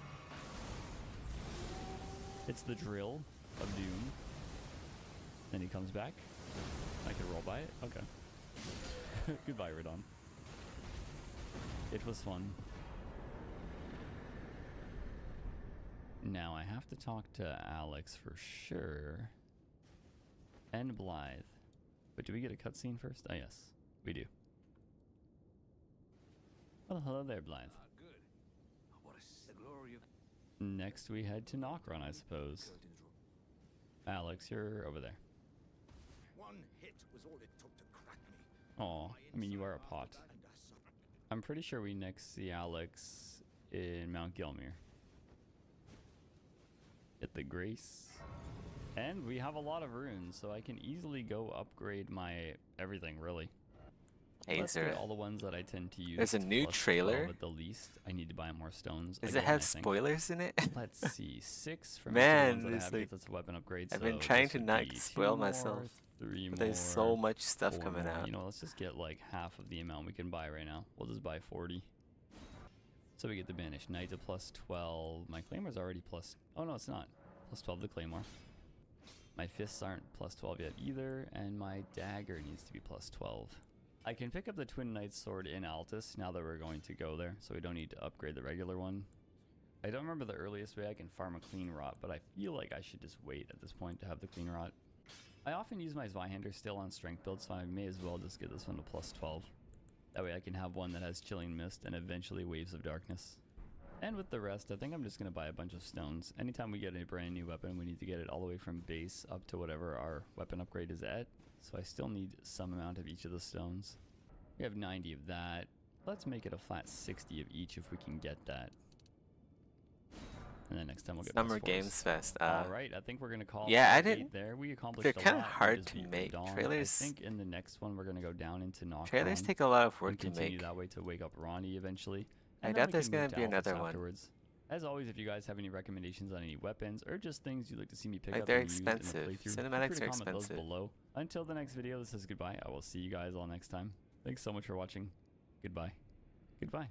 It's the drill of doom. Then he comes back. I can roll by it? Okay. Goodbye, Radon. It was fun. Now I have to talk to Alex for sure. And Blythe. But do we get a cutscene first? Oh yes, we do. Well, hello there, Blythe. Good. What is the glory of... Next we head to Nokron, I suppose. Alex, you're over there. One hit was all it took to crack me. Aw, I mean you are a pot. I'm pretty sure we next see Alex in Mount Gelmir. Get the Grace. And we have a lot of runes, so I can easily go upgrade my everything, really. Hey, Let's get all the ones that I tend to use. There's a new plus trailer. 12 at the least. I need to buy more stones. Does again, it have I think. spoilers in it? Let's see, 6 from Man, each of the ones that I there's have like- because that's a weapon upgrade. I've so been trying this to would not be spoil 2 more, myself, 3 but more, there's so much stuff 4 coming more. out. You know, let's just get like half of the amount we can buy right now. We'll just buy 40. So we get the Banished Knight to plus 12. My Claymore's already plus... Oh no, it's not. Plus 12 the Claymore. My fists aren't plus 12 yet either, and my dagger needs to be plus 12. I can pick up the Twin Knight Sword in Altus now that we're going to go there, so we don't need to upgrade the regular one. I don't remember the earliest way I can farm a Clean Rot, but I feel like I should just wait at this point to have the Clean Rot. I often use my Zweihander still on strength build, so I may as well just get this one to plus 12. That way I can have one that has Chilling Mist and eventually Waves of Darkness. And with the rest, I think I'm just going to buy a bunch of stones. Anytime we get a brand new weapon, we need to get it all the way from base up to whatever our weapon upgrade is at. So I still need some amount of each of the stones. We have 90 of that. Let's make it a flat 60 of each if we can get that. And then next time we'll get Summer plus 4s. Games Fest. Alright, I think we're going to call yeah, it I a date didn't- there. We accomplished they're a kinda lot. We hard just to beat make. Dawn. Trailers- I think in the next one we're going to go down into Nokron. Trailers take a lot of work and to continue make. that way to wake up Ronnie eventually. I And then doubt we there's can move gonna to be another Alphas one. afterwards. As always, if you guys have any recommendations on any weapons or just things you'd like to see me pick Like, up they're and use in the expensive. playthrough, feel Cinematics free to are comment those expensive. below. Until the next video, this is goodbye. I will see you guys all next time. Thanks so much for watching. Goodbye. Goodbye.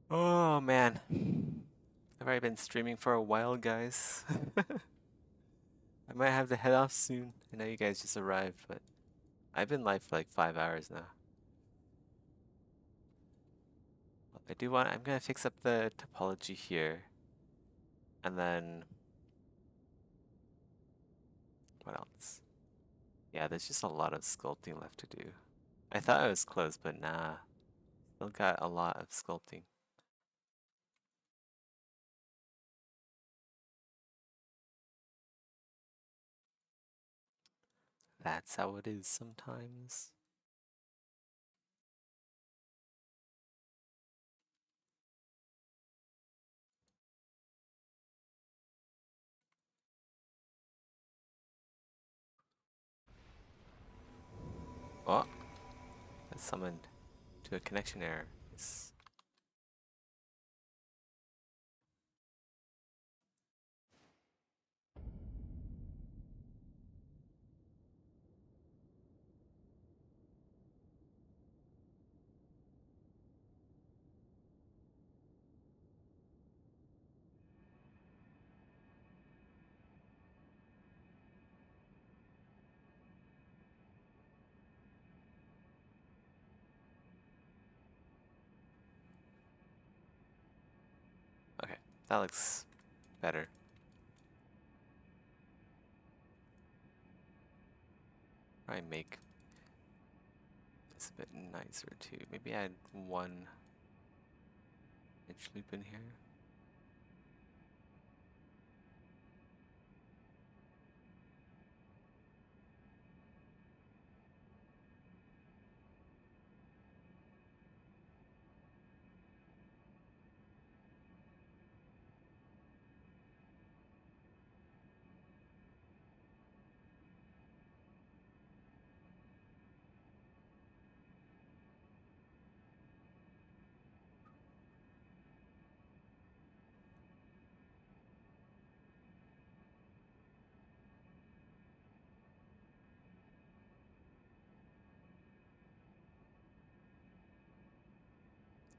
Oh man, I've already been streaming for a while, guys. I might have to head off soon. I know you guys just arrived, but I've been live for like 5 hours now. I'm gonna fix up the topology here. And then, what else? Yeah, there's just a lot of sculpting left to do. I thought I was close, but nah. Still got a lot of sculpting. That's how it is sometimes. Oh, that's summoned to a connection error. Yes. Okay, that looks better. Probably make this a bit nicer too. Maybe add one edge loop in here.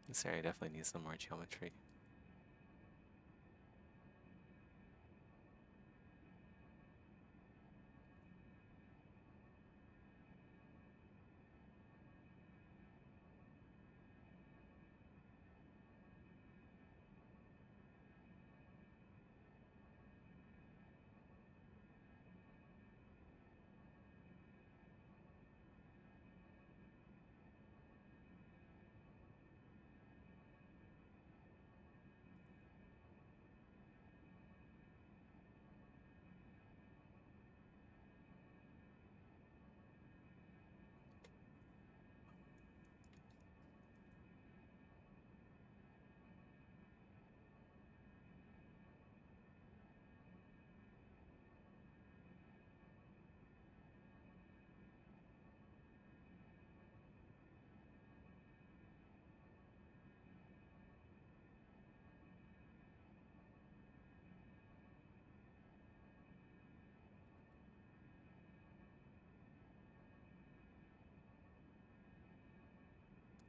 This area definitely needs some more geometry.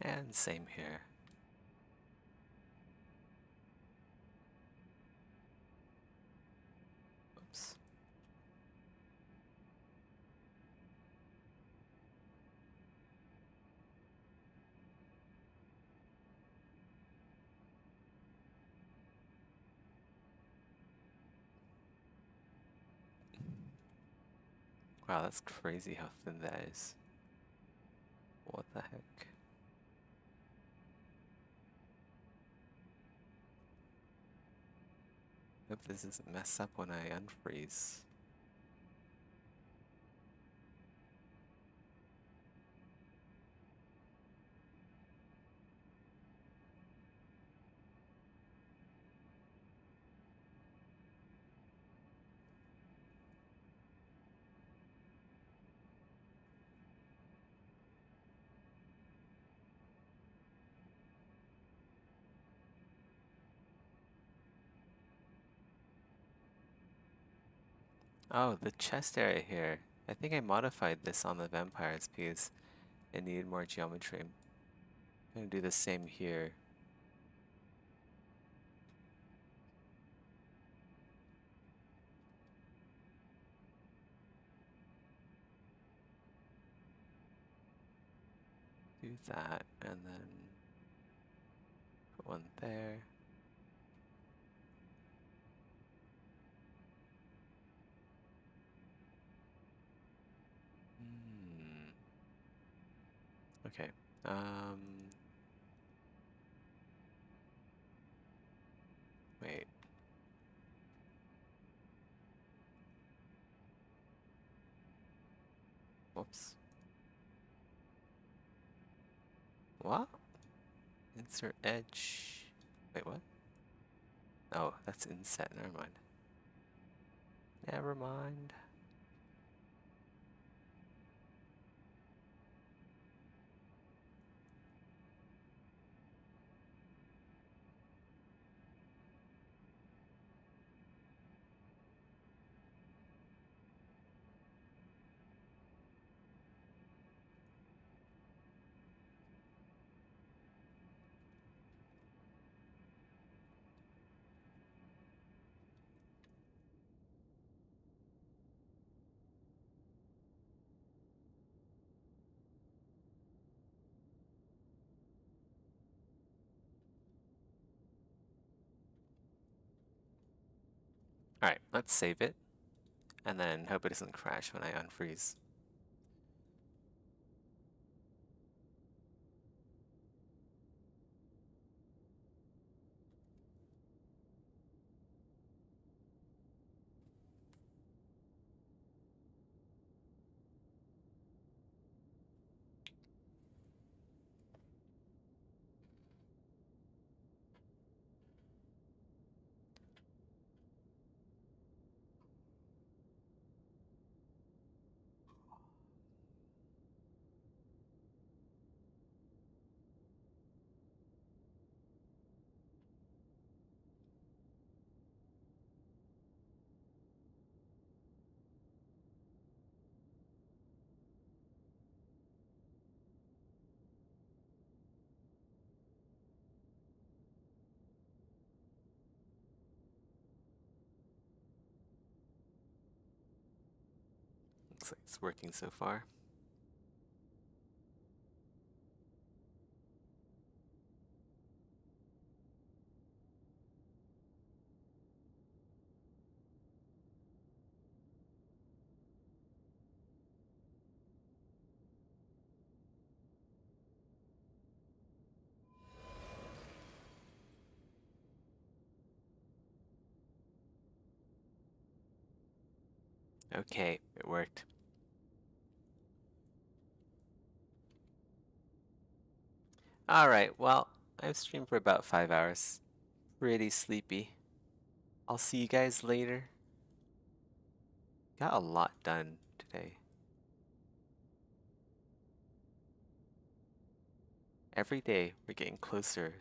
And same here. Oops. Wow, that's crazy how thin that is. What the heck? Hope this doesn't mess up when I unfreeze. Oh, the chest area here. I think I modified this on the vampires because it needed more geometry. I'm gonna do the same here. Do that and then put one there. Hmm. Okay. Wait. Whoops. What? Insert edge. Wait, what? Oh, that's inset. Never mind. Never mind. Alright, let's save it. And then hope it doesn't crash when I unfreeze. Looks like it's working so far. Okay, it worked. Alright, well, I've streamed for about 5 hours. Pretty sleepy. I'll see you guys later. Got a lot done today. Every day we're getting closer